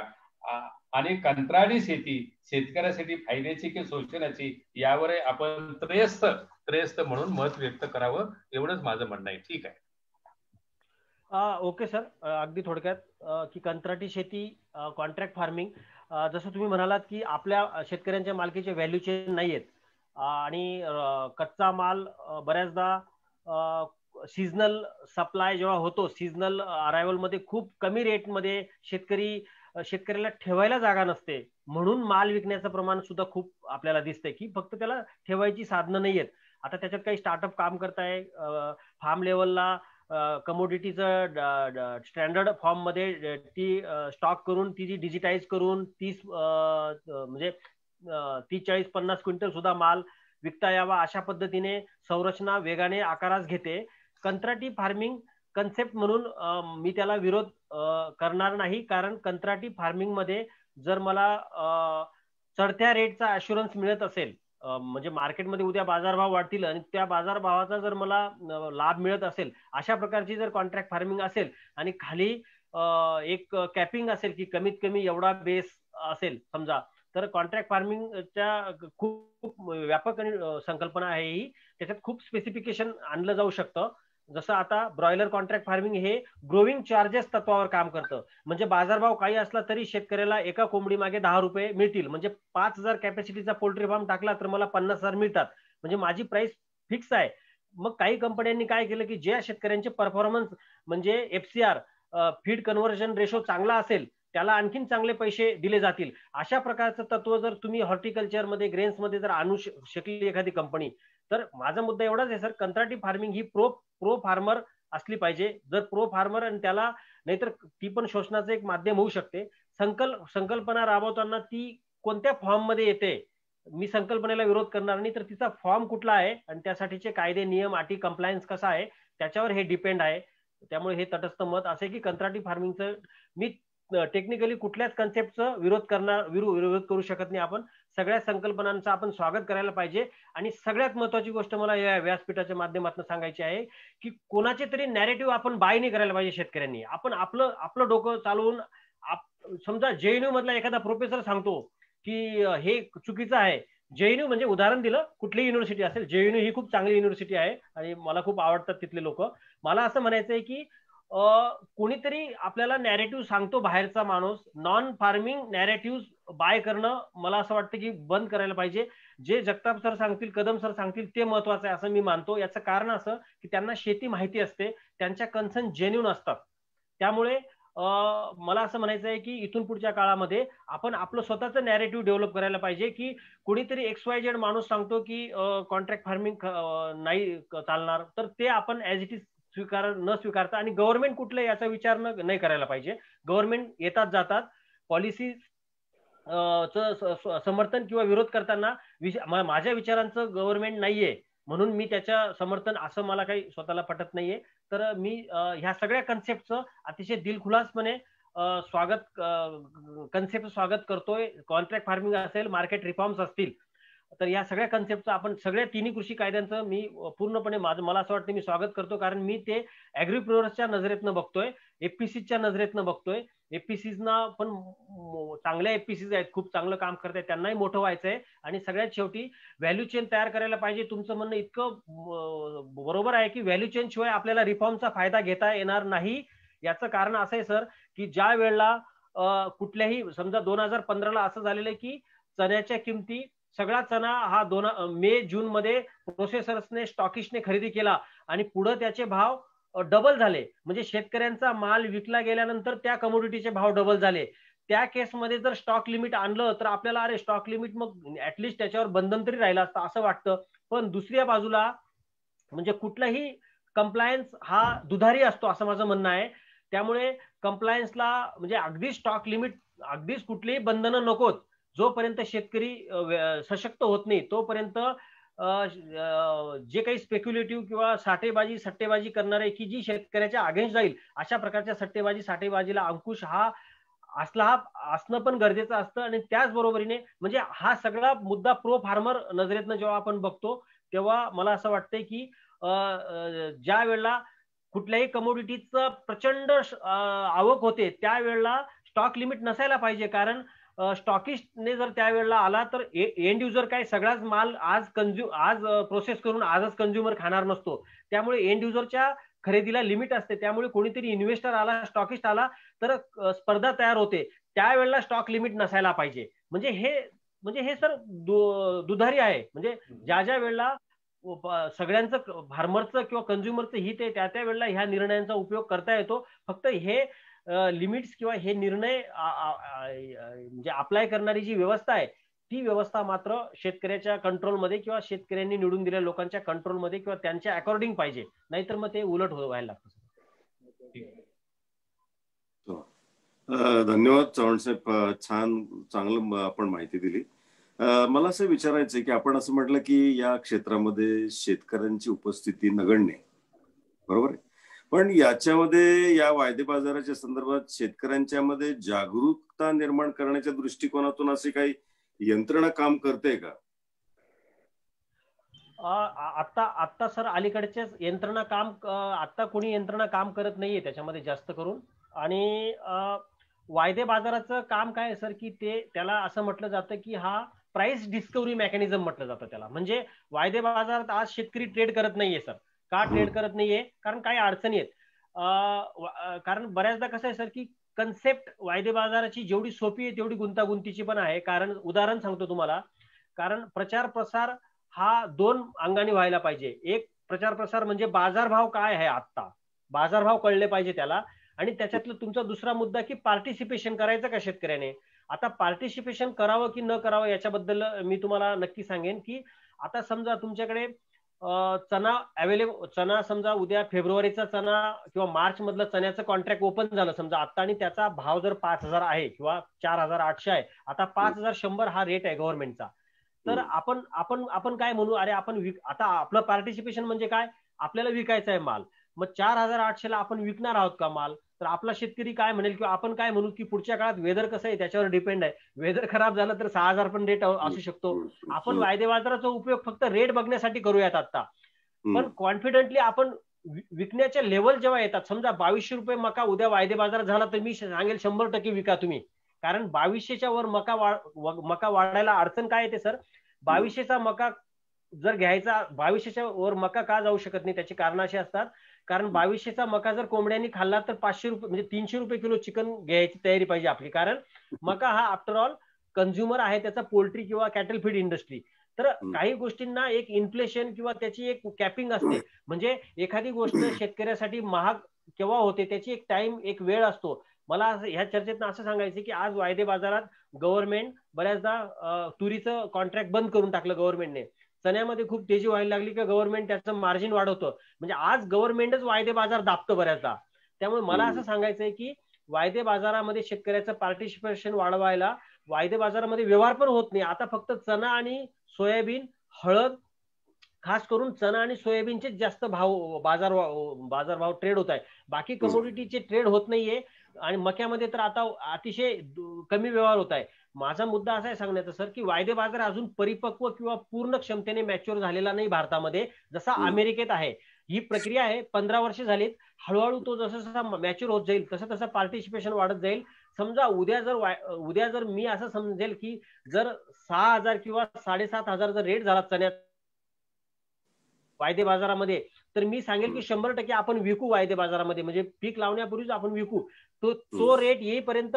आणि कंत्राटी शेती शेतकऱ्यासाठी फायद्याची की शोषणाची, यावर आपण त्रयस्थ म्हणून मत व्यक्त करावं, एवढंच माझं म्हणणं आहे. ठीक आहे. ओके सर, अगदी थोडक्यात की कंत्राटी शेती, कॉन्ट्रॅक्ट फार्मिंग, जसं तुम्ही म्हणालात की आपल्या शेतकऱ्यांच्या मालकीचे व्हॅल्यू चेन नाही आहेत, आणि कच्चा माल बऱ्याचदा सीजनल सप्लाय जेव्हा होतो, सीजनल अरायव्हल मध्ये खूप कमी रेटमध्ये शेतकऱ्याला ठेवायला जागा नसते, म्हणून माल विकण्याचं प्रमाण सुद्धा खूप आपल्याला दिसतंय की फक्त त्याला ठेवायची साधनं नाही आहेत. आता त्याच्यात काही स्टार्टअप काम करताय, फार्म लेवलला कमोडिटीचं स्टँडर्ड फॉर्म मध्ये ती स्टॉक करून ती डिजिटाईज करून 30-40-50 क्विंटल सुद्धा माल विकता यावा अशा पद्धतीने संरचना वेगाने आकारास घेते. कंत्राटी फार्मिंग कन्सेप्ट म्हणून मी त्याला विरोध करणार नाही, कारण कंत्राटी फार्मिंग मध्ये जर मला चढत्या रेटचा अश्युरन्स मिळत असेल, म्हणजे मार्केटमध्ये उद्या बाजारभाव वाढतील आणि त्या बाजारभावाचा जर मला लाभ मिळत असेल, अशा प्रकारची जर कॉन्ट्रॅक्ट फार्मिंग असेल आणि खाली एक कॅपिंग असेल की कमीत कमी एवढा बेस असेल समजा, तर कॉन्ट्रॅक्ट फार्मिंगच्या खूप व्यापक संकल्पना आहे ही. त्याच्यात खूप स्पेसिफिकेशन आणलं जाऊ शकतं. जसं आता ब्रॉयलर कॉन्ट्रॅक्ट फार्मिंग हे ग्रोविंग चार्जेस तत्वावर काम करतं, म्हणजे बाजारभाव काही असला तरी शेतकऱ्याला एका कोंबडी मागे 10 रुपये मिळतील. म्हणजे 5,000 कॅपॅसिटीचा पोल्ट्री फार्म टाकला तर मला 50,000 मिळतात, म्हणजे माझी प्राइस फिक्स आहे. मग काही कंपन्यांनी काय केलं की ज्या शेतकऱ्यांचे परफॉर्मन्स म्हणजे FCR फीड कन्व्हर्जन रेशो चांगला असेल त्याला आणखीन चांगले पैसे दिले जातील. अशा प्रकारचं तत्व जर तुम्ही हॉर्टिकल्चर मध्ये, ग्रेन्स मध्ये जर आणू शकली एखादी कंपनी, तर माझा मुद्दा एवढाच आहे सर, कंत्राटी फार्मिंग ही प्रो फार्मर असली पाहिजे. जर प्रो फार्मर आणि त्याला, नाहीतर ती पण शोषणाचं एक माध्यम होऊ शकते. संकल्पना राबवताना ती कोणत्या फॉर्म मध्ये येते, मी संकल्पनेला विरोध करणार नाही, तर तिचा फॉर्म कुठला आहे आणि त्यासाठीचे कायदे, नियम, अटी, कंप्लायन्स कसा आहे त्याच्यावर हे डिपेंड आहे. त्यामुळे हे तटस्थ मत असे की कंत्राटी फार्मिंगचं मी टेक्निकली कुठल्याच कन्सेप्टचं विरोध करू शकत नाही. आपण सगळ्या संकल्पनांचं आपण स्वागत करायला पाहिजे. आणि सगळ्यात महत्वाची गोष्ट मला या व्यासपीठाच्या माध्यमातून सांगायची आहे की कोणाचे तरी नॅरेटिव्ह आपण बाय नाही करायला पाहिजे शेतकऱ्यांनी. आपण आपलं डोकं चालवून, समजा JNU मधला एखादा प्रोफेसर सांगतो की हे चुकीचं आहे, JNU म्हणजे उदाहरण दिलं, कुठली युनिव्हर्सिटी असेल, JNU ही खूप चांगली युनिव्हर्सिटी आहे आणि मला खूप आवडतात तिथले लोक. मला असं म्हणायचं आहे की कोणीतरी आपल्याला नॅरेटिव्ह सांगतो बाहेरचा माणूस, नॉन फार्मिंग नॅरेटिव्ह बाय करणं मला असं वाटतं की बंद करायला पाहिजे. जे जगताप सर सांगतील, कदम सर सांगतील ते महत्वाचं आहे असं मी मानतो. याचं कारण असं की त्यांना शेती माहिती असते, त्यांच्या कन्सर्न जेन्युन असतात. त्यामुळे मला असं म्हणायचं आहे की इथून पुढच्या काळामध्ये आपण आपलं स्वतःचं नॅरेटिव्ह डेव्हलप करायला पाहिजे. की कुणीतरी XYZ माणूस सांगतो की कॉन्ट्रॅक्ट फार्मिंग नाही चालणार, तर ते आपण ऍज इट इज न स्वीकारता, आणि गव्हर्नमेंट कुठलं याचा विचार नाही करायला पाहिजे. गव्हर्नमेंट येतात जातात, पॉलिसी समर्थन किंवा विरोध करताना माझ्या विचारांचं गव्हर्नमेंट नाहीये म्हणून मी त्याच्या समर्थन असं मला काही स्वतःला पटत नाहीये. तर मी ह्या सगळ्या कन्सेप्टचं अतिशय दिलखुलासपणे स्वागत करतोय. कॉन्ट्रॅक्ट फार्मिंग असेल, मार्केट रिफॉर्म्स असतील, तर या सगळ्या कन्सेप्टचं आपण सगळ्या तिन्ही कृषी कायद्यांचं मी पूर्णपणे मला असं वाटतं मी स्वागत करतो. कारण मी ते ऍग्रीप्रोडक्टच्या नजरेतनं बघतोय, FPCच्या नजरेतनं बघतोय. FPCजना पण चांगल्या FPCs आहेत, खूप चांगलं काम करतायत, त्यांनाही मोठं व्हायचंय. आणि सगळ्यात शेवटी व्हॅल्यू चेन तयार करायला पाहिजे. तुमचं म्हणणं इतकं बरोबर आहे की व्हॅल्यू चेन शिवाय आपल्याला रिफॉर्मचा फायदा घेता येणार नाही. याचं कारण असं आहे सर की ज्या वेळेला कुठल्याही, समजा 2015ला असं झालेलं आहे की चण्याच्या किमती, सगळा चणा हा मे-जून मध्ये प्रोसेसर्सने, स्टॉकिस्टने खरेदी केला आणि पुढे त्याचे भाव डबल झाले. म्हणजे शेतकऱ्यांचा माल विकला गेल्यानंतर त्या कमोडिटीचे भाव डबल झाले. त्या केसमध्ये जर स्टॉक लिमिट आणलं तर आपल्याला अरे स्टॉक लिमिट मग ऍटलिस्ट त्याच्यावर बंधन तरी राहिलं असतं असं वाटतं. पण दुसऱ्या बाजूला म्हणजे कुठलाही कंप्लायन्स हा दुधारी असतो असं माझं म्हणणं आहे. त्यामुळे कंप्लायन्सला म्हणजे अगदी स्टॉक लिमिट, अगदीच कुठलीही बंधनं नकोत. जोपर्यंत शेतकरी सशक्त होत नाही तोपर्यंत जे काही स्पेक्युलेटिव्ह किंवा साठेबाजी सट्टेबाजी करणारे की जी शेतकऱ्याच्या अगेन्स्ट जाईल अशा प्रकारच्या सट्टेबाजी साठेबाजीला अंकुश हा असणं पण गरजेचं असतं. आणि त्याचबरोबरीने म्हणजे हा सगळा मुद्दा प्रो फार्मर नजरेतनं जेव्हा आपण बघतो तेव्हा मला असं वाटतंय की ज्या वेळेला कुठल्याही कमोडिटीचं प्रचंड आवक होते त्यावेळेला स्टॉक लिमिट नसायला पाहिजे. कारण स्टॉकिस्टने जर त्यावेळेला आला तर एंड युजर काय सगळाच माल आज प्रोसेस करून आजच कंझ्युमर खाणार नसतो. त्यामुळे एंड युजरच्या खरेदीला लिमिट असते. त्यामुळे कोणीतरी इन्व्हेस्टर आला, स्टॉकिस्ट आला तर स्पर्धा तयार होते. त्यावेळेला स्टॉक लिमिट नसायला पाहिजे. म्हणजे हे सर दुधारी आहे. म्हणजे ज्या ज्या वेळेला सगळ्यांचं फार्मरचं किंवा कंझ्युमरचं हित आहे त्या वेळेला ह्या निर्णयांचा उपयोग करता येतो. फक्त हे लिमिट्स किंवा हे निर्णय म्हणजे अप्लाय करणारी जी व्यवस्था आहे ती व्यवस्था मात्र शेतकऱ्याच्या कंट्रोलमध्ये किंवा शेतकऱ्यांनी निवडून दिलेल्या लोकांच्या कंट्रोलमध्ये किंवा त्यांच्या अकॉर्डिंग पाहिजे. नाहीतर मग ते उलट व्हायला लागतं. धन्यवाद चव्हाण साहेब, चांगलं आपण माहिती दिली. मला असं विचारायचंय की आपण असं म्हटलं की या क्षेत्रामध्ये शेतकऱ्यांची उपस्थिती नगण्य, बरोबर आहे, पण याच्यामध्ये या वायदे बाजाराच्या संदर्भात शेतकऱ्यांच्या मध्ये जागरूकता निर्माण करण्याच्या दृष्टिकोनातून असे काही यंत्रणा काम करते का? आता सर अलीकडचे यंत्रणा काम आता कोणी यंत्रणा काम करत नाहीये त्याच्यामध्ये जास्त करून. आणि वायदे बाजाराचं काम काय आहे सर की त्याला असं म्हटलं जातं की हा प्राइस डिस्कवरी मेकॅनिझम म्हटलं जातं त्याला. म्हणजे वायदे बाजारात आज शेतकरी ट्रेड करत नाहीये सर. का ट्रेड करत नाहीये? कारण काही अडचणी आहेत. कारण बऱ्याचदा कसं आहे सर की कन्सेप्ट वायदे बाजाराची जेवढी सोपी आहे तेवढी गुंतागुंतीची पण आहे. कारण उदाहरण सांगतो तुम्हाला, कारण प्रचार प्रसार हा 2 अंगाने व्हायला पाहिजे. एक प्रचार प्रसार म्हणजे बाजारभाव काय आहे, आत्ता बाजारभाव कळले पाहिजे त्याला. आणि त्याच्यातलं तुमचा दुसरा मुद्दा की पार्टिसिपेशन करायचं का शेतकऱ्याने. आता पार्टिसिपेशन करावं की न करावं याच्याबद्दल मी तुम्हाला नक्की सांगेन की आता समजा तुमच्याकडे चणा समजा उद्या फेब्रुवारीचा चणा किंवा मार्च मधलं चण्याचं कॉन्ट्रॅक्ट ओपन झालं समजा आता, आणि त्याचा भाव जर 5,000 आहे किंवा 4,800 आहे, आता 5,100 हा रेट आहे गव्हर्नमेंटचा. तर आपण काय म्हणू, अरे आपण आता आपलं पार्टिसिपेशन म्हणजे काय, आपल्याला विकायचा आहे माल. मग 4,800 ला आपण विकणार आहोत का माल? तर आपला शेतकरी काय म्हणेल किंवा आपण काय म्हणू की पुढच्या काळात वेदर कसं आहे त्याच्यावर डिपेंड आहे. वेदर खराब झालं तर 6,000 पण रेट असू शकतो. आपण वायदे बाजाराचा उपयोग फक्त रेट बघण्यासाठी करूयात आता. पण कॉन्फिडेंटली आपण विकण्याच्या लेवल जेव्हा येतात, समजा 2,200 रुपये मका उद्या वायदे बाजारात झाला तर मी सांगेल 100% विका तुम्ही. कारण 2,200च्या वर मका वाढायला अडचण काय येते सर, 2,200चा मका जर घ्यायचा, 2,200च्या वर मका का जाऊ शकत नाही त्याची कारण अशी असतात. कारण 2,200चा मका जर कोंबड्यांनी खाल्ला तर 500 रुपये म्हणजे 300 रुपये किलो चिकन घ्यायची तयारी पाहिजे आपली. कारण मका हा आफ्टर ऑल कंझ्युमर आहे त्याचा पोल्ट्री किंवा कॅटल फीड इंडस्ट्री. तर काही गोष्टींना एक इन्फ्लेशन किंवा त्याची एक कॅपिंग असते. म्हणजे एखादी गोष्ट शेतकऱ्यासाठी महाग केव्हा होते त्याची एक टाइम, एक वेळ असतो. मला ह्या चर्चेतनं असं सांगायचं की आज वायदे बाजारात गव्हर्नमेंट बऱ्याचदा तुरीचं कॉन्ट्रॅक्ट बंद करून टाकलं गव्हर्नमेंटने. चण्यामध्ये खूप तेजी व्हायला लागली की गव्हर्नमेंट त्याचं मार्जिन वाढवतं. म्हणजे आज गव्हर्नमेंटच वायदे बाजार दाबतं बऱ्याचदा. त्यामुळे मला असं सांगायचंय की वायदे बाजारामध्ये शेतकऱ्याचं पार्टिसिपेशन वाढवायला वायदे बाजारामध्ये व्यवहार पण होत नाही. आता फक्त चणा आणि सोयाबीन, हळद, खास करून चणा आणि सोयाबीनचे जास्त बाजारभाव ट्रेड होत आहे. बाकी कमोडिटीचे ट्रेड होत नाहीये. आणि मक्यामध्ये तर आता अतिशय कमी व्यवहार होत आहे. माझा मुद्दा असा आहे सांगण्याचा सर की वायदे बाजार अजून परिपक्व किंवा पूर्ण क्षमतेने मॅच्युअर झालेला नाही भारतामध्ये, जसा अमेरिकेत आहे. ही प्रक्रिया आहे, 15 वर्ष झालीत. हळूहळू तो जसा मॅच्युअर होत जाईल तसं पार्टिसिपेशन वाढत जाईल. समजा उद्या जर मी असं समजेल की जर 6,000 किंवा 7,500 जर रेट झाला चण्यात वायदे बाजारामध्ये, तर मी सांगेल की 100% आपण विकू वायदे बाजारामध्ये. म्हणजे पीक लावण्यापूर्वीच आपण विकू. तो रेट येईपर्यंत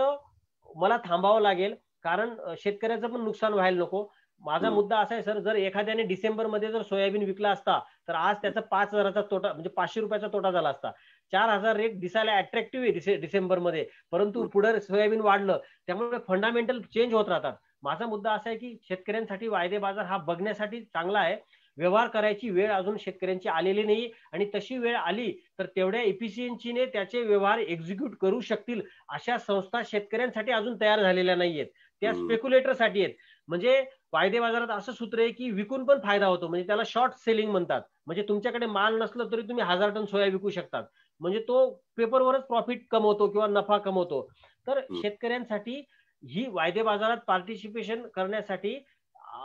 मला थांबावं लागेल. कारण शेतकऱ्याचं पण नुकसान व्हायला नको. माझा मुद्दा असा आहे सर, जर एखाद्याने डिसेंबर मध्ये जर सोयाबीन विकला असता तर आज त्याचा 5,000चा तोटा म्हणजे 500 रुपयाचा तोटा झाला असता. 4,000 रेट दिसायला अट्रॅक्टिव्ह आहे डिसेंबर मध्ये, परंतु पुढे सोयाबीन वाढलं. त्यामुळे फंडामेंटल चेंज होत राहतात. माझा मुद्दा असा आहे की शेतकऱ्यांसाठी वायदे बाजार हा बघण्यासाठी चांगला आहे. व्यवहार करायची वेळ अजून शेतकऱ्यांची आलेली नाही, आणि तशी वेळ आली तर तेवढ्या एफिशियन्सीने त्याचे व्यवहार एक्झिक्यूट करू शकतील अशा संस्था शेतकऱ्यांसाठी अजून तयार झालेल्या नाहीयेत, त्या स्पेक्युलेटरसाठी आहेत. म्हणजे वायदे बाजारात असं सूत्र आहे की विकून पण फायदा होतो, म्हणजे त्याला शॉर्ट सेलिंग म्हणतात. म्हणजे तुमच्याकडे माल नसलं तरी तुम्ही 1000 टन सोया विकू शकतात, म्हणजे तो पेपरवरच प्रॉफिट कमवतो किंवा नफा कमवतो. तर शेतकऱ्यांसाठी ही वायदे बाजारात पार्टिसिपेशन करण्यासाठी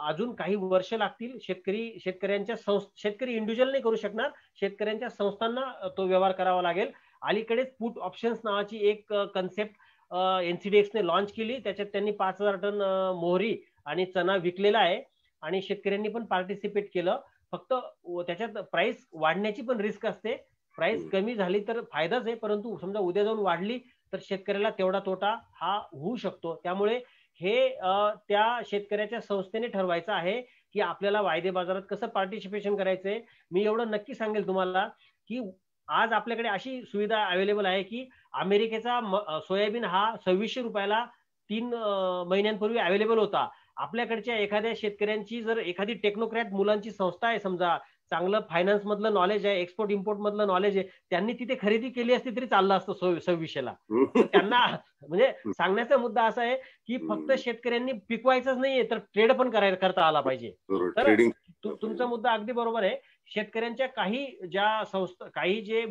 अजून काही वर्ष लागतील. शेतकरी इंडिव्हिज्युअल नाही करू शकणार, शेतकऱ्यांच्या संस्थांना तो व्यवहार करावा लागेल. अलीकडेच पुट ऑप्शन्स नावाची एक कन्सेप्ट एनसीडीएक्सने लॉन्च केली, त्याच्यात त्यांनी 5000 टन मोहरी आणि चना विकलेला आहे आणि शेतकऱ्यांनी पण पार्टिसिपेट केलं. फक्त त्याच्यात प्राइस वाढण्याची पण रिस्क असते, प्राइस कमी झाली तर फायदाच आहे, परंतु समजा उद्या जाऊन वाढली तर शेतकऱ्याला तेवढा तोटा हा होऊ शकतो. त्यामुळे हे त्या शेतकऱ्याच्या संस्थेने ठरवायचं आहे की आपल्याला वायदे बाजारात कसं पार्टिसिपेशन करायचंय. मी एवढं नक्की सांगेल तुम्हाला की आज आपल्याकडे अशी सुविधा अवेलेबल आहे की अमेरिकेचा सोयाबीन हा 2600 रुपयाला 3 महिन्यांपूर्वी अवेलेबल होता. आपल्याकडच्या एखाद्या शेतकऱ्यांची जर एखादी टेक्नोक्रॅट मुलांची संस्था आहे, समजा चांगलं फायनान्स मधलं नॉलेज आहे, एक्सपोर्ट इम्पोर्ट मधलं नॉलेज आहे, त्यांनी तिथे खरेदी केली असती तरी चाललं असतं 2600ला. त्यांना म्हणजे सांगण्याचा मुद्दा असा आहे की फक्त शेतकऱ्यांनी पिकवायचंच नाहीये तर ट्रेड पण करता आला पाहिजे. तर तुमचा मुद्दा अगदी बरोबर आहे. शेतकऱ्यांच्या काही ज्या संस्था, काही जे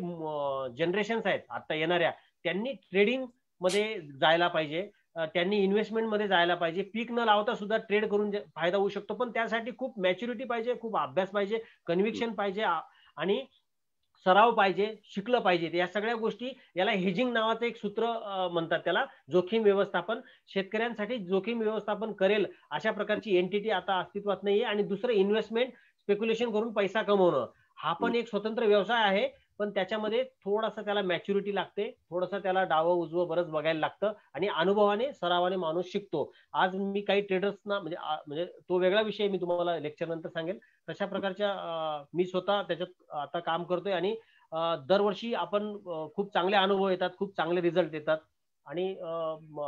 जनरेशन्स आहेत आता येणाऱ्या, त्यांनी ट्रेडिंग मध्ये जायला पाहिजे, त्यांनी इन्व्हेस्टमेंट मध्ये जायला पाहिजे. पीक न लावता सुद्धा ट्रेड करून फायदा होऊ शकतो, पण त्यासाठी खूप मॅच्युरिटी पाहिजे, खूप अभ्यास पाहिजे, कन्व्हिक्शन पाहिजे आणि सराव पाहिजे, शिकलं पाहिजे. या सगळ्या गोष्टी, याला हेजिंग नावाचं एक सूत्र म्हणतात, त्याला जोखीम व्यवस्थापन. शेतकऱ्यांसाठी जोखीम व्यवस्थापन करेल अशा प्रकारची एंटिटी आता अस्तित्वात नाहीये. आणि दुसरं इन्व्हेस्टमेंट, स्पेक्युलेशन करून पैसा कमवणं, हा पण एक स्वतंत्र व्यवसाय आहे, पण त्याच्यामध्ये थोडासा त्याला मॅच्युरिटी लागते, थोडंसं त्याला डावं उजवं बरंच बघायला लागतं आणि अनुभवाने सरावाने माणूस शिकतो. आज मी काही ट्रेडर्सना म्हणजे तो वेगळा विषय, मी तुम्हाला लेक्चर नंतर सांगेल. तशा प्रकारच्या मी स्वतः त्याच्यात आता काम करतोय आणि दरवर्षी आपण खूप चांगले अनुभव येतात, खूप चांगले रिझल्ट येतात आणि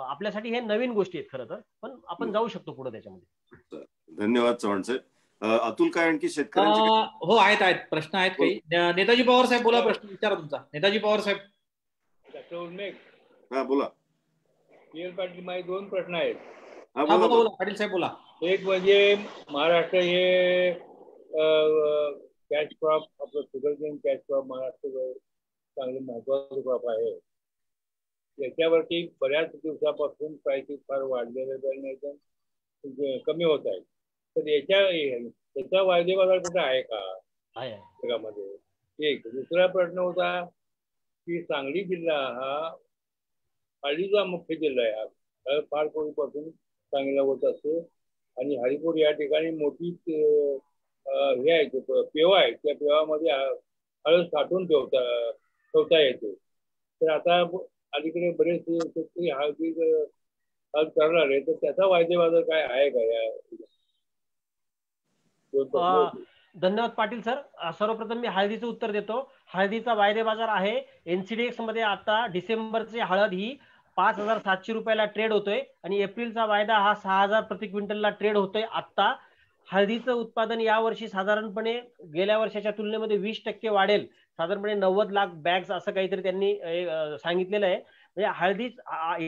आपल्यासाठी हे नवीन गोष्टी आहेत खरं तर, पण आपण जाऊ शकतो पुढे त्याच्यामध्ये. धन्यवाद चव्हाण साहेब. अतुल, काय आणखी शेतकऱ्यांचे? हो, आहेत प्रश्न आहेत काही. नेताजी पवार साहेब बोला, प्रश्न विचारा तुमचा. नेताजी पवार साहेब. डॉक्टर उर्मेक. हा बोला. पाटील, माझे 2 प्रश्न आहेत. बोला पाटील साहेब बोला. एक म्हणजे महाराष्ट्र हे कॅश क्रॉप, आपलं शुगरकेन कॅश क्रॉप महाराष्ट्र चांगले महत्वाचं क्रॉप आहे. याच्यावरती बऱ्याच दिवसापासून प्राइसेस फार वाढलेले नाही तर कमी होत आहेत. तर याचा वायदे बाजार कुठे आहे का जगामध्ये? एक. दुसरा प्रश्न होता की सांगली जिल्हा हा हळदीचा मुख्य जिल्हा आहे. हा फार पूर्वीपासून सांगलीला होत असतो आणि हरिपूर या ठिकाणी मोठी हे आहे, पेवा आहे, त्या पेवामध्ये हळद साठवून ठेवता येते. तर आता अलीकडे बरेचसे शेतकरी हळद करणार आहे, तर त्याचा वायदे बाजार काय आहे का? या धन्यवाद पाटील सर. सर्वप्रथम मी हळदीचं उत्तर देतो. हळदीचा वायदे बाजार आहे. एनसीडीएक्स मध्ये आता डिसेंबरची हळद ही 5700 रुपयाला ट्रेड होतोय आणि एप्रिलचा वायदा हा 6000 प्रति क्विंटलला ट्रेड होतोय. आता हळदीचं उत्पादन यावर्षी साधारणपणे गेल्या वर्षाच्या तुलनेमध्ये 20% वाढेल, साधारणपणे 90 लाख बॅग्स असं काहीतरी त्यांनी सांगितलेलं आहे. म्हणजे हळदी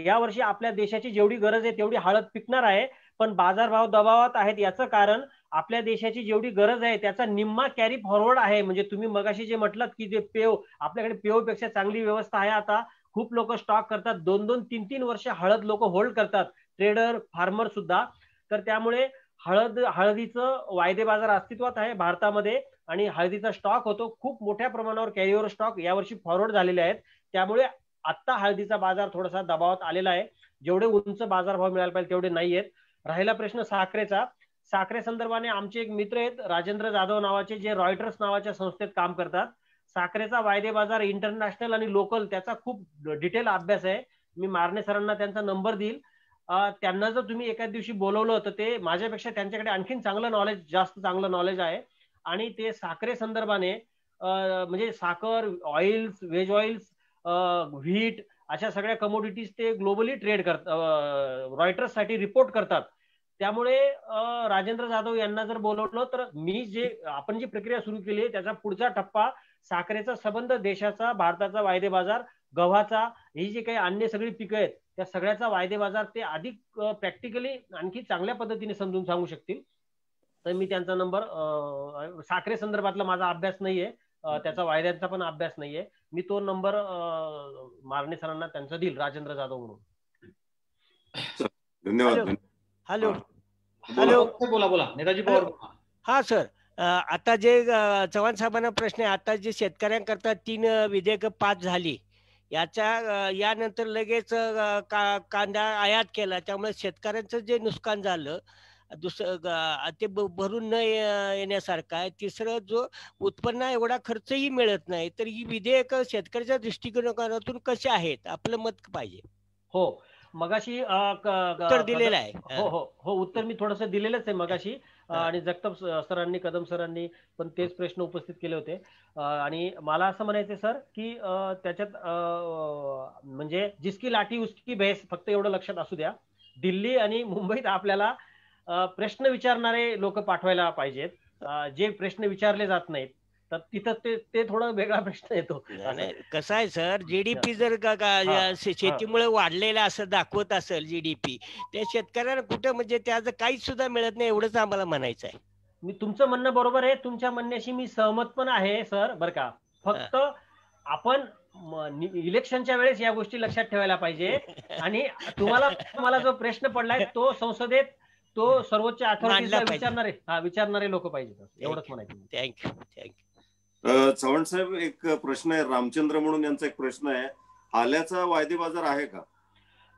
यावर्षी आपल्या देशाची जेवढी गरज आहे तेवढी हळद पिकणार आहे, पण बाजारभाव दबावात आहेत. याचं कारण आपल्या देशाची जेवढी गरज आहे त्याचा निम्मा कॅरी फॉरवर्ड आहे. म्हणजे तुम्ही मगाशी जे म्हटलं की जे पेव, आपल्याकडे पेवपेक्षा चांगली व्यवस्था आहे. आता खूप लोक स्टॉक करतात, 2-2, 3-3 वर्ष हळद लोक होल्ड करतात, ट्रेडर, फार्मर सुद्धा. तर त्यामुळे हळदीचं वायदे बाजार अस्तित्वात आहे भारतामध्ये आणि हळदीचा स्टॉक होतो. खूप मोठ्या प्रमाणावर कॅरीओव्हर स्टॉक यावर्षी फॉरवर्ड झालेले आहेत. त्यामुळे आता हळदीचा बाजार थोडासा दबावात आलेला आहे. जेवढे उंच बाजारभाव मिळायला पाहिजे तेवढे नाहीयेत. राहिला प्रश्न साखरेचा. साखरे संदर्भाने आमचे एक मित्र आहेत राजेंद्र जाधव नावाचे, जे रॉयटर्स नावाच्या संस्थेत काम करतात. साखरेचा वायदे बाजार इंटरनॅशनल आणि लोकल त्याचा खूप डिटेल अभ्यास आहे. मी मारणे सरांना त्यांचा नंबर देईल. त्यांना जर तुम्ही एखाद दिवशी बोलवलं तर ते माझ्यापेक्षा त्यांच्याकडे आणखीन चांगलं नॉलेज, जास्त चांगलं नॉलेज आहे आणि ते साखरे संदर्भाने म्हणजे साखर, ऑइल्स, वेज ऑइल्स, व्हीट अशा सगळ्या कमोडिटीज ते ग्लोबली ट्रेड करतात, रॉयटर्स साठी रिपोर्ट करतात. त्यामुळे राजेंद्र जाधव यांना जर बोलवलं तर आपण जी प्रक्रिया सुरू केली आहे त्याचा पुढचा टप्पा साखरेचा संबंध, देशाचा, भारताचा वायदे बाजार, गव्हाचा, ही जी काही अन्य सगळी पिकं आहेत त्या सगळ्याचा वायदे बाजार ते अधिक प्रॅक्टिकली आणखी चांगल्या पद्धतीने समजून सांगू शकतील. तर मी त्यांचा नंबर, साखरे संदर्भातला माझा अभ्यास नाहीये, त्याचा वायद्यांचा पण अभ्यास नाहीये, मी तो नंबर मारणे सरांना त्यांचा देईल, राजेंद्र जाधव म्हणून. धन्यवाद. हॅलो हॅलो, बोला बोला नेताजी पवार. हा सर, आता जे चव्हाण साहेबांना प्रश्न आहे, आता जे शेतकऱ्यांकरता 3 विधेयक पास झाली, यानंतर लगेच कांदा आयात केला, त्यामुळे शेतकऱ्यांचं जे नुकसान झालं दुसरं ते भरून न येण्यासारखं आहे. तिसरं, जो उत्पन्न एवढा खर्चही मिळत नाही, तर ही विधेयक शेतकऱ्याच्या दृष्टिकोनातून कसे आहेत, आपलं मत पाहिजे. हो, मगाशी उत्तर दिलेलं आहे. हो हो हो, उत्तर मी थोडस दिलेलंच आहे मगाशी, आणि जगताप सरांनी, कदम सरांनी पण तेच प्रश्न उपस्थित केले होते. आणि मला असं म्हणायचं सर की त्याच्यात म्हणजे जिसकी लाठी उसकी भैंस, फक्त एवढं लक्षात असू द्या, दिल्ली आणि मुंबईत आपल्याला प्रश्न विचारणारे लोक पाठवायला पाहिजेत. जे प्रश्न विचारले जात नाहीत तर तिथं ते थोडा वेगळा प्रश्न येतो. कसं आहे सर, जीडीपी जर शेतीमुळे वाढलेला असं दाखवत असेल जीडीपी, त्या शेतकऱ्यांना कुठं म्हणजे त्याचं काहीच सुद्धा मिळत नाही, एवढंच आम्हाला म्हणायचं आहे. मी तुमचं म्हणणं बरोबर आहे, तुमच्या म्हणण्याशी मी सहमत पण आहे सर, बरं का. फक्त आपण इलेक्शनच्या वेळेस या गोष्टी लक्षात ठेवायला पाहिजे. आणि तुम्हाला मला जो प्रश्न पडलाय तो संसदेत, तो सर्वोच्च अथॉरिटीला विचारणारे लोक पाहिजेत, एवढंच म्हणायचं. Thank you thank you. चव्हाण साहेब, एक प्रश्न आहे, रामचंद्र म्हणून यांचा एक प्रश्न आहे, आल्याचा वायदे बाजार आहे का?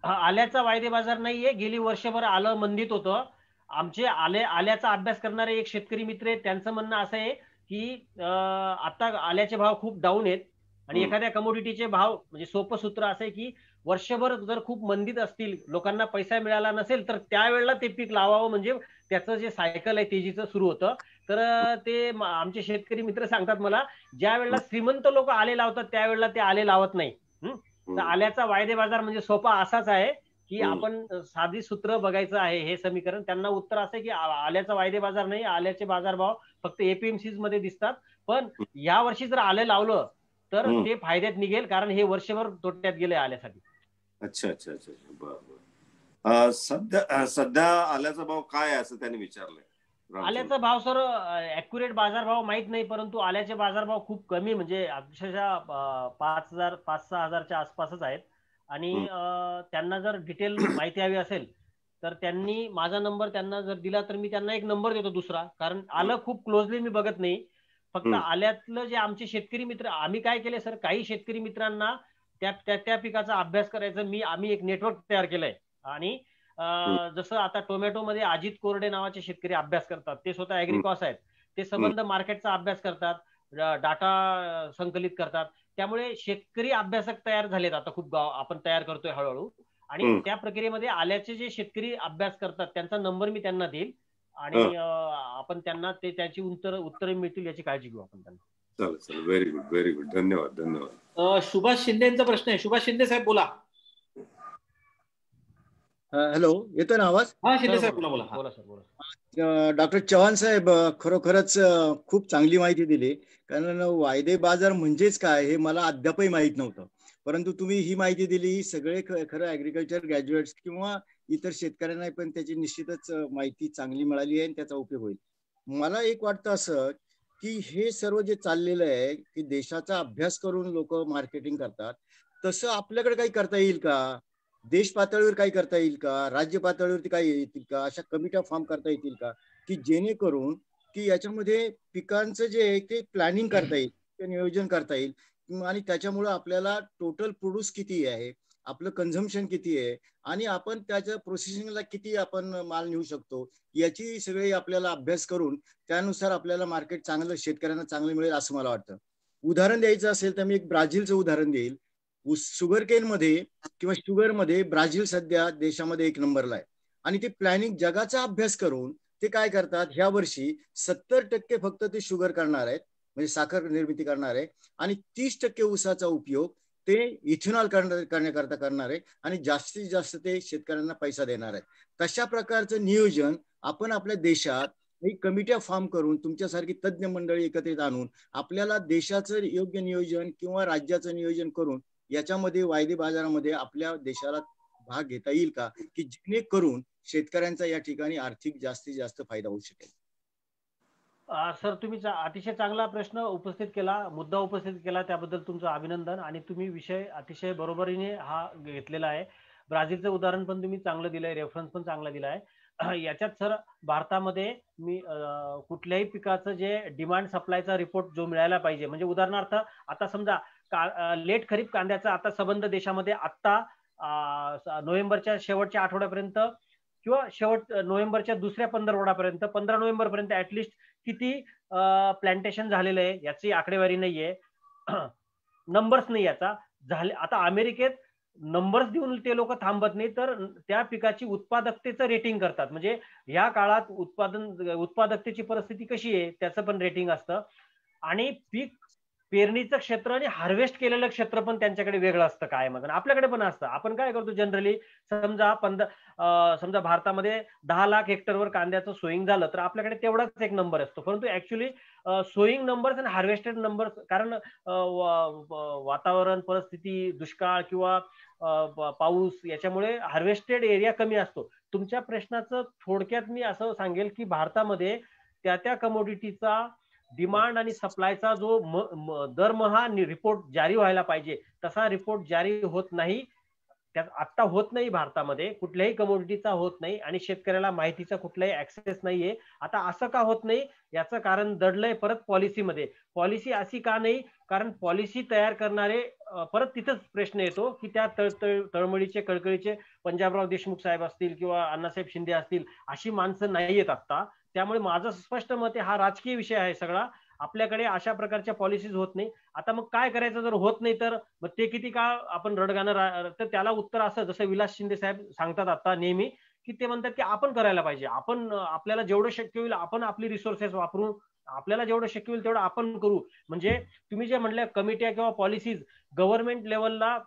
आल्याचा वायदे बाजार नाहीये, गेली वर्षभर आलं मंदीत होतं. आमचे आल्याचा अभ्यास करणारे एक शेतकरी मित्र आहेत, त्यांचं म्हणणं असं आहे की आता आल्याचे भाव खूप डाऊन आहेत, आणि एखाद्या कमोडिटीचे भाव, म्हणजे सोपं सूत्र असं आहे की वर्षभर जर खूप मंदीत असतील, लोकांना पैसा मिळाला नसेल, तर त्यावेळेला ते पीक लावावं, म्हणजे त्याचं जे सायकल आहे तेजीचं सुरू होतं. तर ते आमचे शेतकरी मित्र सांगतात मला, ज्या वेळेला श्रीमंत लोक आले लावतात त्यावेळेला ते आले लावत नाही. तर आल्याचा वायदे बाजार म्हणजे सोपा असाच आहे की आपण साधी सूत्र बघायचं आहे, हे समीकरण. त्यांना उत्तर असं आहे की आल्याचा वायदे बाजार नाही, आल्याचे बाजारभाव फक्त एपीएमसीज मध्ये दिसतात. पण या वर्षी जर आलं लावलं तर ते फायद्यात निघेल, कारण हे वर्षभर तोट्यात गेले आल्यासाठी. अच्छा अच्छा अच्छा, बरं. सध्या आल्याचा भाव काय आहे असं त्यांनी विचारलंय. आल्याचा भाव सर ॲक्युरेट बाजारभाव माहित नाही, परंतु आल्याचे बाजारभाव खूप कमी, म्हणजे अक्षरशः 5,000-6 हजारच्या आसपासच आहेत. आणि त्यांना जर डिटेल माहिती हवी असेल तर त्यांनी माझा नंबर त्यांना जर दिला तर मी त्यांना एक नंबर देतो दुसरा, कारण आलं खूप क्लोजली मी बघत नाही. फक्त आल्यातलं जे आमचे शेतकरी मित्र, आम्ही काय केले सर, काही शेतकरी मित्रांना त्या पिकाचा अभ्यास करायचं आम्ही एक नेटवर्क तयार केलंय. आणि जसं आता टोमॅटो मध्ये अजित कोरडे नावाचे शेतकरी अभ्यास करतात, ते स्वतः ॲग्रिकॉस आहेत, ते संबंध मार्केटचा अभ्यास करतात, डाटा संकलित करतात. त्यामुळे शेतकरी अभ्यासक तयार झालेत आता खूप, आपण तयार करतोय हळूहळू. आणि त्या प्रक्रियेमध्ये आल्याचे जे शेतकरी अभ्यास करतात त्यांचा नंबर मी त्यांना देईल, आणि आपण त्यांना त्याची उत्तरे मिळतील याची काळजी घेऊ आपण त्यांना. चालेल, व्हेरी गुड व्हेरी गुड, धन्यवाद धन्यवाद. सुभाष शिंदेचा प्रश्न आहे, सुभाष शिंदे साहेब बोला. हॅलो, येतोय ना आवाज? हा, शिंदे साहेब बोला. बोला सर, बोला. डॉक्टर चव्हाण साहेब, खरोखरच खूप चांगली माहिती दिली, कारण वायदे बाजार म्हणजेच काय हे मला अद्यापही माहित नव्हतं, परंतु तुम्ही ही माहिती दिली. सगळे खरं ऍग्रिकल्चर ग्रॅज्युएट्स किंवा इतर शेतकऱ्यांना पण त्याची निश्चितच माहिती चांगली मिळाली आहे आणि त्याचा उपयोग होईल. मला एक वाटतं असं की हे सर्व जे चाललेलं आहे की देशाचा अभ्यास करून लोक मार्केटिंग करतात, तसं आपल्याकडे काही करता येईल का? देश पातळीवर काही करता येईल का? राज्य पातळीवरती काही येतील का? अशा कमिट्या फॉर्म करता येतील का की जेणेकरून की याच्यामध्ये पिकांचं जे आहे ते प्लॅनिंग करता येईल, ते नियोजन करता येईल, आणि त्याच्यामुळे आपल्याला टोटल प्रोड्यूस किती आहे, आपलं कन्झम्पशन किती आहे, आणि आपण त्याच्या प्रोसेसिंगला किती आपण माल नेऊ शकतो, याची सगळी आपल्याला अभ्यास करून त्यानुसार आपल्याला मार्केट चांगलं, शेतकऱ्यांना चांगलं मिळेल असं मला वाटतं. उदाहरण द्यायचं असेल तर मी एक ब्राझीलचं उदाहरण देईल. शुगर केन मध्ये किंवा शुगर मध्ये ब्राझील सध्या देशामध्ये 1 नंबरला आहे, आणि ते प्लॅनिंग जगाचा अभ्यास करून ते काय करतात, ह्या वर्षी 70% फक्त ते शुगर करणार आहेत, म्हणजे साखर निर्मिती करणार आहे, आणि 30% ऊसाचा उपयोग ते इथेनॉल करण्याकरता करणार आहे आणि जास्तीत जास्त ते शेतकऱ्यांना पैसा देणार आहे. तशा प्रकारचं नियोजन आपण आपल्या देशात एक कमिट्या फॉर्म करून तुमच्यासारखी तज्ज्ञ मंडळी एकत्रित आणून आपल्याला देशाचं योग्य नियोजन किंवा राज्याचं नियोजन करून याच्यामध्ये वायदे बाजारामध्ये आपल्या देशाला भाग घेता येईल का, की जेणेकरून शेतकऱ्यांचा या ठिकाणी आर्थिक जास्तीत जास्त फायदा होऊ शकेल. सर, तुम्ही अतिशय चांगला प्रश्न उपस्थित केला, मुद्दा उपस्थित केला, त्याबद्दल तुमचं अभिनंदन. आणि तुम्ही विषय अतिशय बरोबरीने हा घेतलेला आहे. ब्राझीलचं उदाहरण पण तुम्ही चांगलं दिलंय, रेफरन्स पण चांगला दिलाय. याच्यात सर भारतामध्ये मी कुठल्याही पिकाचं जे डिमांड सप्लायचा रिपोर्ट जो मिळायला पाहिजे, म्हणजे उदाहरणार्थ आता समजा लेट खरीप कांद्याचा आता संबंध देशामध्ये आत्ता नोव्हेंबरच्या शेवटच्या आठवड्यापर्यंत किंवा नोव्हेंबरच्या दुसऱ्या 15 नोव्हेंबरपर्यंत ऍटलिस्ट किती प्लांटेशन झालेलं आहे याची आकडेवारी नाहीये, नंबर्स नाही याचा झाले. आता अमेरिकेत नंबर्स देऊन ते लोक थांबत नाही, तर त्या पिकाची उत्पादकतेचं रेटिंग करतात. म्हणजे ह्या काळात उत्पादकतेची परिस्थिती कशी आहे त्याचं पण रेटिंग असतं. आणि पीक पेरणीचं क्षेत्र आणि हार्वेस्ट केलेलं क्षेत्र पण त्यांच्याकडे वेगळं असतं काय मग, आपल्याकडे पण असतं. आपण काय करतो जनरली, समजा भारतामध्ये 10 लाख हेक्टरवर कांद्याचं सोईंग झालं तर आपल्याकडे तेवढाच एक नंबर असतो. परंतु ऍक्च्युली सोईंग नंबर्स आणि हार्वेस्टेड नंबर्स, कारण वातावरण परिस्थिती, दुष्काळ किंवा पाऊस याच्यामुळे हार्वेस्टेड एरिया कमी असतो. तुमच्या प्रश्नाचं थोडक्यात मी असं सांगेल की भारतामध्ये त्या कमोडिटीचा डिमांड आणि सप्लायचा जो दरमहा रिपोर्ट जारी व्हायला पाहिजे तसा रिपोर्ट जारी होत नाही. त्यात आत्ता होत नाही, भारतामध्ये कुठल्याही कमोडिटीचा होत नाही आणि शेतकऱ्याला माहितीचा कुठलाही ऍक्सेस नाहीये. आता असं का होत नाही याचं कारण दडलंय परत पॉलिसीमध्ये. पॉलिसी अशी का नाही, कारण पॉलिसी तयार करणारे परत तिथंच प्रश्न येतो की त्या तळमळीचे कळकळीचे पंजाबराव देशमुख साहेब असतील किंवा अण्णासाहेब शिंदे असतील अशी माणसं नाहीयेत आता. त्यामुळे माझं स्पष्ट मत आहे, हा राजकीय विषय आहे सगळा. आपल्याकडे अशा प्रकारच्या पॉलिसीज होत नाही. आता मग काय करायचं जर होत नाही तर मग ते किती काळ आपण रडगाणं, तर त्याला उत्तर असं, जसं विलास शिंदे साहेब सांगतात आता नेहमी, की ते म्हणतात की आपण करायला पाहिजे, आपण आपल्याला जेवढं शक्य होईल आपण आपली रिसोर्सेस वापरून आपल्याला जेवढं शक्य होईल तेवढं आपण करू. म्हणजे तुम्ही जे म्हणल्या कमिट्या किंवा पॉलिसीज गव्हर्नमेंट लेवलला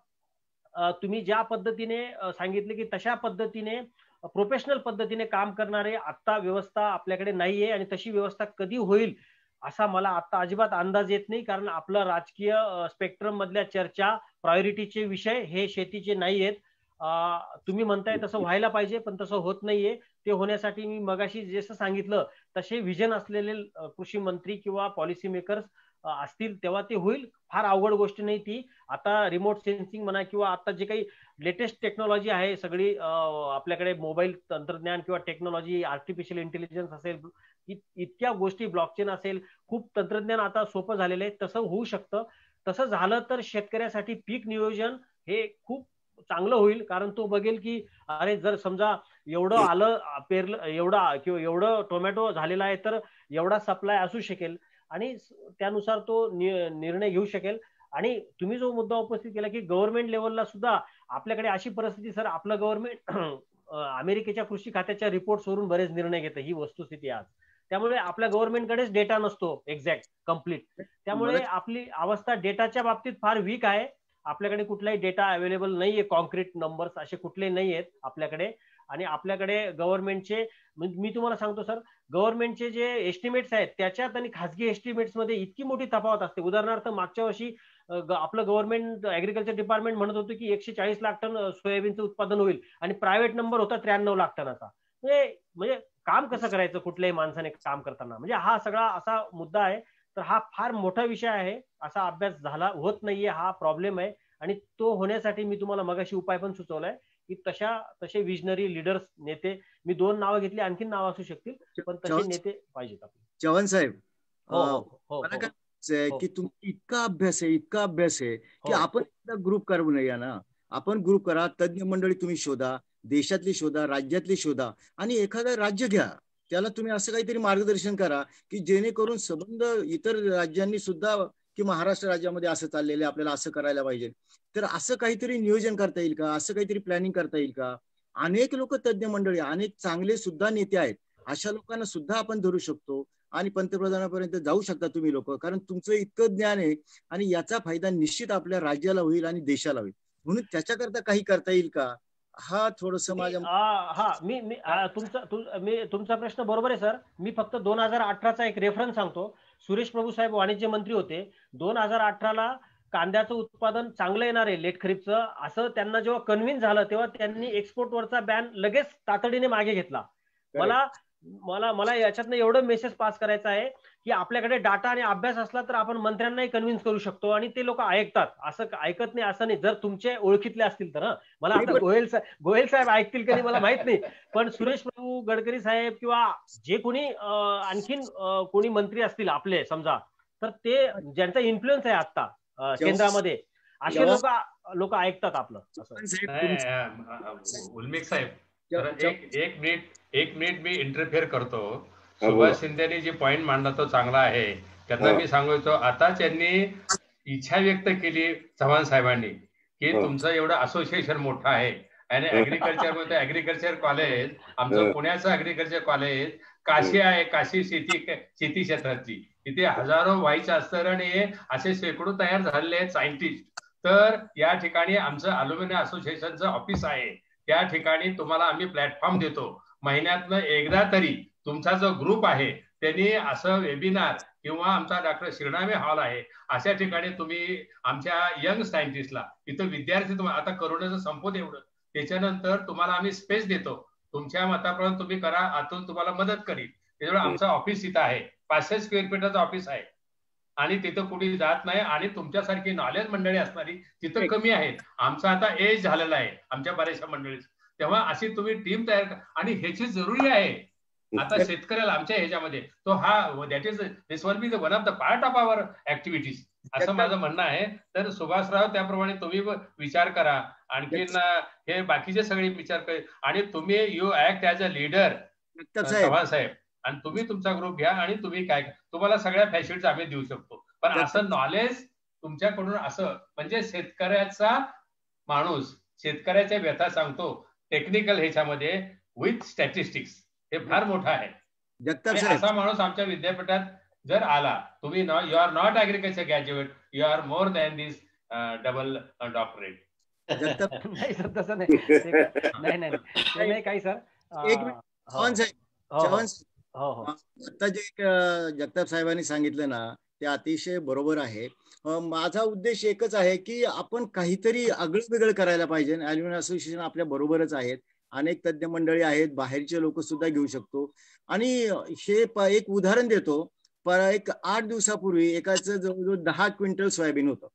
तुम्ही ज्या पद्धतीने सांगितले की तशा पद्धतीने प्रोफेशनल पद्धतीने काम करणारे आता व्यवस्था आपल्याकडे नाहीये. आणि तशी व्यवस्था कधी होईल असा मला आता अजिबात अंदाज येत नाही, कारण आपलं राजकीय स्पेक्ट्रम मधल्या चर्चा प्रायोरिटीचे विषय हे शेतीचे नाही आहेत. तुम्ही म्हणताय तसं व्हायला पाहिजे पण तसं होत नाहीये. ते होण्यासाठी मी मगाशी जसं सांगितलं तसे विजन असलेले कृषी मंत्री किंवा पॉलिसी मेकर्स असतील तेव्हा ते होईल. फार अवघड गोष्ट नाही ती. आता रिमोट सेन्सिंग म्हणा किंवा आता जे काही लेटेस्ट टेक्नॉलॉजी आहे सगळी आपल्याकडे मोबाईल तंत्रज्ञान किंवा टेक्नॉलॉजी, आर्टिफिशियल इंटेलिजन्स असेल, इतक्या गोष्टी, ब्लॉकचेन असेल, खूप तंत्रज्ञान आता सोपं झालेलं आहे. तसं होऊ शकतं. तसं झालं तर शेतकऱ्यासाठी पीक नियोजन हे खूप चांगलं होईल, कारण तो बघेल की अरे जर समजा एवढं आलं पेरलं, एवढं टोमॅटो झालेला आहे तर एवढा सप्लाय असू शकेल आणि त्यानुसार तो निर्णय घेऊ शकेल. आणि तुम्ही जो मुद्दा उपस्थित केला की गव्हर्नमेंट लेवलला सुद्धा आपल्याकडे अशी परिस्थिती, सर आपलं गव्हर्नमेंट अमेरिकेच्या कृषी खात्याच्या रिपोर्ट्स वरून बरेच निर्णय घेतं, ही वस्तुस्थिती आज. त्यामुळे आपल्या गव्हर्नमेंटकडेच डेटा नसतो एक्झॅक्ट कम्प्लीट. त्यामुळे आपली अवस्था डेटाच्या बाबतीत फार वीक आहे. आपल्याकडे कुठलाही डेटा अवेलेबल नाहीये, कॉन्क्रीट नंबर्स असे कुठले नाही आहेत आपल्याकडे. आणि आपल्याकडे गव्हर्नमेंटचे, मी तुम्हाला सांगतो सर, गव्हर्नमेंटचे जे एस्टिमेट्स आहेत त्याच्यात आणि खासगी एस्टिमेट्स मध्ये इतकी मोठी तफावत असते. उदाहरणार्थ मागच्या वर्षी आपलं गव्हर्नमेंट ऍग्रिकल्चर डिपार्टमेंट म्हणत होतं की 140 लाख टन सोयाबीनचं उत्पादन होईल आणि प्रायव्हेट नंबर होता 93 लाख टनाचा. म्हणजे काम कसं करायचं कुठल्याही माणसाने काम करताना, म्हणजे हा सगळा असा मुद्दा आहे. तर हा फार मोठा विषय आहे, असा अभ्यास झाला होत नाहीये, हा प्रॉब्लेम आहे. आणि तो होण्यासाठी मी तुम्हाला मगाशी उपाय पण सुचवलाय की तसे विजनरी लीडर्स, नेते, मी 2 नावं घेतली, आणखी नावं असू शकतील, पण तसे नेते पाहिजेत आपले. चव्हाण साहेब, मला काय की तुम्ही इतका अभ्यास आहे की आपण ग्रुप करू नये ना. आपण ग्रुप करा, तज्ञ मंडळी तुम्ही शोधा, देशातली शोधा, राज्यातली शोधा आणि एखादं राज्य घ्या, त्याला तुम्ही असं काहीतरी मार्गदर्शन करा की जेणेकरून संबंध इतर राज्यांनी सुद्धा की महाराष्ट्र राज्यामध्ये असं चाललेलं आहे, आपल्याला असं करायला पाहिजे. तर असं काहीतरी नियोजन करता येईल का, असं काहीतरी प्लॅनिंग करता येईल का? अनेक लोक तज्ञ मंडळी, अनेक चांगले सुद्धा नेते आहेत, अशा लोकांना सुद्धा आपण धरू शकतो आणि पंतप्रधानापर्यंत जाऊ शकता तुम्ही लोक, कारण तुमचं इतकं ज्ञान आहे आणि याचा फायदा निश्चित आपल्या राज्याला होईल आणि देशाला होईल. म्हणून त्याच्याकरता काही करता येईल का, हा थोडस माझ्या तुमचा प्रश्न बरोबर आहे सर. मी फक्त 2018चा एक रेफरन्स सांगतो. सुरेश प्रभू साहेब वाणिज्य मंत्री होते. 2018ला कांद्याचं उत्पादन चांगलं येणार आहे लेट खरीपचं असं त्यांना जेव्हा कन्व्हिन्स झालं तेव्हा त्यांनी एक्सपोर्टवरचा बॅन लगेच तातडीने मागे घेतला. मला याच्यातनं एवढं मेसेज पास करायचा आहे की आपल्याकडे डाटा आणि अभ्यास असला तर आपण मंत्र्यांनाही कन्व्हिन्स करू शकतो आणि ते लोक ऐकतात. असं ऐकत नाही असं नाही, जर तुमचे ओळखीतले असतील तर. मला आता गोयल साहेब ऐकतील कधी मला माहित नाही, पण सुरेश प्रभू, गडकरी साहेब किंवा जे कोणी आणखीन कोणी मंत्री असतील आपले समजा, तर ते ज्यांचा इन्फ्लुएन्स आहे आता केंद्रामध्ये, असे लोक ऐकतात आपलं. उल्मेक साहेब, एक मिनिट मी इंटरफेअर करतो. सुभाष शिंदेनी जे पॉइंट मांडला तो चांगला आहे. त्यांना मी सांगू इच्छितो, आता त्यांनी इच्छा व्यक्त केली चव्हाण साहेबांनी की तुमचं एवढं असोसिएशन मोठं आहे आणि ऍग्रिकल्चर मध्ये ऍग्रिकल्चर कॉलेज, आमचं पुण्याचं ऍग्रिकल्चर कॉलेज काशी आहे, काशी शेती क्षेत्रातली, तिथे हजारो व्हाईस चान्सलर आणि असे शेकडो तयार झालेले आहेत सायंटिस्ट. तर या ठिकाणी आमचं अल्युमिनी असोसिएशनचं ऑफिस आहे, त्या ठिकाणी तुम्हाला आम्ही प्लॅटफॉर्म देतो. महिन्यातनं एकदा तरी तुमचा जो ग्रुप आहे त्यांनी असं वेबिनार किंवा आमचा डॉक्टर शिरणामे हॉल आहे अशा ठिकाणी तुम्ही आमच्या यंग सायंटिस्टला, इथं विद्यार्थी आता करोनाचं संपत एवढं, त्याच्यानंतर तुम्हाला आम्ही स्पेस देतो, तुमच्या मताप्रमाणे तुम्ही करा, आतून तुम्हाला मदत करील. त्याच्यामुळे आमचं ऑफिस इथं आहे, 500 स्क्वेअर फीटाचं ऑफिस आहे आणि तिथं कुठे जात नाही आणि तुमच्यासारखी नॉलेज मंडळी असणारी तिथं कमी आहेत. आमचा आता एज झालेला आहे आमच्या बऱ्याचशा मंडळीच, तेव्हा अशी तुम्ही टीम तयार करा. आणि ह्याची जरुरी आहे आता शेतकऱ्याला आमच्या ह्याच्यामध्ये तो that is this will be the one of the part of our activities असं माझं म्हणणं आहे. तर सुभाषराव त्याप्रमाणे तुम्ही विचार करा, आणखीन हे बाकीचे सगळे विचार कर आणि तुम्ही you act as a leader Chavan साहेब, आणि तुम्ही तुमचा ग्रुप घ्या आणि तुम्ही काय तुम्हाला सगळ्या फॅसिलिटीज आम्ही देऊ शकतो. पण असं नॉलेज तुमच्याकडून असं म्हणजे शेतकऱ्याचा माणूस शेतकऱ्याच्या व्यथा सांगतो टेक्निकल ह्याच्यामध्ये विथ स्टॅटिस्टिक्स, हे फार मोठं आहे. असा माणूस आमच्या विद्यापीठात जर आला, तुम्ही you are not agriculture graduate, you are more than this double doctorate. नाही सर तसं नाही काही सर. आता जे जगताप साहेबांनी सांगितलं ना ते अतिशय बरोबर आहे. माझा उद्देश एकच आहे की आपण काहीतरी आगळं वेगळं करायला पाहिजे. अल्युमिनियम असोसिएशन आपल्या बरोबरच आहेत, अनेक तज्ज्ञ मंडळी आहेत, बाहेरचे लोक सुद्धा घेऊ शकतो. आणि हे एक उदाहरण देतो, एक 8 दिवसापूर्वी एकाचं जवळजवळ 10 क्विंटल सोयाबीन होतं,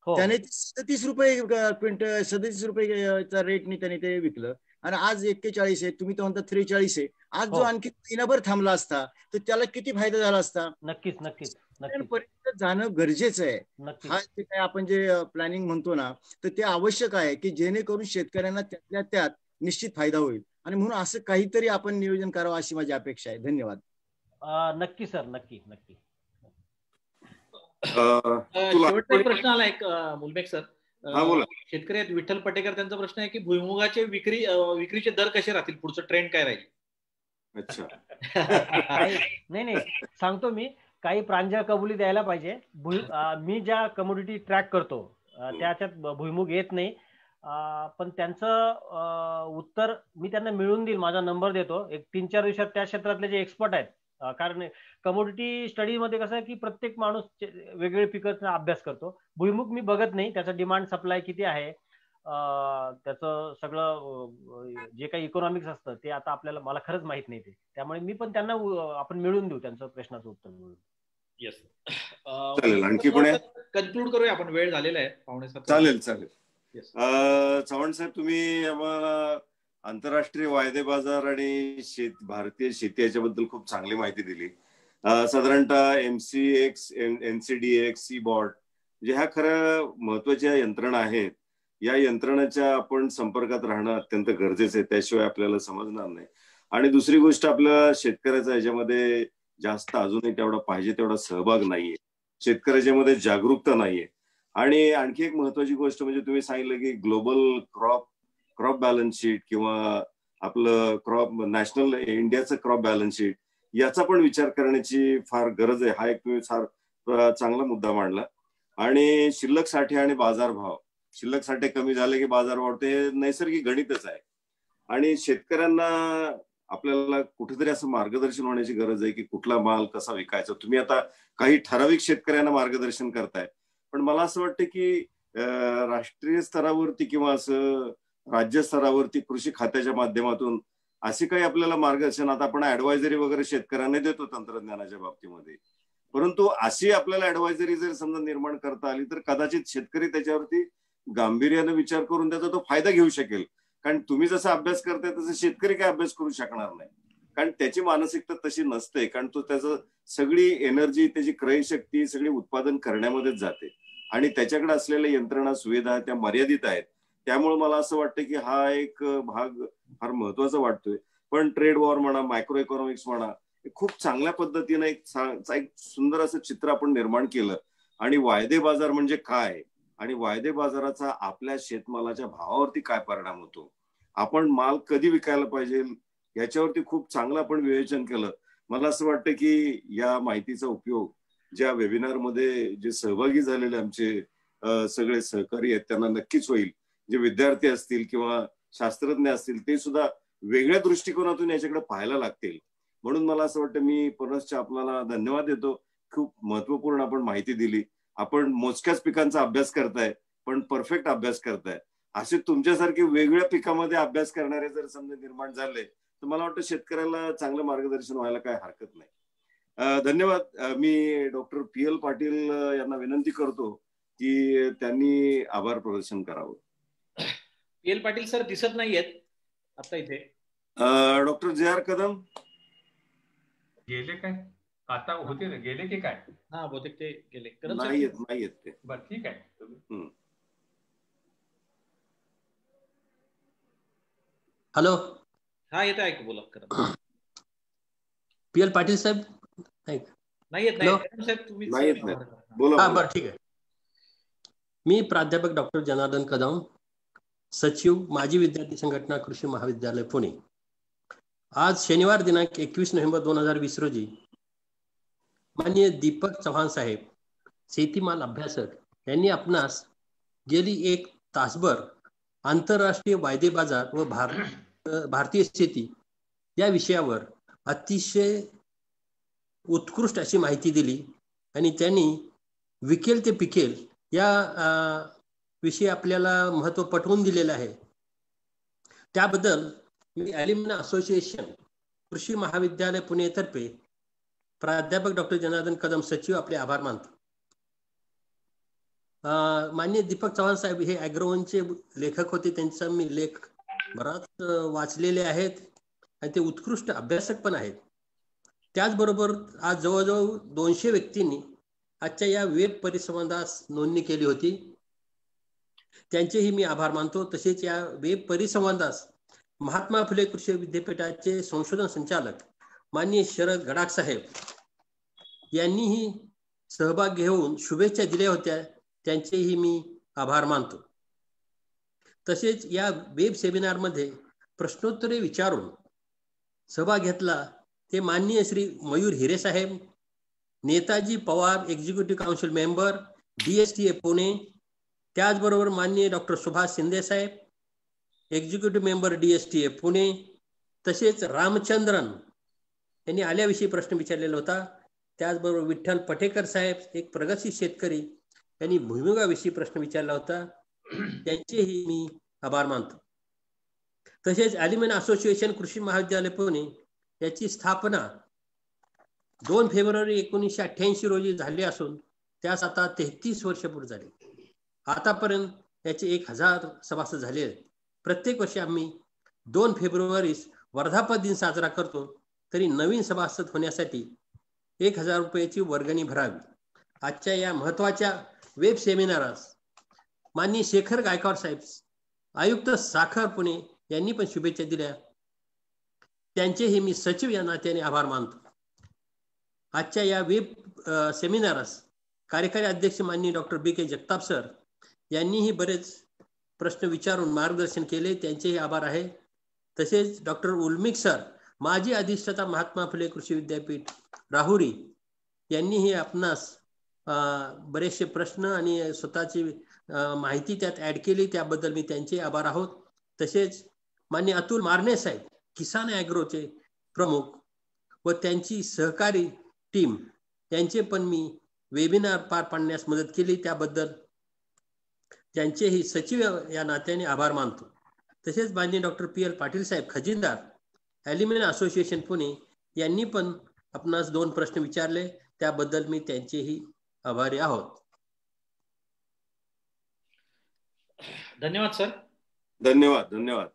त्याने 37 रुपये क्विंटल 37 रुपयाच्या रेटने त्याने ते विकलं आणि आज 41 आहे, तुम्ही तर म्हणता 43 आहे. आज जो आणखी महिनाभर थांबला असता तर त्याला किती फायदा झाला असता. नक्कीच नक्कीच पर्यंत जाणं गरजेचं आहे. हा जे काय आपण जे प्लॅनिंग म्हणतो ना तर ते आवश्यक आहे की जेणेकरून शेतकऱ्यांना त्यातल्या त्यात निश्चित फायदा होईल. आणि म्हणून असं काहीतरी आपण नियोजन करावं अशी माझी अपेक्षा आहे. धन्यवाद. नक्की सर, नक्की. शेवटचा एक प्रश्न आला एक मुलमेक सर. शेतकरी आहेत विठ्ठल पटेकर, त्यांचा प्रश्न आहे की भुईमुगाचे विक्रीचे दर कसे राहतील, पुढचं ट्रेंड काय राहील. अच्छा नाही सांगतो मी, काही प्रांजळ कबुली द्यायला पाहिजे. मी ज्या कमोडिटी ट्रॅक करतो त्याच्यात भुईमुग येत नाही, पण त्यांचं उत्तर मी त्यांना मिळवून देईल, माझा नंबर देतो. एक 3-4 दिवसात त्या क्षेत्रातले जे एक्सपर्ट आहेत, कारण कमोडिटी स्टडी मध्ये कसं आहे की प्रत्येक माणूस वेगवेगळे पिकाचा अभ्यास करतो. भुईमुग मी बघत नाही, त्याचं डिमांड सप्लाय किती आहे, त्याचं सगळं जे काही इकॉनॉमिक्स असतं ते आता मला खरंच माहित नाही ते, त्यामुळे मी पण त्यांना आपण मिळून देऊ त्यांचं प्रश्नाचं उत्तर मिळून. येस आणखी कन्क्लूड करूया आपण, वेळ झालेला आहे 6:15. चालेल. चव्हाण साहेब, तुम्ही आम्हाला आंतरराष्ट्रीय वायदे बाजार आणि भारतीय शेती याच्याबद्दल खूप चांगली माहिती दिली. साधारणतः MCX, NCDX, सीबॉर्ड जे ह्या खऱ्या महत्वाच्या यंत्रणा आहेत, या यंत्रणाच्या आपण संपर्कात राहणं अत्यंत गरजेचं आहे, त्याशिवाय आपल्याला समजणार नाही. आणि दुसरी गोष्ट, आपल्या शेतकऱ्याचा याच्यामध्ये जास्त अजूनही तेवढा पाहिजे तेवढा सहभाग नाहीये, शेतकऱ्याच्या मध्ये जागरूकता नाहीये. आणि आणखी एक महत्वाची गोष्ट म्हणजे तुम्ही सांगितलं की ग्लोबल क्रॉप बॅलन्स शीट किंवा आपलं नॅशनल इंडियाचं क्रॉप बॅलन्स शीट याचा पण विचार करण्याची फार गरज आहे. हा एक तुम्ही फार चांगला मुद्दा मांडला. आणि शिल्लक साठे आणि बाजारभाव, शिल्लक साठे कमी झाले की बाजारभाव, ते नैसर्गिक गणितच आहे. आणि शेतकऱ्यांना आपल्याला कुठेतरी असं मार्गदर्शन होण्याची गरज आहे की कुठला माल कसा विकायचा. तुम्ही आता काही ठराविक शेतकऱ्यांना मार्गदर्शन करताय, पण मला असं वाटतं की राष्ट्रीय स्तरावरती किंवा असं राज्य स्तरावरती कृषी खात्याच्या माध्यमातून असे काही आपल्याला मार्गदर्शन, आता आपण ऍडवायझरी वगैरे शेतकऱ्यांना देतो तंत्रज्ञानाच्या बाबतीमध्ये, परंतु अशी आपल्याला ऍडवायझरी जर समजा निर्माण करता आली तर कदाचित शेतकरी त्याच्यावरती गांभीर्याने विचार करून त्याचा तो फायदा घेऊ शकेल. कारण तुम्ही जसा अभ्यास करताय तसं शेतकरी काय अभ्यास करू शकणार नाही, कारण त्याची मानसिकता तशी नसते. कारण तो त्याचं सगळी एनर्जी, त्याची क्रयशक्ती सगळी उत्पादन करण्यामध्येच जाते आणि त्याच्याकडे असलेल्या यंत्रणा सुविधा त्या मर्यादित आहेत. त्यामुळे मला असं वाटतं की हा एक भाग फार महत्वाचा वाटतोय. पण ट्रेड वॉर म्हणा, मायक्रो इकॉनॉमिक्स म्हणा, खूप चांगल्या पद्धतीने एक सुंदर असं चित्र आपण निर्माण केलं. आणि वायदे बाजार म्हणजे काय आणि वायदे बाजाराचा आपल्या शेतमालाच्या भावावरती काय परिणाम होतो, आपण माल कधी विकायला पाहिजे याच्यावरती खूप चांगलं आपण विवेचन केलं. मला असं वाटतं की या माहितीचा उपयोग ज्या वेबिनार मध्ये जे सहभागी झालेले आमचे सगळे सहकारी आहेत त्यांना नक्कीच होईल. जे विद्यार्थी असतील किंवा शास्त्रज्ञ असतील ते सुद्धा वेगळ्या दृष्टिकोनातून याच्याकडे पाहायला लागतील. म्हणून मला असं वाटतं मी परत आपल्याला धन्यवाद देतो. खूप महत्वपूर्ण आपण माहिती दिली. आपण मोजक्याच पिकांचा अभ्यास करताय पण परफेक्ट अभ्यास करताय. असे तुमच्यासारखे वेगवेगळ्या पिकामध्ये अभ्यास करणारे जर समजा निर्माण झाले तर मला वाटतं शेतकऱ्याला चांगलं मार्गदर्शन व्हायला काय हरकत नाही. धन्यवाद. मी डॉक्टर PL पाटील यांना विनंती करतो की त्यांनी आभार प्रदर्शन करावं. PL पाटील सर दिसत नाहीयेत आता इथे. डॉक्टर JR कदम गेले काय? आता होते ना, गेले की काय? हा बहुतेक ते गेले. नाही येत ते. बरं ठीक आहे. हॅलो, हा येत ऐकू, बोला. कदम PL पाटील साहेब नाही येत साहेब, तुम्ही बोला. बरं ठीक आहे. मी प्राध्यापक डॉक्टर जनार्दन कदम, सचिव माजी विद्यार्थी संघटना कृषी महाविद्यालय पुणे. आज शनिवार दिनांक 21 नोव्हेंबर 2020 रोजी माननीय दीपक चव्हाण साहेब, शेतीमाल अभ्यासक, यांनी आपणास गेली 1 तासभर आंतरराष्ट्रीय वायदे बाजार व भारतीय शेती या विषयावर अतिशय उत्कृष्ट अशी माहिती दिली आणि त्यांनी विकेल ते पिकेल या विषयी आपल्याला महत्व पटवून दिलेलं आहे. त्याबद्दल मी ॲल्युमिनी असोसिएशन कृषी महाविद्यालय पुणे तर्फे प्राध्यापक डॉक्टर जनार्दन कदम, सचिव, आपले आभार मानतो. माननीय दीपक चव्हाण साहेब हे ॲग्रोवनचे लेखक होते. त्यांचा मी लेख बराच वाचलेले आहेत आणि ते उत्कृष्ट अभ्यासक पण आहेत. त्याचबरोबर आज जवळजवळ 200 व्यक्तींनी आजच्या या वेब परिसंवादास नोंदणी केली होती. त्यांचेही मी आभार मानतो. तसेच या वेब परिसंवादास महात्मा फुले कृषी विद्यापीठाचे संशोधन संचालक माननीय शरद गडाख साहेब यांनीही सहभाग घेऊन शुभेच्छा दिल्या होत्या. त्यांचेही मी आभार मानतो. तसेच या वेब सेमिनारमध्ये प्रश्नोत्तरे विचारून सहभाग घेतला ते माननीय श्री मयूर हिरे साहेब, Netaji Pawar executive council member, DSTA Pune. त्याचबरोबर माननीय डॉक्टर सुभाष शिंदे साहेब, एक्झिक्युटिव्ह मेंबर DSTA पुणे. तसेच रामचंद्रन यांनी आल्याविषयी प्रश्न विचारलेला होता. त्याचबरोबर विठ्ठल पटेकर साहेब, एक प्रगतशील शेतकरी, यांनी भुईमुगाविषयी प्रश्न विचारला होता. त्यांचेही मी आभार मानतो. तसेच ॲल्युमिनी असोसिएशन कृषी महाविद्यालय पुणे याची स्थापना 2 फेब्रुवारी 1988 रोजी झाली असून त्यास आता 33 वर्ष पूर्ण झाली. आतापर्यंत याचे 1000 सभासद झाले आहेत. प्रत्येक वर्षी आम्ही 2 फेब्रुवारीस वर्धापन दिन साजरा करतो. तरी नवीन सभासद होण्यासाठी 1000 रुपयाची वर्गणी भरावी. आजच्या या महत्वाच्या वेब सेमिनारास माननीय शेखर गायकवाड साहेब, आयुक्त साखर पुणे, यांनी पण शुभेच्छा दिल्या. त्यांचेही मी सचिव या नात्याने आभार मानतो. आजच्या या वेब सेमिनारास कार्यकारी अध्यक्ष माननीय डॉक्टर BK जगताप सर यांनीही बरेच प्रश्न विचारून मार्गदर्शन केले. त्यांचेही आभार आहे. तसेच डॉक्टर उल्मिक सर, माजी अधिष्ठाता महात्मा फुले कृषी विद्यापीठ राहुरी यांनीही आपणास बरेचसे प्रश्न आणि स्वतःची माहिती त्यात ऍड केली, त्याबद्दल मी त्यांचे आभार आहोत. तसेच माननीय अतुल मारणे साहेब किसान ॲग्रोचे प्रमुख व त्यांची सहकारी टीम यांचे पण मी वेबिनार पार पाडण्यास मदत केली, त्याबद्दल त्यांचेही सचिव या नात्याने आभार मानतो. तसेच माननीय डॉक्टर PL पाटील साहेब खजिनदार ॲल्युमिनियम असोसिएशन पुणे यांनी पण आपणास 2 प्रश्न विचारले, त्याबद्दल मी त्यांचेही आभारी आहोत. धन्यवाद सर. धन्यवाद धन्यवाद.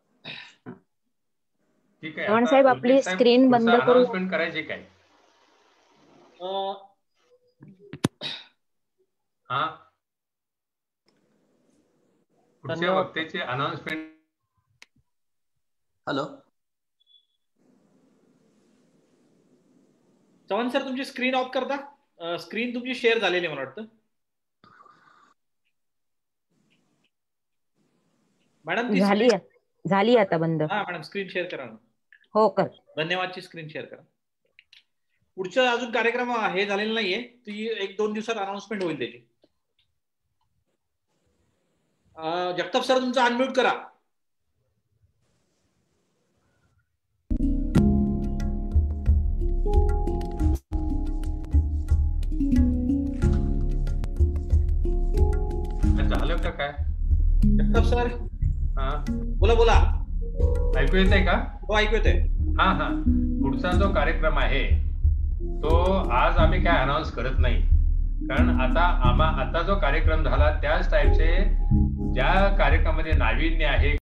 ठीक आहे. चव्हाण साहेब आपली स्क्रीन बंद करू. अनाउन्समेंट करायची काय? हा, पुढच्या वक्त्याचे अनाउन्समेंट. हॅलो चव्हाण सर, तुमची स्क्रीन ऑफ करता. स्क्रीन तुमची शेअर झालेली आहे मला वाटतं. मॅडम झाली आता बंद. हा मॅडम, स्क्रीन शेअर करा. हो कर. धन्यवादची स्क्रीन शेअर करा. पुढचा अजून कार्यक्रम हे झालेला नाहीये, ती 1-2 दिवसात अनाउन्समेंट होईल त्याची. जगताप सर, तुमचं अनम्यूट करा. झालं का काय? जगताप सर, हा बोला बोला. ऐकू येत आहे का? हो, ऐकू येत आहे. हा हा. पुढचा जो कार्यक्रम आहे तो आज आम्ही काय अनाउन्स करत नाही, कारण आता जो कार्यक्रम झाला त्याच टाईपचे ज्या कार्यक्रमामध्ये नाविन्य आहे